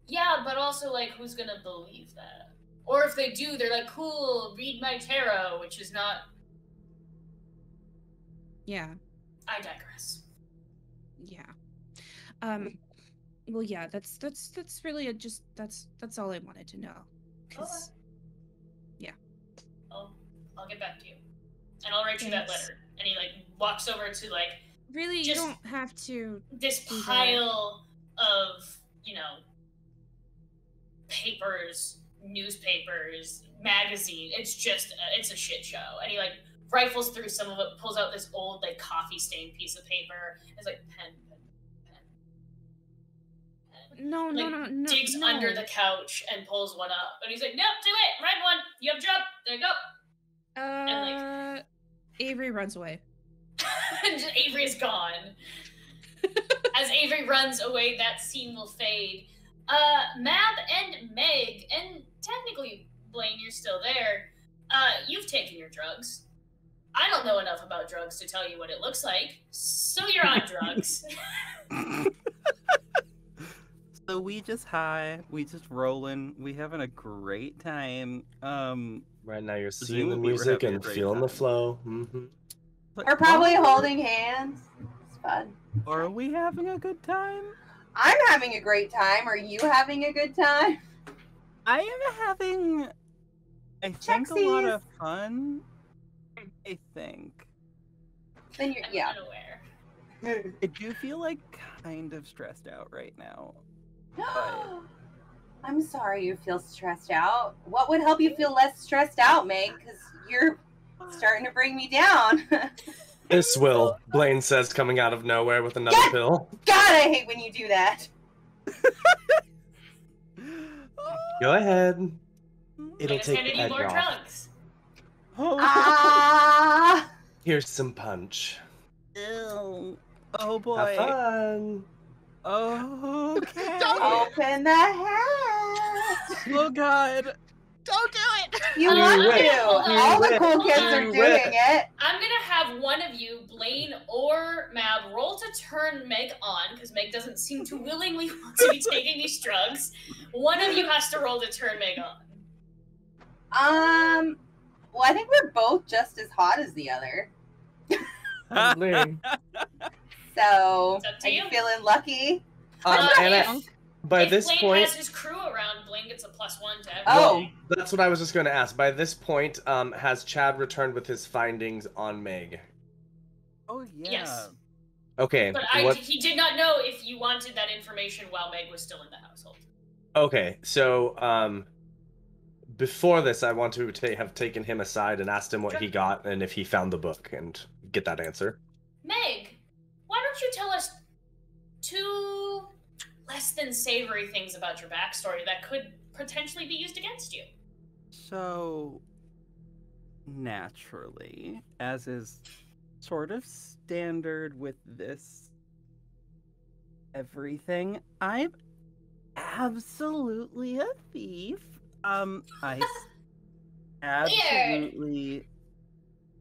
Yeah, but also, like, who's gonna believe that? Or if they do, they're like, cool, read my tarot, which is not... Yeah. I digress. Yeah. Well, yeah, that's really that's all I wanted to know. Cause, yeah. I'll get back to you. And I'll write you that letter. And he, like, walks over to, like... Really, you don't have to... This pile of, papers, newspapers, magazine. It's just, it's a shit show. And he, like, rifles through some of it, pulls out this old, like, coffee-stained piece of paper. It's like, pen. No. Digs under the couch and pulls one up. And he's like, nope, do it! Red one! You have a job! There you go! And, like... Avery runs away. And Avery is gone. As Avery runs away, that scene will fade. Mab and Meg, and technically, Blaine, you're still there. You've taken your drugs. I don't know enough about drugs to tell you what it looks like, so you're on drugs. So we just high, we just rolling, we having a great time. Right now you're seeing the music and feeling the flow. Mm-hmm. We're probably holding hands. It's fun. Are we having a good time? I'm having a great time. Are you having a good time? I am having, I think, a lot of fun. I think. Then you're, yeah. Unaware. I do feel like kind of stressed out right now. I'm sorry you feel stressed out. What would help you feel less stressed out, Meg? Because you're starting to bring me down. This will, Blaine says, coming out of nowhere with another pill. God, I hate when you do that. Go ahead. It'll Just take handed the you edge more off. drugs. Ah! Here's some punch. Ew. Oh boy. Have fun. Okay. Open the hatch. Oh god. Don't do it! You want whip. to. All the cool kids are You doing whip. it. I'm gonna have one of you, Blaine or Mab, roll to turn Meg on, because Meg doesn't seem to willingly want to be taking these drugs. One of you has to roll to turn Meg on. Well, I think we're both just as hot as the other. Blaine. So, It's up to are you you. feeling lucky? And by if this Blaine point, has his crew around, Blaine gets a +1 to everything. Oh. that's what I was just going to ask. By this point, has Chad returned with his findings on Meg? Oh yeah. Yes. Okay. But he did not know if you wanted that information while Meg was still in the household. Okay, so before this, I want to have taken him aside and asked him what he got and if he found the book and get that answer. Meg, why don't you tell us 2 less than savory things about your backstory that could potentially be used against you? So, naturally, as is sort of standard with this everything, I'm absolutely a thief. I absolutely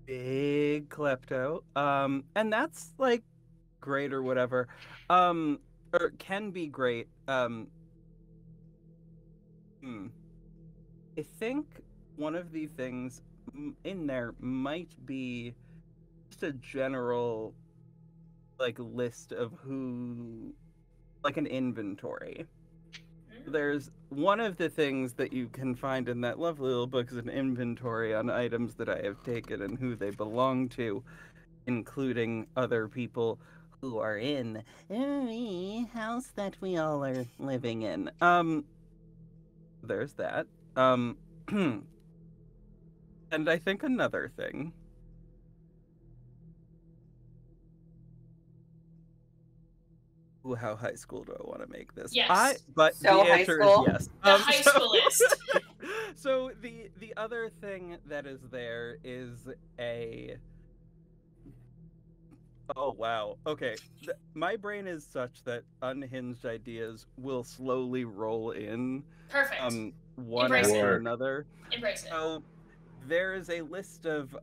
big klepto. And that's like great or whatever. Or can be great. I think one of the things in there might be just a general like list of who, like an inventory. There's one of the things that you can find in that lovely little book is an inventory on items that I have taken and who they belong to, including other people who are in the house that we all are living in. There's that. And I think another thing. Ooh, how high school do I want to make this? Yes. But So the high answer school? is yes. The high schoolist. So the other thing that is there is a. Oh wow. Okay. My brain is such that unhinged ideas will slowly roll in. Perfect. One Embrace after it. another. Embrace it. So there's a list of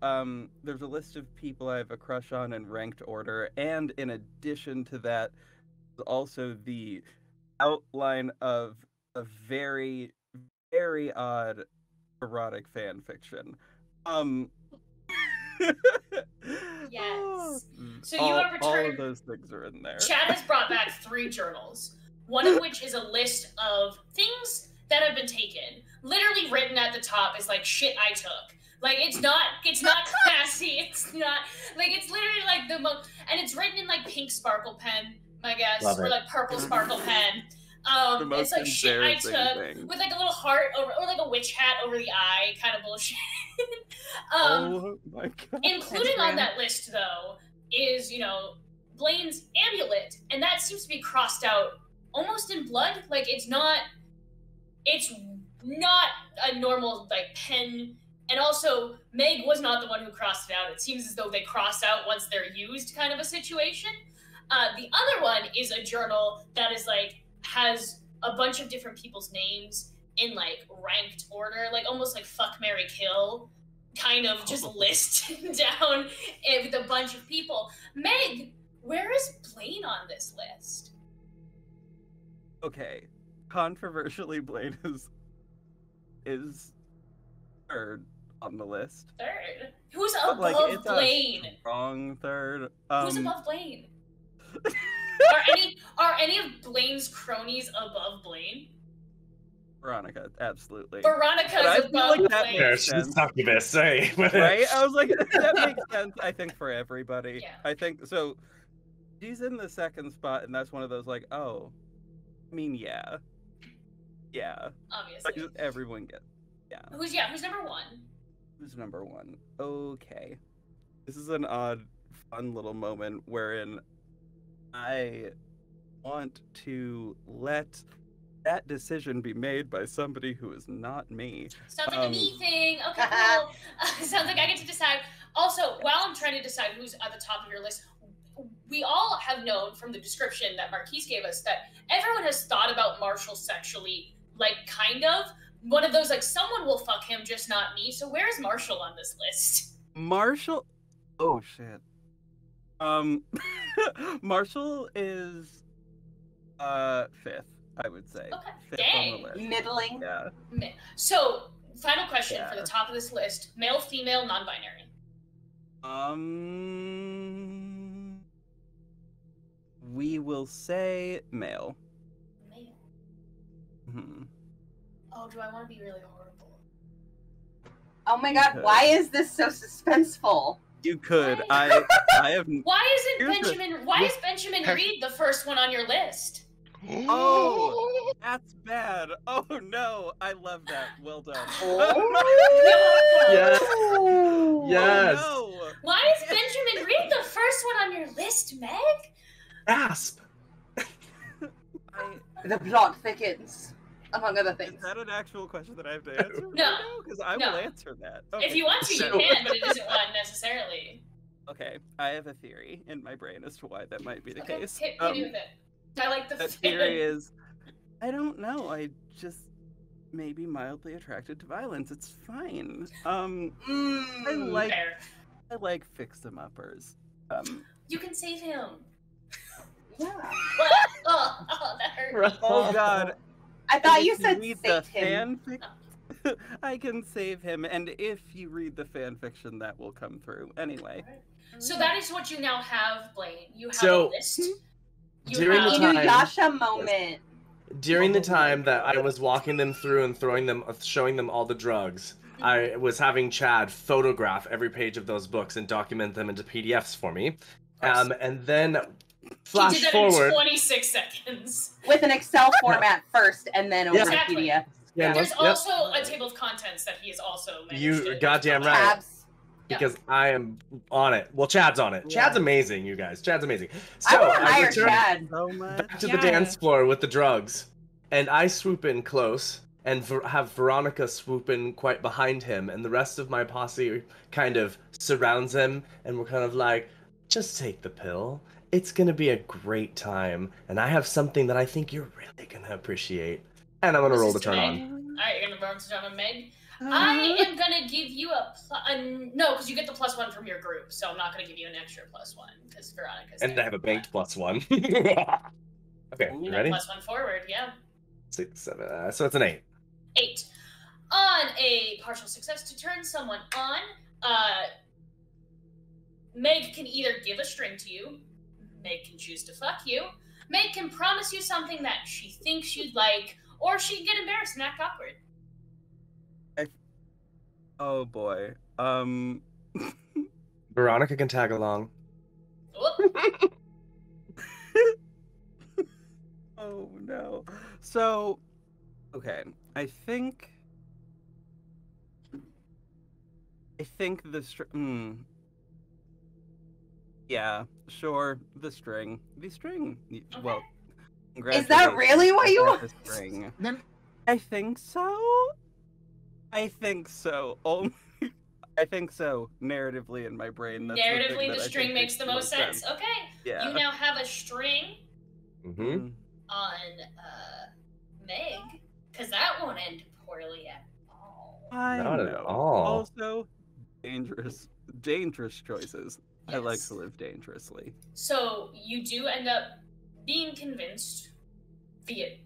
people I have a crush on in ranked order, and in addition to that, also the outline of a very, very odd erotic fan fiction. Yes. So you all, have all of returned. those things are in there. Chad has brought back 3 journals, one of which is a list of things that have been taken. Literally written at the top is like shit I took. Like it's not classy. It's not like it's literally like the most, and it's written in like pink sparkle pen, I guess, Love or it. like purple sparkle pen. The most It's like shit I embarrassing took thing. with like a little heart over, or like a witch hat over the eye, kind of bullshit. Oh my god. Including on that list though is, you know, Blaine's amulet, and that seems to be crossed out almost in blood. Like it's not a normal like pen. And also, Meg was not the one who crossed it out. It seems as though they cross out once they're used, kind of a situation. The other one is a journal that is like has a bunch of different people's names in like ranked order, like almost like fuck, marry, kill, kind of just listed down with a bunch of people. Meg, where is Blaine on this list? Okay. Controversially, Blaine is third on the list. Third? Who's But, above like, it's Blaine? a strong third. Who's above Blaine? Are any of Blaine's cronies above Blaine? Veronica, absolutely. Veronica's But I feel above like that Blaine. Yeah, makes she's sense. succubus, sorry. Right? I was like, that makes sense, I think, for everybody. Yeah. I think, so, she's in the second spot, and that's one of those, like, oh, I mean, yeah. Yeah. Obviously. Like, everyone gets, yeah. Who's number 1? Who's number 1? Okay. This is an odd, fun little moment wherein I want to let that decision be made by somebody who is not me. Sounds like a me thing. Okay, cool. Sounds like I get to decide. Also, while I'm trying to decide who's at the top of your list, we all have known from the description that Marquise gave us that everyone has thought about Marshall sexually, like, kind of. One of those, like, someone will fuck him, just not me. So where's Marshall on this list? Marshall? Oh, shit. Marshall is, 5th, I would say. Okay. 5th Dang. on the list. Middling. Yeah. So, final question for Yeah. the top of this list. Male, female, non-binary. We will say male. Male. Hmm. Oh, do I want to be really horrible? Oh my god, why is this so suspenseful? You could. Why? I have. Why isn't Here's the- Benjamin? Why is Benjamin Reed the first one on your list? Oh, that's bad. Oh no, I love that. Well done. Yes. Oh. Yes. Oh, no. Why is Benjamin Reed the first one on your list, Meg? Asp. The plot thickens, among other Is things. that an actual question that I have to answer? No. Because I No. will answer that. If you want to, you So- can, but it isn't one necessarily. Okay, I have a theory in my brain as to why that might be the Okay, case. hit me with it. I like the That spin. theory is, I don't know. I just maybe mildly attracted to violence. It's fine. I like Fair. fix 'em uppers. You can save him. Yeah. What? Oh, that hurt. Oh God. I thought And you if said read save the him. fanfic, I can save him, and if you read the fan fiction, that will come through. Anyway. So that is what you now have, Blaine. You have So- a list. You During the have... time- Inuyasha moment. During the time that I was walking them through and showing them all the drugs, I was having Chad photograph every page of those books and document them into PDFs for me. And then flash he did that forward. in 26 seconds. With an Excel format first, and then over Exactly. PDF. Yeah, There's yep. also a table of contents that he has also managed You to... goddamn right. Tabs. because I am on it. Well, Chad's on it. Yeah. Chad's amazing, you guys. Chad's amazing. I So want to I hire return Chad. So much. back to the Yeah. dance floor with the drugs, and I swoop in close and have Veronica swoop in quite behind him, and the rest of my posse kind of surrounds him, and we're kind of like, just take the pill. It's gonna be a great time, and I have something that I think you're really gonna appreciate. And I'm gonna This roll is the turn Meg. on. Alright, you're gonna roll to on Meg. I am gonna give you no, because you get the +1 from your group, so I'm not gonna give you an extra +1 because Veronica's And there. I have a banked +1. Okay, you And ready? +1 forward, yeah. 6, 7. So it's an 8. 8. On a partial success to turn someone on, Meg can either give a string to you, Meg can choose to fuck you, Meg can promise you something that she thinks you'd like, or she can get embarrassed and act awkward. Oh boy. Veronica can tag along. Whoop. Oh no. So, okay. I think the string. Yeah, sure. The string. Well, Is that really what you want? want? The string. Then I think so. Only. I think so. Narratively in my brain. That's Narratively, the the string makes the most sense. Okay. Yeah. You now have a string Mm-hmm. on Meg, because that won't end poorly at all. I Not know. at all. Also, dangerous choices. I like Yes. to live dangerously. So you do end up being convinced, be it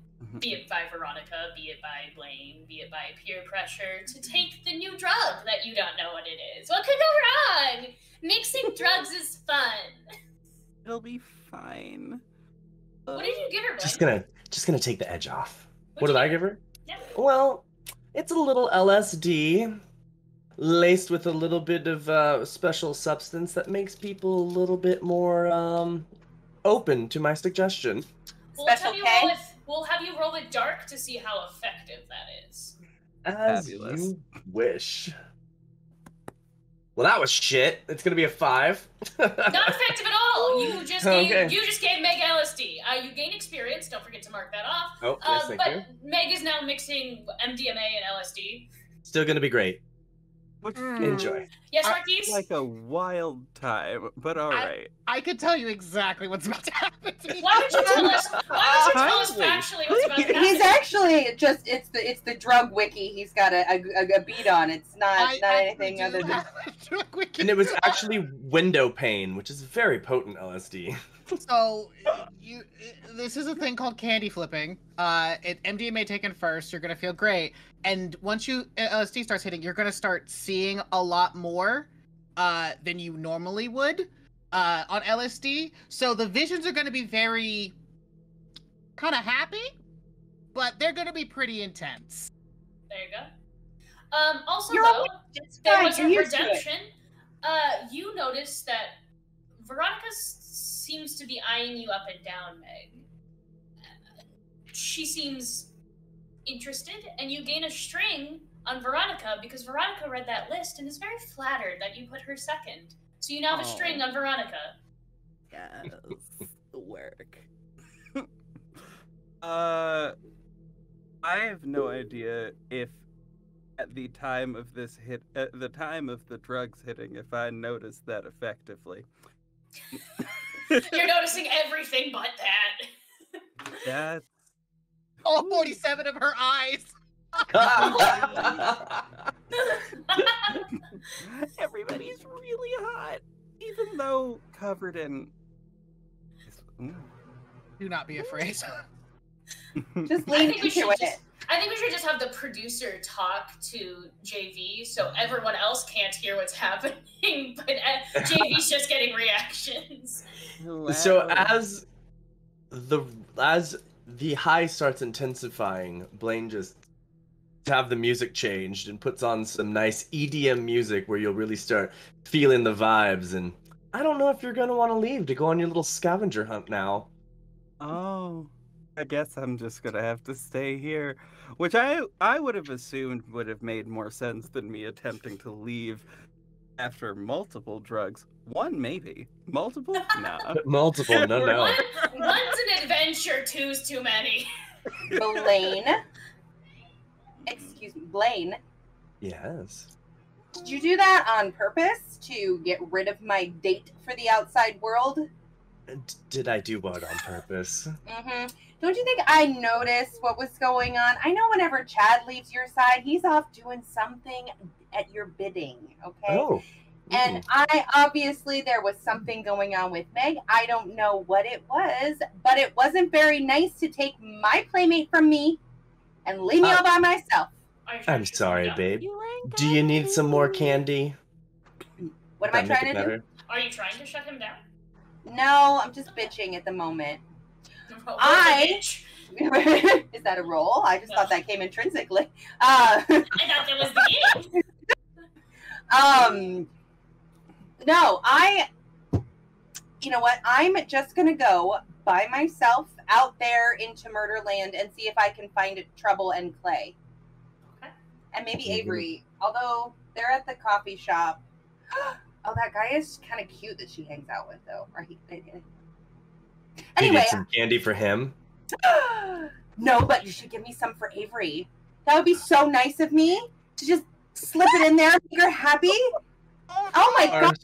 by Veronica, be it by Blaine, be it by peer pressure, to take the new drug that you don't know what it is. What could go wrong? Mixing drugs is fun. It'll be fine. What did you give her, Blaine? Just gonna take the edge off. What What'd did you I give her? Yeah. Well, it's a little LSD laced with a little bit of special substance that makes people a little bit more open to my suggestion. Special K? We'll have you roll with dark to see how effective that is. As Fabulous. you wish. Well, that was shit. It's gonna be a 5. Not effective at all. You just Okay. gave Meg LSD. You gain experience. Don't forget to mark that off. Oh, yes, thank but you. Meg is now mixing MDMA and LSD. Still gonna be great. Which Enjoy. Yes, I- Marquise. like a wild time, but all right. I could tell you exactly what's about to happen to me. Why would you tell us? Why would you tell us Kindly. factually what's about to happen? He's actually just it's the drug wiki he's got a beat on. It's not anything other than And it was actually window pane, which is very potent LSD. So, this is a thing called candy flipping. MDMA taken first, you're gonna feel great, and once LSD starts hitting, you're gonna start seeing a lot more than you normally would on LSD. So the visions are gonna be very kind of happy, but they're gonna be pretty intense. There you go. Also, You're though, it's there fine. was a You're used to it. redemption. You notice that Veronica seems to be eyeing you up and down, Meg. She seems interested, and you gain a string on Veronica because Veronica read that list and is very flattered that you put her second. So you now have a string on Veronica. Yes, work. I have no idea if at the time of this hit, at the time of the drugs hitting, if I noticed that effectively. You're noticing everything but that. That's All 47 of her eyes. everybody's really hot, even though covered in. Do not be afraid. Just I lean think we into should it. just have the producer talk to JV so everyone else can't hear what's happening, but JV's just getting reactions. So as the high starts intensifying, Blaine just have the music changed and puts on some nice EDM music where you'll really start feeling the vibes. And I don't know if you're gonna want to leave to go on your little scavenger hunt now. Oh, I guess I'm just gonna have to stay here, which I would have assumed would have made more sense than me attempting to leave. after multiple drugs. One maybe. Multiple? Nah. Multiple, no. One's an adventure, two's too many. Blaine. Excuse me, Blaine. Yes. Did you do that on purpose to get rid of my date for the outside world? Did I do what on purpose? Mm-hmm. Don't you think I noticed what was going on? I know whenever Chad leaves your side, he's off doing something at your bidding, okay? Oh. And I obviously there was something going on with Meg. I don't know what it was, but it wasn't very nice to take my playmate from me and leave me all by myself. I'm sorry, babe. Do you need some more candy? What am I trying to do? Are you trying to shut him down? No, I'm just bitching at the moment. Is that a roll? I just thought that came intrinsically. I thought that was the game. No, you know what? I'm just gonna go by myself out there into Murderland and see if I can find Trouble and Clay. Okay. And maybe Avery, although they're at the coffee shop. Oh, that guy is kind of cute that she hangs out with, though. Or anyway, you need some candy for him? No, but you should give me some for Avery. That would be so nice of me to just slip it in there, make her happy. Oh my god!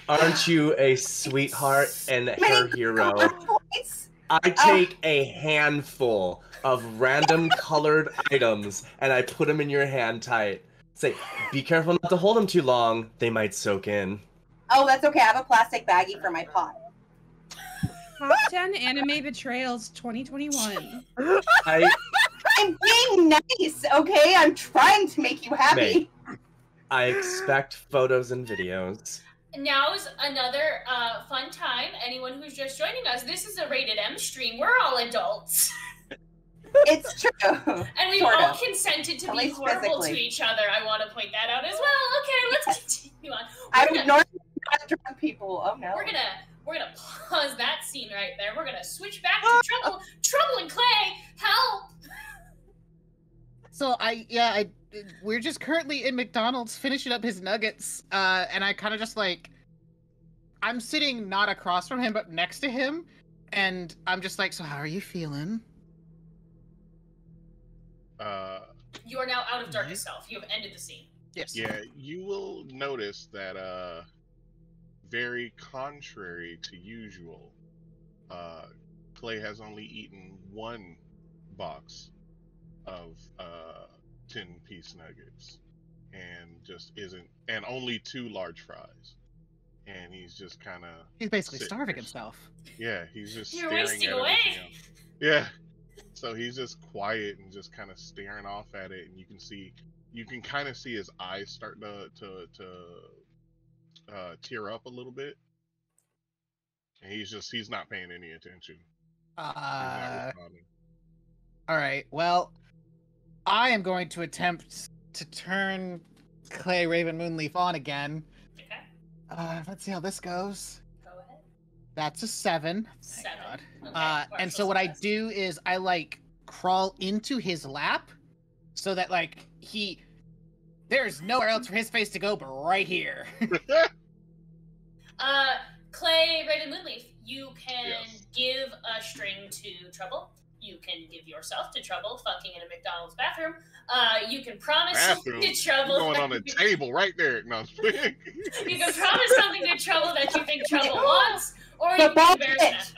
Aren't you a sweetheart and her hero? I take a handful of random colored items and I put them in your hand tight. Say, be careful not to hold them too long. They might soak in. Oh, that's okay. I have a plastic baggie for my pot. Top 10 anime betrayals 2021. I'm being nice, okay? I'm trying to make you happy. Mate, I expect photos and videos. Now's another fun time. Anyone who's just joining us, this is a rated M stream. We're all adults. It's true. And we've all consented to be horrible to each other. I want to point that out as well. Okay, let's continue on. I would normally not drug people. Oh no. We're gonna pause that scene right there. We're gonna switch back to Trouble and Clay. Help! So we're just currently in McDonald's finishing up his nuggets, and I kind of just like, I'm sitting not across from him but next to him, and I'm just like, so how are you feeling? You are now out of darkest self. You have ended the scene. Yes. Yeah, you will notice that very contrary to usual, Clay has only eaten one box of 10-piece nuggets and just isn't, and only 2 large fries, and he's just kind of basically starving himself. Yeah, he's just You're staring wasting at away. everything else. Yeah, so he's just quiet and just kind of staring off at it, and you can kind of see his eyes start to tear up a little bit, and he's not paying any attention. He's not responding. All right. Well, I am going to attempt to turn Clay Raven Moonleaf on again. Okay. Let's see how this goes. Go ahead. That's a 7. 7. God. Okay. And so what I do is I like crawl into his lap so that like there's nowhere else for his face to go but right here. Clay, Raven Moonleaf, you can give a string to Trouble. You can give yourself to Trouble fucking in a McDonald's bathroom. You can promise something to Trouble. You're going on a table right there. No. You can promise something to Trouble that you think Trouble wants, or you can embarrass that.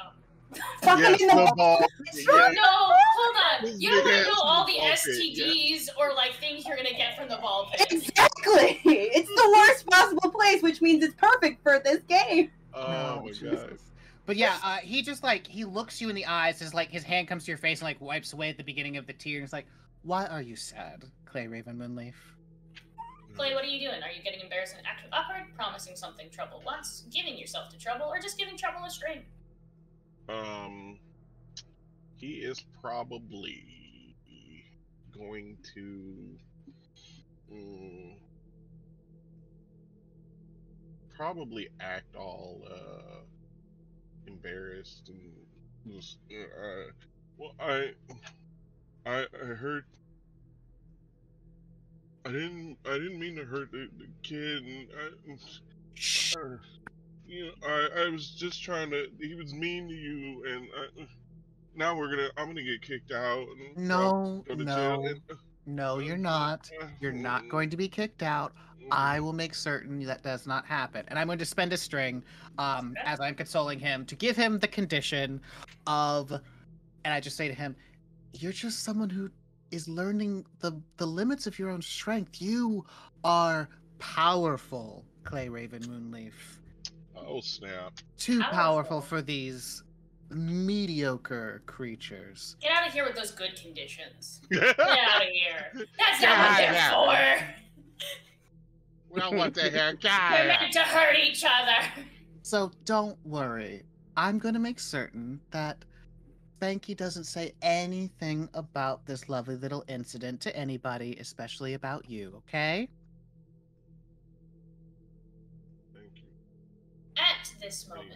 Yes, the ball. No, hold on. You don't want to know all the STDs or like things you're gonna get from the ball pit. Exactly. It's the worst possible place, which means it's perfect for this game. Oh my god. But yeah, he just like he looks you in the eyes, as like his hand comes to your face and like wipes away at the beginning of the tear, and it's like, "Why are you sad, Clay Raven Moonleaf?" Clay, what are you doing? Are you getting embarrassed and acting awkward, promising something Trouble wants, giving yourself to Trouble, or just giving Trouble a string? He is probably going to probably act all embarrassed and just well, I heard I didn't mean to hurt the kid. And Shh. I was just trying to. He was mean to you, and now I'm gonna get kicked out and No, go to jail. no, And, no, you're not. You're not going to be kicked out. I will make certain that does not happen. And I'm going to spend a string, as I'm consoling him, to give him the condition of, and I just say to him, you're just someone who is learning the limits of your own strength. You are powerful, Clay Raven Moonleaf. Oh snap! Too Powerful. powerful for these mediocre creatures. Get out of here with those good conditions. Get out of here. That's not what they're for. We don't want that hair, They're meant to hurt each other. So don't worry. I'm going to make certain that Spanky doesn't say anything about this lovely little incident to anybody, especially about you, okay? Thank you. At this moment,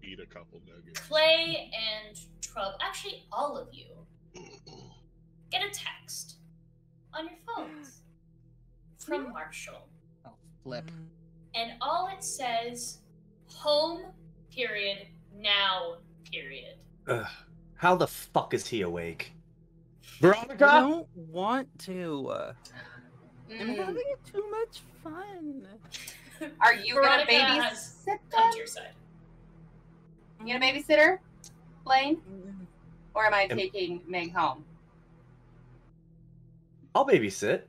Eat a couple nuggets. Clay and Trub, actually all of you, get a text on your phones from Marshall. Oh, flip. And all it says, home, period, now, period. Ugh. How the fuck is he awake? I Veronica? don't want to. I'm Mm. having too much fun. Are you gonna Veronica has babysit come them? to your side. You gonna babysit her, Blaine? Mm, Or am I taking Meg home? I'll babysit.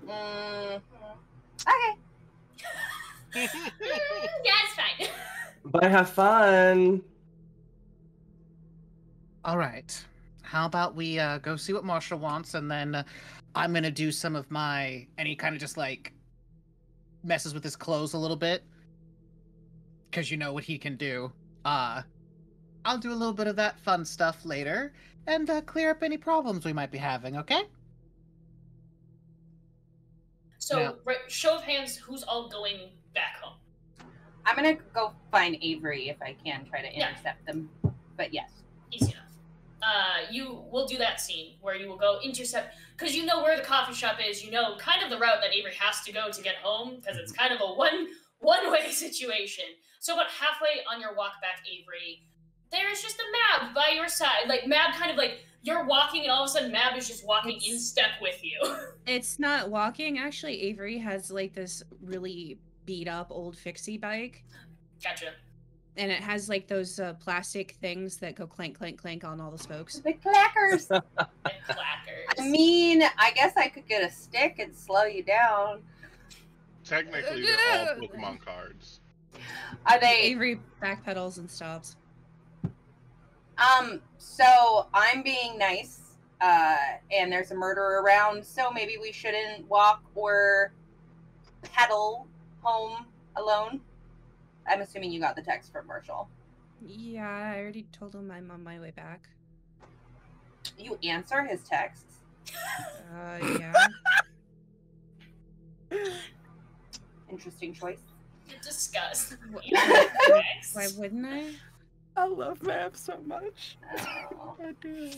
Okay. Yeah, it's fine. But I have fun. All right. How about we go see what Marshall wants, and then I'm going to do some of my... And he kind of just, like, messes with his clothes a little bit. Because you know what he can do. I'll do a little bit of that fun stuff later, and clear up any problems we might be having, okay? So, Yeah. show of hands, who's all going back home? I'm gonna go find Avery if I can, try to Yeah. intercept them. But yes. Easy enough. You will do that scene where you will go intercept, because you know where the coffee shop is, you know kind of the route that Avery has to go to get home, because it's kind of a one-way situation. So about halfway on your walk back, Avery, there's just a Mab by your side. Like, Mab kind of like, you're walking and all of a sudden Mab is just walking in step with you. It's not walking. Actually, Avery has like this really beat up old fixie bike. Gotcha. And it has like those plastic things that go clank, clank, clank on all the spokes. The clackers. And clackers. I mean, I guess I could get a stick and slow you down. Technically, they're all Pokemon cards. Are they? Avery backpedals and stops. So I'm being nice, and there's a murderer around, so maybe we shouldn't walk or pedal home alone. I'm assuming you got the text from Marshall. Yeah, I already told him I'm on my way back. You answer his texts? Yeah. Interesting choice. Discuss. Why wouldn't I? I love Mab so much. Oh. I do.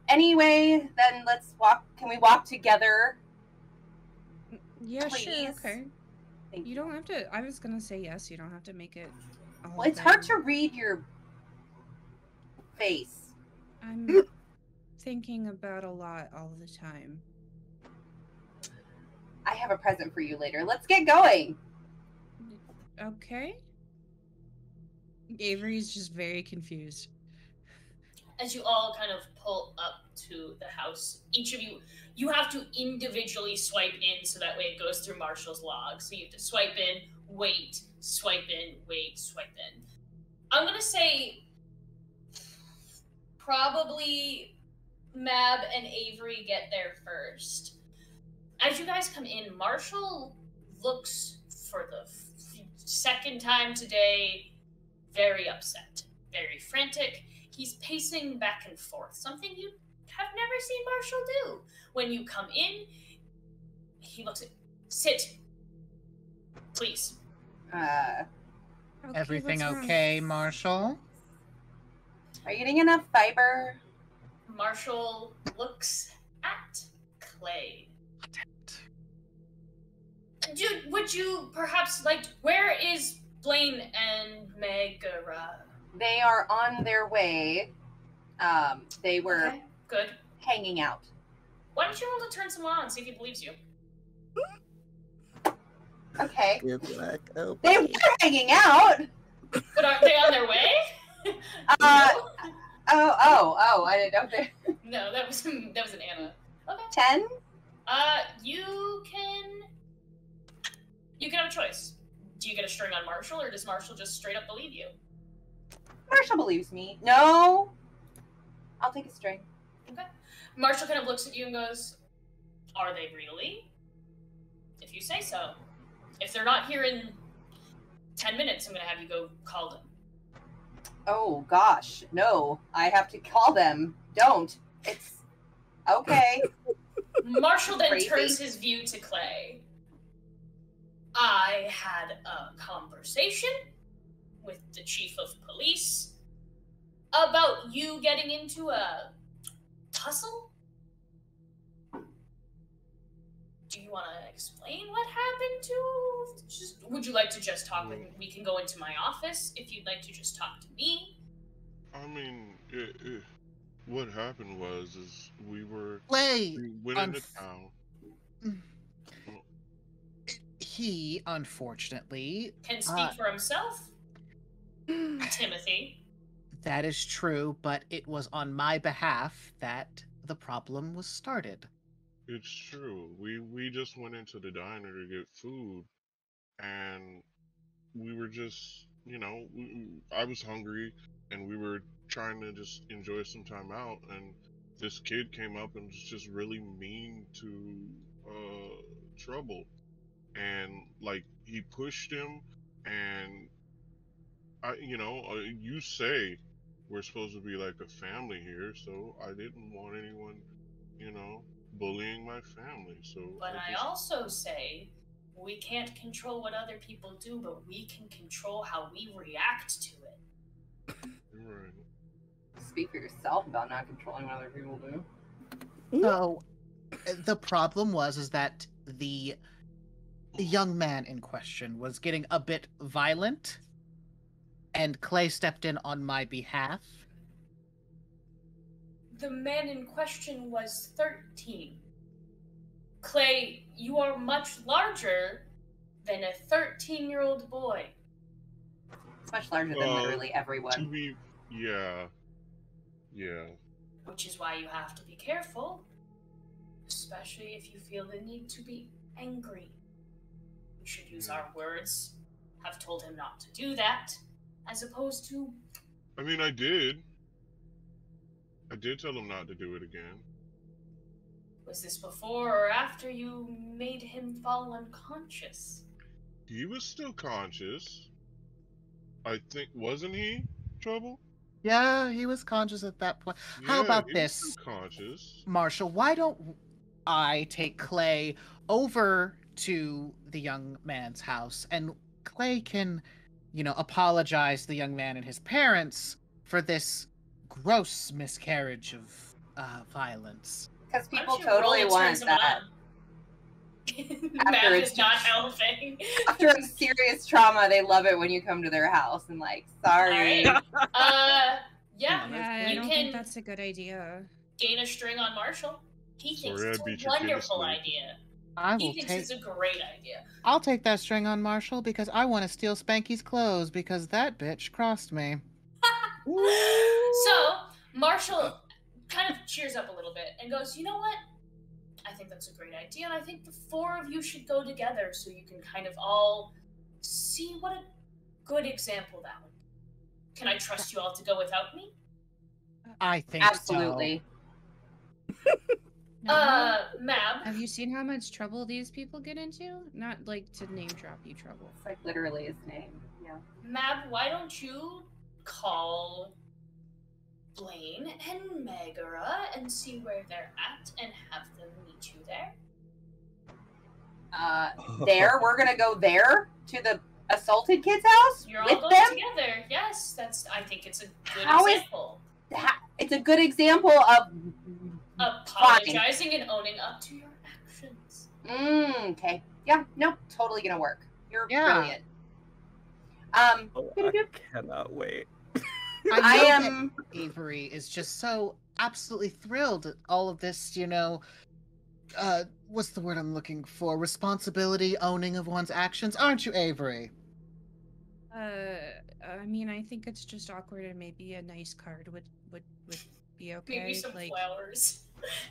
Anyway, then let's walk. Can we walk together? Yeah, sure, Please. okay. Thank You don't have to. I was gonna say yes. You don't have to make it. A whole Well, it's thing. hard to read your face. I'm thinking about a lot all the time. I have a present for you later. Let's get going. Okay. Avery's just very confused. As you all kind of pull up to the house, each of you have to individually swipe in so that way it goes through Marshall's log. So you have to swipe in, wait, swipe in, wait, swipe in. I'm going to say probably Mab and Avery get there first. As you guys come in, Marshall looks for the second time today very upset, very frantic. He's pacing back and forth, something you have never seen Marshall do. When you come in, he looks at, sit, please. Okay, Everything what's wrong? okay, Marshall? Are you getting enough fiber? Marshall looks at Clay. Dude, would you perhaps where is Blaine and Megara? They are on their way. They were Okay, good. hanging out. Why don't you roll to turn someone on and see if he believes you? Okay. Good luck. Oh, They were hanging out. But are they on their way? Oh, I didn't know they. No, that was an Anna. Okay. 10? You can have a choice. Do you get a string on Marshall, or does Marshall just straight up believe you? Marshall believes me. No. I'll take a string. Okay. Marshall kind of looks at you and goes, "Are they really? If you say so. If they're not here in 10 minutes, I'm going to have you go call them." Oh, gosh. No. I have to call them. Don't. It's... Okay. Marshall then Crazy. turns his view to Clay. "I had a conversation with the chief of police about you getting into a tussle. Do you want to explain what happened to? Would you like to just talk with me? We can go into my office if you'd like to just talk to me." I mean, what happened is we went into town. He, unfortunately... Can speak for himself, Timothy. That is true, but it was on my behalf that the problem was started. It's true. We just went into the diner to get food, and we were just, I was hungry, and we were trying to just enjoy some time out, and this kid came up and was just really mean to Trouble, and he pushed him, and you say we're supposed to be like a family here, so I didn't want anyone, bullying my family. So, But I also say we can't control what other people do, but we can control how we react to it. You're right. Speak for yourself about not controlling what other people do. So, the problem is that the young man in question was getting a bit violent, and Clay stepped in on my behalf. The man in question was 13. Clay, you are much larger than a 13-year-old boy. It's much larger than literally everyone. Yeah. Which is why you have to be careful, especially if you feel the need to be angry. We should use our words. Have told him not to do that, as opposed to... I mean, I did. I did tell him not to do it again. Was this before or after you made him fall unconscious? He was still conscious. I think, wasn't he, Trouble? Yeah, he was conscious at that point. How about this, conscious? Marshall? Why don't I take Clay over to the young man's house, and Clay can, apologize to the young man and his parents for this gross miscarriage of violence. Because people totally want that. Matt is not helping. After a serious trauma, they love it when you come to their house and sorry. Right. Yeah, I don't think that's a good idea. Gain a string on Marshall. He thinks Sorry, it's a wonderful idea. He thinks it's a great idea. I'll take that string on Marshall because I want to steal Spanky's clothes because that bitch crossed me. So, Marshall kind of cheers up a little bit and goes, "You know what? I think that's a great idea, and I think the four of you should go together so you can kind of all see what a good example that would be. Can I trust you all to go without me?" I think Absolutely. Mab. Have you seen how much trouble these people get into? Not to name drop you trouble. It's literally his name. Yeah. Mab, why don't you call Blaine and Megara and see where they're at and have them meet you there? There? We're gonna go there? To the assaulted kid's house? You're all with going them? together. Yes, I think it's a good How example. It's a good example of Apologizing and owning up to your actions. Okay. Yeah, nope, totally gonna work. You're Yeah. brilliant. Oh, I cannot wait. I know am. that Avery is just so absolutely thrilled at all of this, what's the word I'm looking for? Responsibility, owning of one's actions. Aren't you, Avery? I mean, I think it's just awkward, and maybe a nice card would be okay. Maybe some flowers.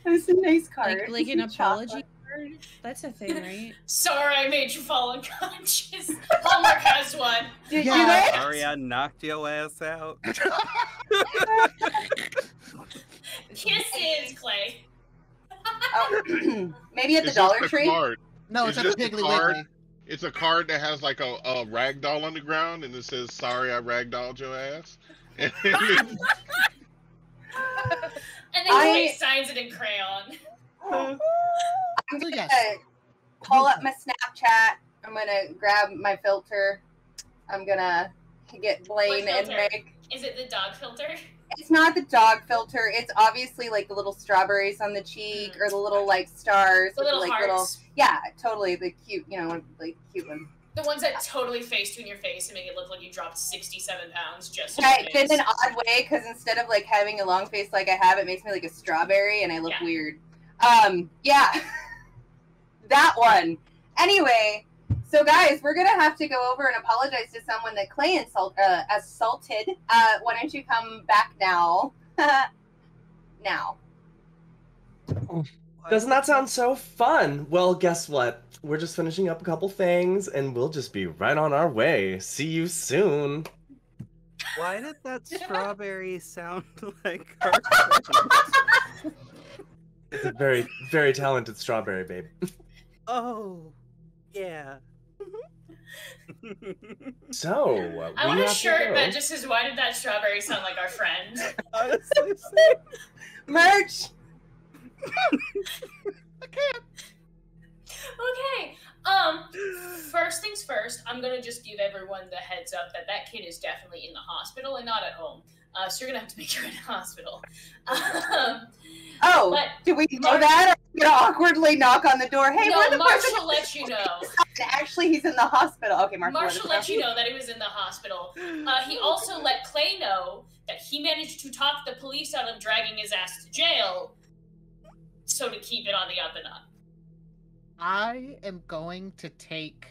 It's a nice card. Like an Some apology chocolate. card. That's a thing, right? Sorry, I made you fall unconscious. Hallmark has one. Did Yeah. you guys? Sorry, I knocked your ass out. Kisses, Clay. Oh, maybe at the It's Dollar just a Tree. card. No, it's It's at the just a Piggly card. Wiggly. It's a card that has like a rag doll on the ground, and it says, "Sorry, I ragdolled your ass." And And then Clay signs it in crayon. I'm So gonna yes. pull up my Snapchat. I'm gonna grab my filter. I'm gonna get Blaine What and filter? Meg. Is it the dog filter? It's not the dog filter. It's obviously like the little strawberries on the cheek or the little like stars. The with, little like hearts. yeah, totally the cute, like cute one. The ones that totally facetune your face and make it look like you dropped 67 pounds just Yeah, in it's in face. an odd way because instead of like having a long face like I have, it makes me like a strawberry and I look Yeah. weird. Yeah, that one. Anyway, so guys, we're gonna have to go over and apologize to someone that Clay assaulted. Why don't you come back now? Now. Doesn't that sound so fun? Well, guess what? We're just finishing up a couple things, and we'll just be right on our way. See you soon. Why did that strawberry sound like our It's a very, very talented strawberry, babe. Oh, yeah. So, I we want a have to shirt go. that just says, "Why did that strawberry sound like our friend?" Honestly, Merch. Okay. First things first, I'm gonna just give everyone the heads up that that kid is definitely in the hospital and not at home. So you're gonna have to make her in the hospital. Oh, But do we know that? Or are we gonna awkwardly knock on the door? Hey, no, we're the person. Marshall let you know. Actually, he's in the hospital. Okay, Marshall let you know that he was in the hospital. He also let Clay know that he managed to talk the police out of dragging his ass to jail. So to keep it on the up and up. I am going to take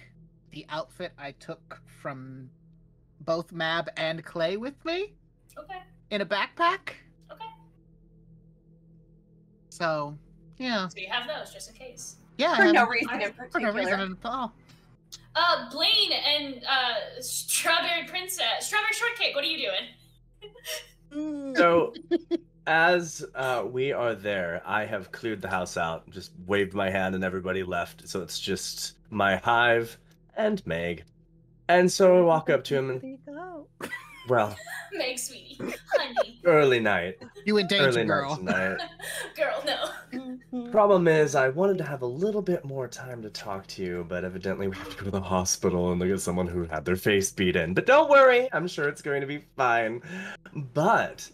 the outfit I took from both Mab and Clay with me Okay. in a backpack. Okay. So, yeah. So you have those just in case. Yeah. For no and- reason in For no particular. reason at all. Blaine and Strawberry Shortcake, what are you doing? So, as we are there, I have cleared the house out, just waved my hand and everybody left. So it's just my hive and Meg. And so I walk up to him and, well, Meg, sweetie. Honey. early night. You in danger, Early girl. night tonight. Girl, no. Problem is, I wanted to have a little bit more time to talk to you, but evidently we have to go to the hospital and look at someone who had their face beat in. But don't worry, I'm sure it's going to be fine. But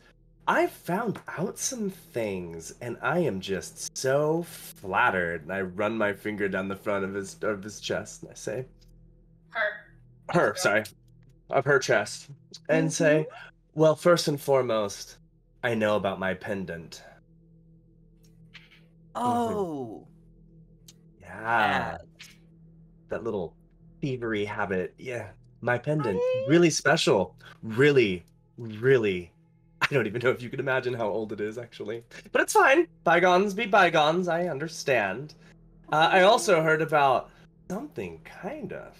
I found out some things, and I am just so flattered. And I run my finger down the front of his chest, and I say, of her chest, and say, well, first and foremost, I know about my pendant. Oh. Yeah. That little thievery habit. Yeah. My pendant. Really special. Really, really. I don't even know if you can imagine how old it is, actually. But it's fine. Bygones be bygones. I understand. I also heard about something kind of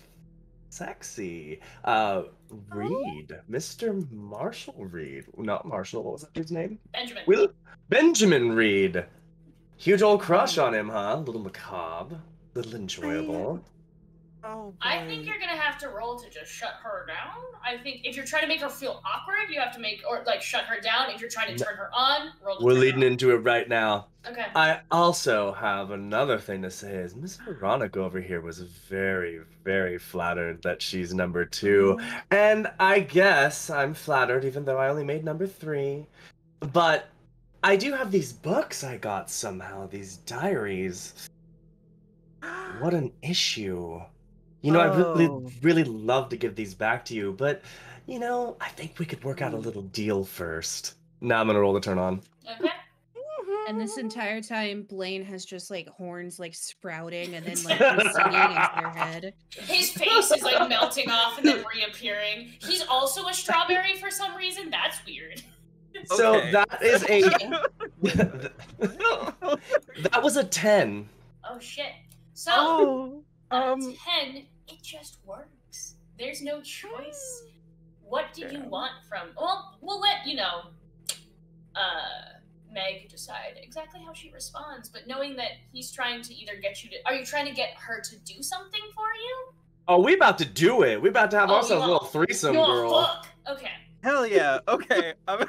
sexy. Reed. Mr. Marshall Reed. Not Marshall. What was that dude's name? Benjamin. Benjamin Reed. Huge old crush on him, huh? A little macabre. A little enjoyable. Oh, I think you're gonna have to roll to just shut her down. I think if you're trying to make her feel awkward, you have to shut her down. If you're trying to turn her on, roll to We're turn leading her on. into it right now. Okay. I also have another thing to say is Miss Veronica over here was very, very flattered that she's number 2. And I guess I'm flattered even though I only made number 3. But I do have these books I got somehow, these diaries. What an issue. You know, I really love to give these back to you, but, you know, I think we could work out a little deal first. Now I'm gonna roll the turn on. Okay. And this entire time, Blaine has just like horns like sprouting and then like receding into their head. His face is like melting off and then reappearing. He's also a strawberry for some reason. That's weird. So Okay. that is a that was a 10. Oh shit. So Oh, 10, it just works. There's no choice. What do you want from? Well, we'll let you know. Meg decide exactly how she responds, but knowing that he's trying to either get you to, are you trying to get her to do something for you? Oh, we about to do it. We about to have ourselves a little threesome, girl. Fuck. Okay. hell yeah. Okay, I'm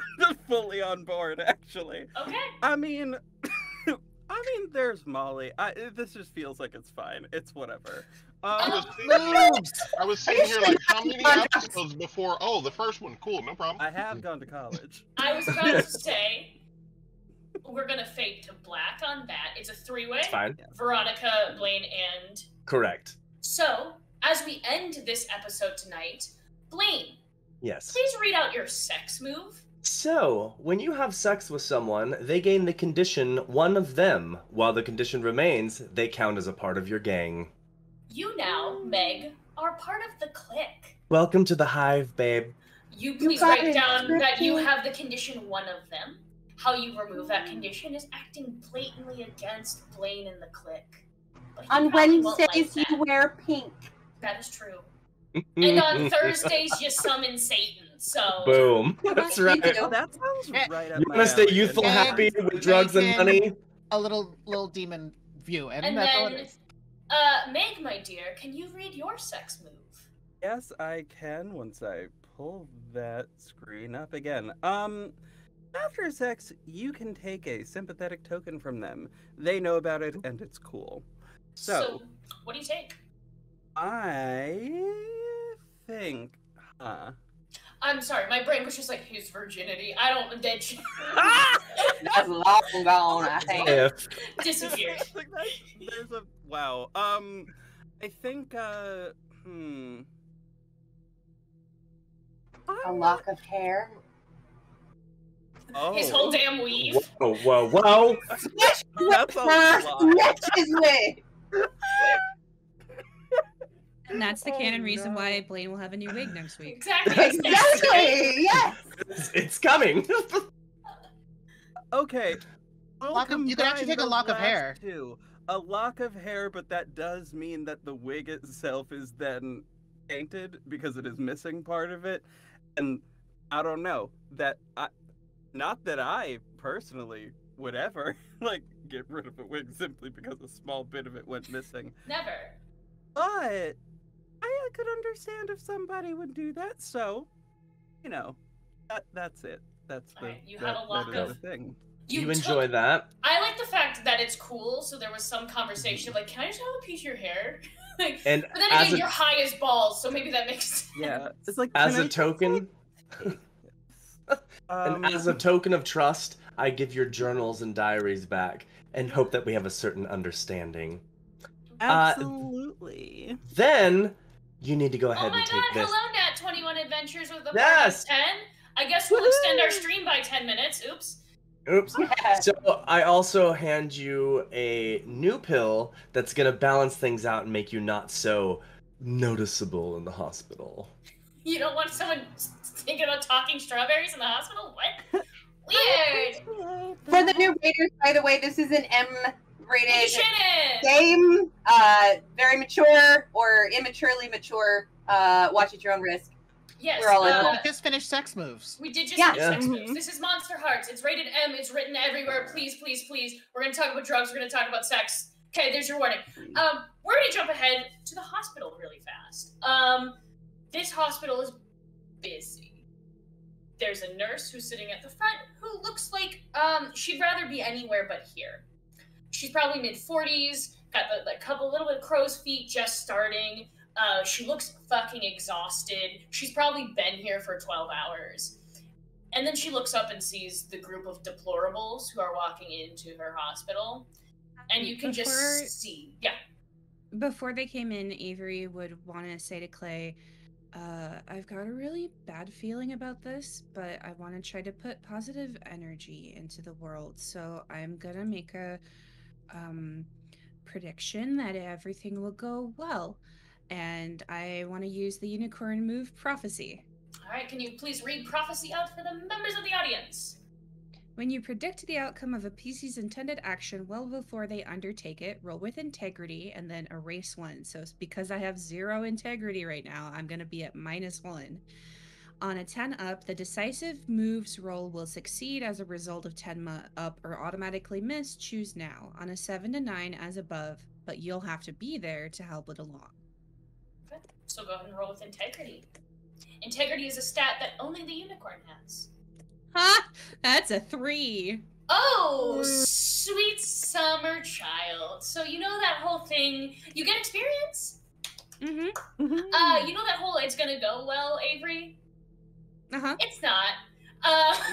fully on board, actually. Okay. I mean, there's Molly. This just feels like it's fine. It's whatever. I was sitting here like, how many episodes before? Oh, the first one. Cool, no problem. I have gone to college. I was about to say, we're gonna fade to black on that. It's a three-way. Fine. Veronica, Blaine, and... Correct. So, as we end this episode tonight, Blaine, Yes. please read out your sex move. So, when you have sex with someone, they gain the condition one of them. While the condition remains, they count as a part of your gang. You now, Meg, are part of the clique. Welcome to the hive, babe. You please got write it, down that you Scripty. have the condition one of them. How you remove that condition is acting blatantly against Blaine and the clique. But he On probably won't Wednesdays, like you that. wear pink. That is true. And on Thursdays, you summon Satan. So Boom. That's right. do. That sounds right up You my want to stay alley. youthful, And happy, with drugs and Bacon. money? A little demon view, and And that's all it then, is. Meg, my dear, can you read your sex move? Yes, I can once I pull that screen up again. After sex, you can take a sympathetic token from them. They know about it, and it's cool. So what do you take? I think, I'm sorry, my brain was just like his virginity. I don't dead shit. That's long gone, I think. If. Disappeared. There's a wow. I think A lock of hair. Oh, His whole damn weave. Whoa, whoa, whoa. that's a lot. Snatches me. And that's the Oh, canon reason no. why Blaine will have a new wig next week. Exactly. Exactly. Yes. It's coming. Okay. You could actually take a lock of hair. A lock of hair, but that does mean that the wig itself is then tainted because it is missing part of it. And I don't know not that I personally would ever like get rid of a wig simply because a small bit of it went missing. Never. But I could understand if somebody would do that. So, you know, that's it. That's the Alright, you had a lock that is of- the thing. You enjoy that? I like the fact that it's cool. So there was some conversation of like, can I just have a piece of your hair? Like, And but then as again, a, you're high as balls, so maybe that makes sense. Yeah, it's like as can a I token, Um, and as a token of trust, I give your journals and diaries back and hope that we have a certain understanding. absolutely. Then you need to go ahead Oh my and god, take this. hello Nat 21 Adventures with the Yes! 10. I guess we'll extend our Woohoo! stream by 10 minutes. Oops. Oops. Yeah. So I also hand you a new pill that's gonna balance things out and make you not so noticeable in the hospital. You don't want someone thinking about talking strawberries in the hospital? What? Weird. For the new Raiders, by the way, this is an M-rated You shouldn't. game. Very mature or immaturely mature. Watch at your own risk. Yes. We're all We just finished sex moves. We did just Yeah. finish sex Yeah. moves. This is Monster Hearts. It's rated M. It's written everywhere. Please, please, please. We're gonna talk about drugs. We're gonna talk about sex. Okay, there's your warning. We're gonna jump ahead to the hospital really fast. This hospital is busy. There's a nurse who's sitting at the front who looks like she'd rather be anywhere but here. She's probably mid-40s, got the couple little bit of crow's feet, just starting. She looks fucking exhausted. She's probably been here for 12 hours. And then she looks up and sees the group of deplorables who are walking into her hospital. And you can just see. Yeah. before they came in, Avery would want to say to Clay, I've got a really bad feeling about this, but I want to try to put positive energy into the world. So I'm going to make a prediction that everything will go well. And I want to use the unicorn move prophecy. All right, can you please read prophecy out for the members of the audience? When you predict the outcome of a PC's intended action well before they undertake it, roll with integrity and then erase 1. So because I have 0 integrity right now, I'm going to be at -1. On a 10 up, the decisive moves roll will succeed as a result of 10 up or automatically miss. Choose now. On a 7 to 9 as above, but you'll have to be there to help it along. Okay, so go ahead and roll with integrity. Integrity is a stat that only the unicorn has. Ha! That's a 3. Oh, sweet summer child. So you know that whole thing, you get experience? Mm-hmm. You know that whole it's gonna go well, Avery? Uh-huh. It's not.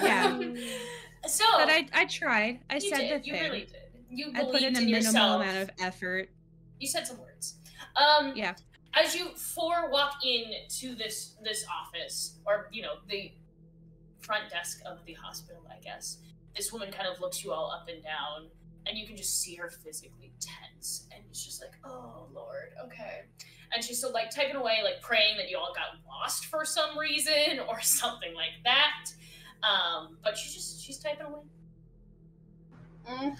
Yeah. So But I tried. I you said did. the You thing. really did. You I put in believed a in minimal yourself. amount of effort. You said some words. Yeah. As you 4 walk into this office, or the front desk of the hospital, I guess, this woman kind of looks you all up and down, and you can just see her physically tense, and it's just like, oh Lord, okay. And she's still like typing away, like praying that you all got lost for some reason or something like that. But she's typing away.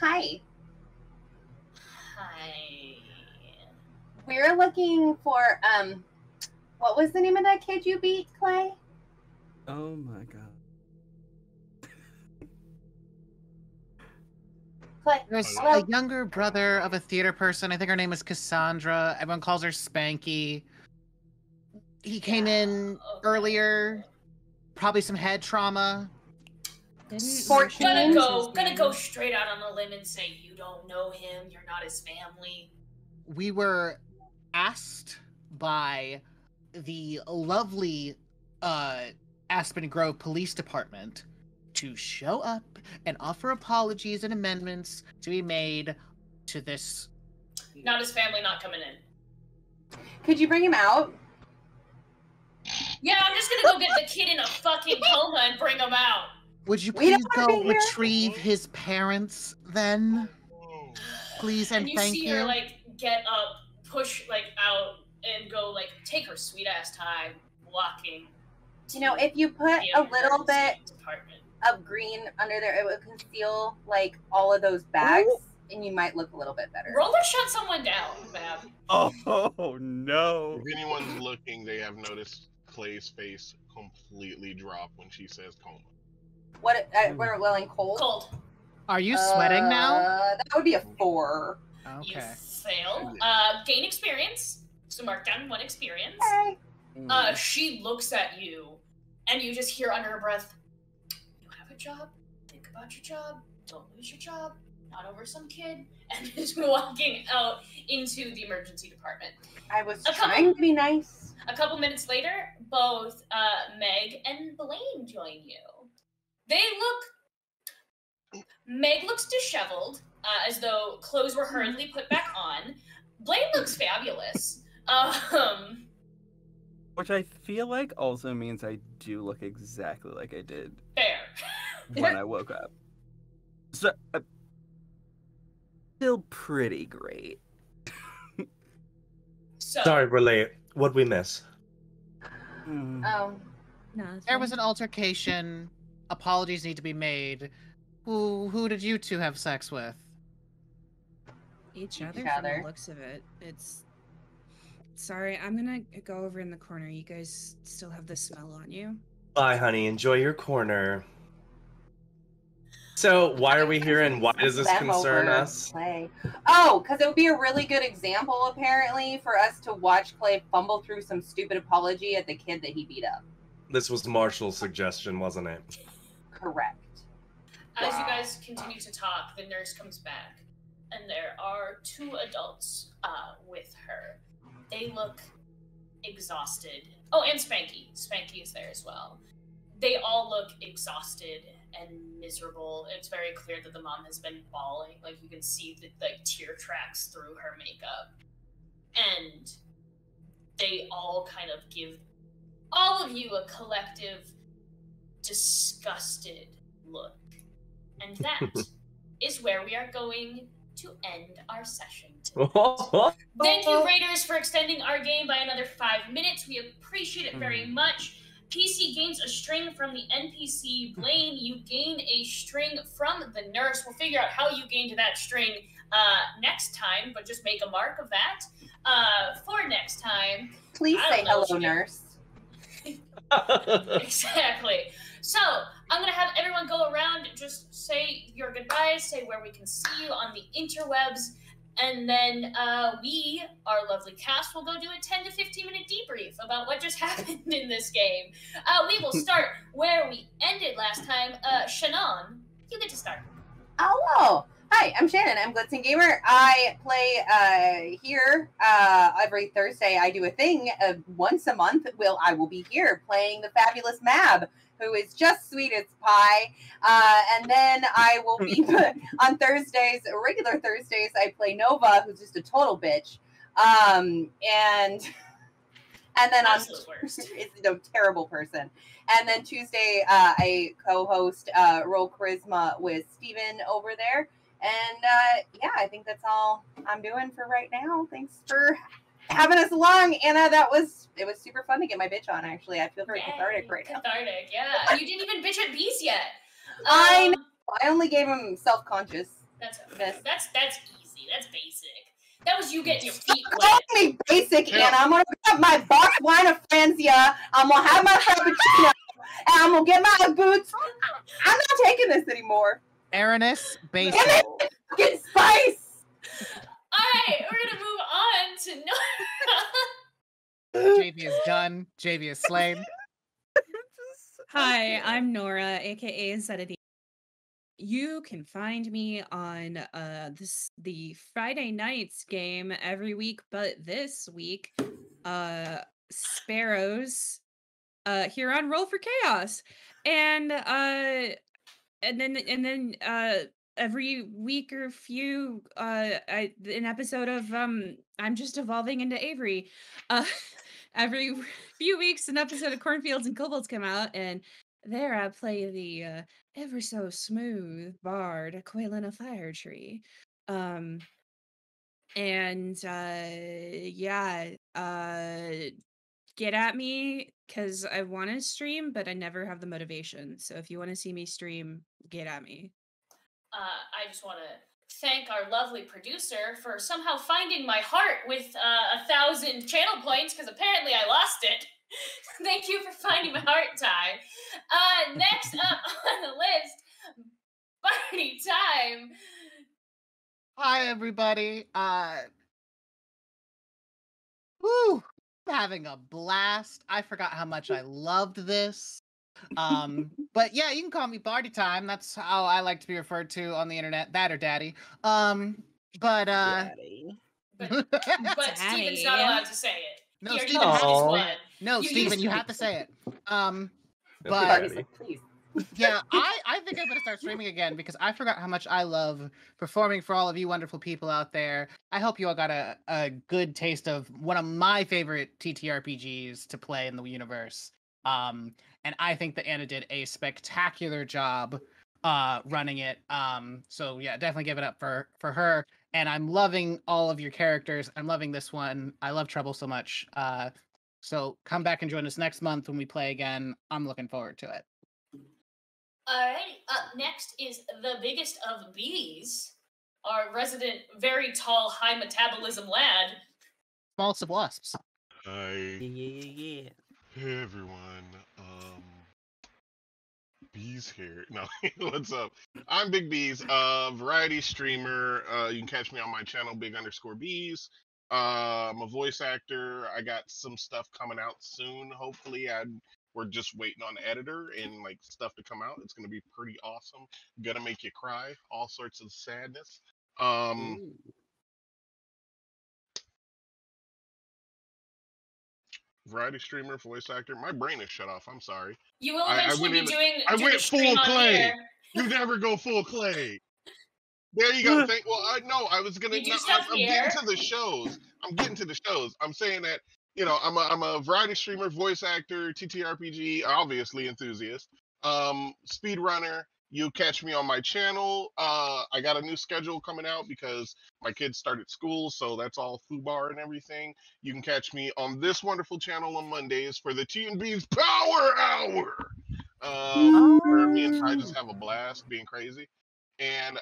Hi. Hi. We're looking for, what was the name of that kid you beat, Clay? Oh my god. Clay. There's Hello? a younger brother of a theater person. I think her name is Cassandra. Everyone calls her Spanky. He came in earlier. Probably some head trauma. Didn't 14. Gonna go straight out on a limb and say you don't know him. You're not his family. We were asked by the lovely Aspen Grove Police Department to show up and offer apologies and amendments to be made to this. Not his family, not coming in. Could you bring him out? Yeah, I'm just gonna go get the kid in a fucking coma and bring him out. Would you We don't please wanna go be here. retrieve his parents then? Please and And you thank see you. her like get up, push like out, and go like take her sweet ass time walking. You know, if you put the a little bit emergency department. of green under there, it would conceal like all of those bags, and you might look a little bit better. Roll or shut someone down, Mab. Oh no. If anyone's looking, they have noticed Clay's face completely drop when she says coma. What are willing cold? Cold. Are you sweating now? That would be a 4. You Okay. fail. Gain experience. So mark down 1 experience. Okay. She looks at you, and you just hear under her breath, "You have a job. Think about your job. Don't lose your job. Not over some kid." And is walking out into the emergency department. I was trying to be nice. A couple minutes later, both Meg and Blaine join you. Meg looks disheveled, as though clothes were hurriedly put back on. Blaine looks fabulous. Which I feel like also means I do look exactly like I did Fair. when I woke up. So, still pretty great. So, Sorry, we're late. What'd we miss? Oh. There was an altercation. Apologies need to be made. Who did you two have sex with? Each other from the looks of it. It's... Sorry, I'm gonna go over in the corner. You guys still have the smell on you? Bye, honey. Enjoy your corner. So, why are we here and why does this concern us? Clay. Oh, because it would be a really good example, apparently, for us to watch Clay fumble through some stupid apology at the kid that he beat up. This was Marshall's suggestion, wasn't it? Correct. as you guys continue to talk, the nurse comes back, and there are 2 adults with her. They look exhausted. Oh, and Spanky. Spanky is there as well. They all look exhausted and miserable. It's very clear that the mom has been bawling. Like, you can see the tear tracks through her makeup. And they all kind of give all of you a collective, disgusted look. And that is where we are going to end our session tonight. Thank you, Raiders, for extending our game by another 5 minutes. We appreciate it very much. PC gains a string from the NPC. Blaine, you gain a string from the nurse. We'll figure out how you gained that string next time, but just make a mark of that for next time. Please say hello, nurse. Exactly. So, I'm going to have everyone go around, just say your goodbyes, say where we can see you on the interwebs, and then we, our lovely cast, will go do a 10 to 15 minute debrief about what just happened in this game. We will start where we ended last time. Shannon, you get to start. Hello. Hi, I'm Shannon. I'm Blitzing Gamer. I play here every Thursday. I do a thing once a month. I will be here playing the fabulous Mab, who is just sweet as pie. And then I will be on Thursdays, regular Thursdays, I play Nova, who's just a total bitch. And then on is a terrible person. And then Tuesday, I co-host Roll Charisma with Steven over there. And yeah, I think that's all I'm doing for right now. Thanks for having us along, Anna. It was super fun to get my bitch on. Actually, I feel very cathartic right now. Cathartic, yeah. You didn't even bitch at bees yet. I know. I only gave him self-conscious. That's okay. That's easy. That's basic. That was you getting your feet wet. Call me basic, Anna. I'm gonna grab my box wine of Francia. I'm gonna have my frappuccino, and I'm gonna get my boots. I'm not taking this anymore. Aranis, basic. Get spice. Alright, we're gonna move on to Nora. JV is done. JV is slain. Hi, I'm Nora, aka Zeddy. You can find me on the Friday nights game every week, but this week, Sparrows here on Roll for Chaos. And then every week or few an episode of I'm Just Evolving into Avery. Every few weeks an episode of Cornfields and Kobolds come out, and there I play the ever so smooth bard Quailin a Fire Tree. Get at me because I want to stream, but I never have the motivation. So if you want to see me stream, get at me. I just want to thank our lovely producer for somehow finding my heart with 1,000 channel points, because apparently I lost it. Thank you for finding my heart, Ty. Next up on the list, Party Time. Hi, everybody. Woo! Having a blast. I forgot how much I loved this. But yeah, you can call me Party Time. That's how I like to be referred to on the internet. That or Daddy. Daddy. But Steven's not allowed to say it. No, Steven Steven has to has to say say it. No, Steven, you have to say it. But please. Yeah, I think I'm gonna start streaming again because I forgot how much I love performing for all of you wonderful people out there. I hope you all got a good taste of one of my favorite TTRPGs to play in the universe. And I think that Anna did a spectacular job running it. So yeah, definitely give it up for her. And I'm loving all of your characters. I'm loving this one. I love Trouble so much. So come back and join us next month when we play again. I'm looking forward to it. Alrighty, up next is the biggest of bees, our resident, very tall, high metabolism lad. Smallest of wasps. Hi. Yeah. Hey everyone. Bees here. No, what's up? I'm Big Bees, variety streamer. You can catch me on my channel, Big_Bees. I'm a voice actor. I got some stuff coming out soon. Hopefully, we're just waiting on the editor and like stuff to come out. It's gonna be pretty awesome. Gonna make you cry. All sorts of sadness. Variety streamer, voice actor. My brain is shut off. I'm sorry. You will eventually be doing. I went full Clay. Here. You never go full Clay. There you go. No, I was gonna. You do No, stuff I'm here. getting to the shows. I'm getting to the shows. I'm saying that I'm a variety streamer, voice actor, TTRPG, obviously enthusiast, speedrunner. You catch me on my channel. I got a new schedule coming out because my kids started school, so that's all FUBAR and everything. You can catch me on this wonderful channel on Mondays for the T&B's Power Hour, where me and Ty just have a blast being crazy. And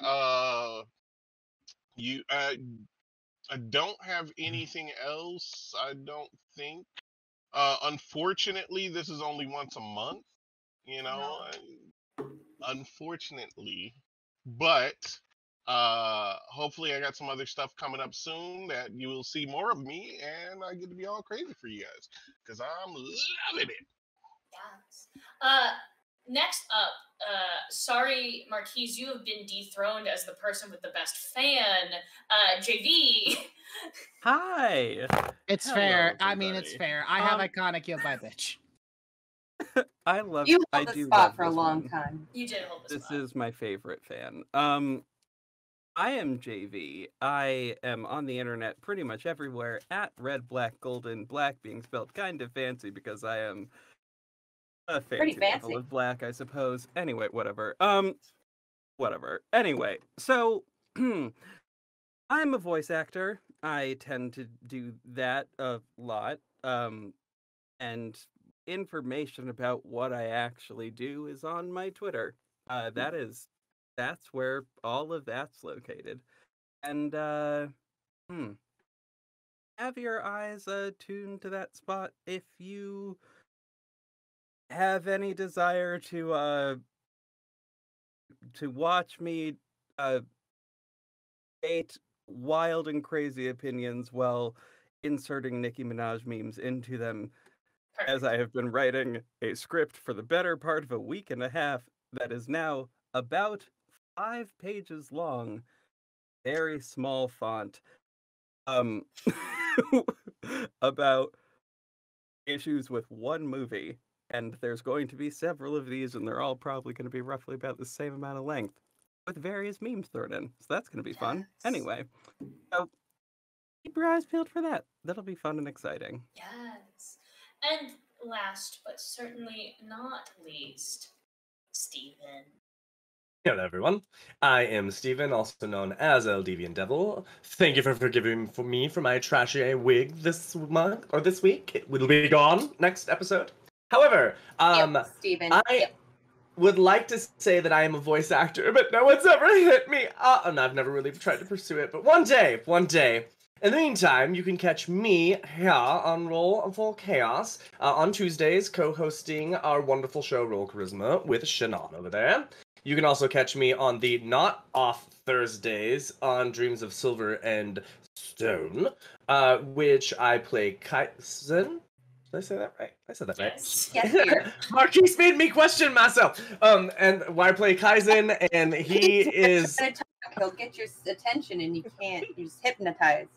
you I don't have anything else, I don't think. Unfortunately, this is only once a month, you know. Unfortunately. But hopefully I got some other stuff coming up soon that you will see more of me, and I get to be all crazy for you guys because I'm loving it. Yes. Next up, sorry, Marquise, you have been dethroned as the person with the best fan. JV. Hi. It's Hello, fair. I mean, it's everybody. fair. I have iconic Yo by Bitch. I love. You I held the do spot love for a this long one. time. You did hold the This spot. is my favorite fan. I am JV. I am on the internet pretty much everywhere at Red, Black, Golden, Black being spelled kind of fancy because I am a fancy level of black, I suppose. Anyway, whatever. Whatever. Anyway, so I'm a voice actor. I tend to do that a lot. And information about what I actually do is on my Twitter. That's where all of that's located. And have your eyes tuned to that spot if you have any desire to watch me state wild and crazy opinions while inserting Nicki Minaj memes into them. Perfect. As I have been writing a script for the better part of a week and a half that is now about 5 pages long, very small font, about issues with one movie, and there's going to be several of these, and they're all probably going to be roughly about the same amount of length, with various memes thrown in, so that's going to be fun. Anyway, so keep your eyes peeled for that. That'll be fun and exciting. Yes. And last but certainly not least, Steven. Hello, everyone. I am Steven, also known as El Deviant Devil. Thank you for forgiving me for my trashy wig this month or this week. It will be gone next episode. However, Steven. I would like to say that I am a voice actor, but no one's ever hit me. And I've never really tried to pursue it, but one day. In the meantime, you can catch me here on Roll for Chaos on Tuesdays, co-hosting our wonderful show Roll Charisma with Shannon over there. You can also catch me on the not off Thursdays on Dreams of Silver and Stone, which I play Kaizen. Did I say that right? I said that right. Yes, Marquise made me question myself. And why I play Kaizen, and he is. He'll get your attention, and you can't. You're just hypnotized.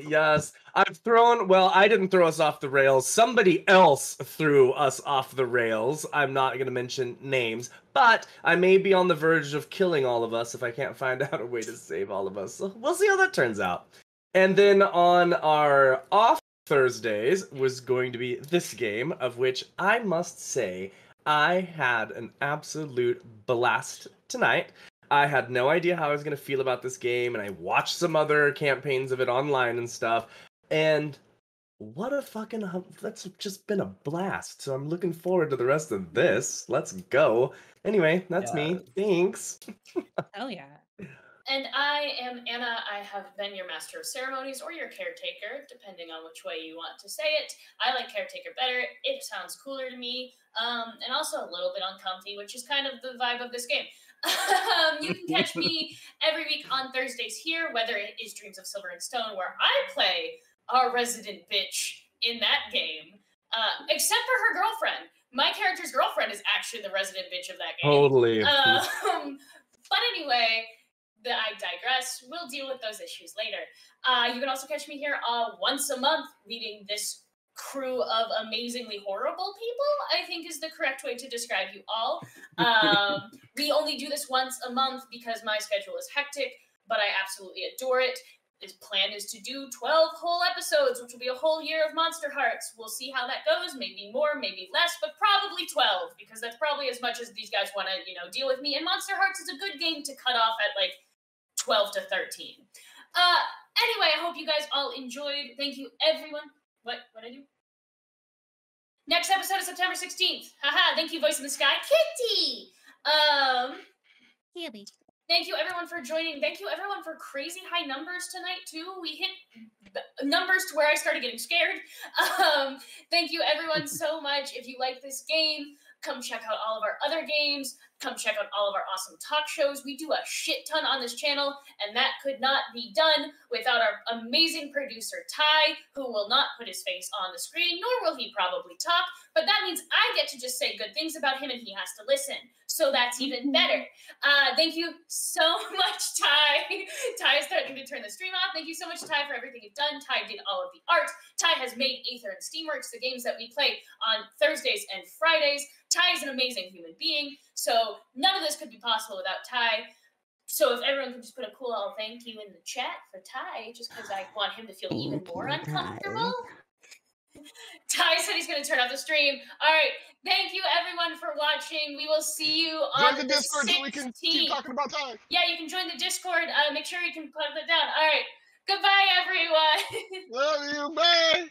Yes, I didn't throw us off the rails. Somebody else threw us off the rails. I'm not going to mention names, but I may be on the verge of killing all of us if I can't find out a way to save all of us. So we'll see how that turns out. And then on our off Thursdays was going to be this game, of which I must say I had an absolute blast tonight. I had no idea how I was going to feel about this game, and I watched some other campaigns of it online and stuff, and what a fucking... that's just been a blast, so I'm looking forward to the rest of this. Let's go. Anyway, that's me. Thanks. Hell yeah. And I am Anna. I have been your master of ceremonies or your caretaker, depending on which way you want to say it. I like caretaker better. It sounds cooler to me, and also a little bit uncomfy, which is kind of the vibe of this game. You can catch me every week on Thursdays here, whether it is Dreams of Silver and Stone, where I play our resident bitch in that game, except for her girlfriend. My character's girlfriend is actually the resident bitch of that game. Totally. But anyway, I digress. We'll deal with those issues later. You can also catch me here once a month, leading this crew of amazingly horrible people, I think is the correct way to describe you all. We only do this once a month because my schedule is hectic, but I absolutely adore it. His plan is to do 12 whole episodes, which will be a whole year of Monster Hearts. We'll see how that goes. Maybe more, maybe less, but probably 12, because that's probably as much as these guys want to, deal with me. And Monster Hearts is a good game to cut off at, 12 to 13. Anyway, I hope you guys all enjoyed. Thank you, everyone. What I do? Next episode is September 16th. Haha, thank you, Voice in the Sky. Kitty! Kitty. Thank you, everyone, for joining. Thank you, everyone, for crazy high numbers tonight, too. We hit numbers to where I started getting scared. Thank you, everyone, so much. If you like this game, come check out all of our other games. Come check out all of our awesome talk shows. We do a shit ton on this channel, and that could not be done without our amazing producer, Ty, who will not put his face on the screen, nor will he probably talk, but that means I get to just say good things about him, and he has to listen. So that's even better. Thank you so much, Ty. Ty is starting to turn the stream off. Thank you so much, Ty, for everything you've done. Ty did all of the art. Ty has made Aether and Steamworks, the games that we play on Thursdays and Fridays. Ty is an amazing human being, so none of this could be possible without Ty. So if everyone could just put a cool little thank you in the chat for Ty, just because I want him to feel even more uncomfortable. Ty said he's going to turn off the stream. All right. Thank you, everyone, for watching. We will see you on Join the Discord 16th. so we can keep talking about Ty. Yeah, you can join the Discord. Make sure you can put that down. All right. Goodbye, everyone. Love you. Bye.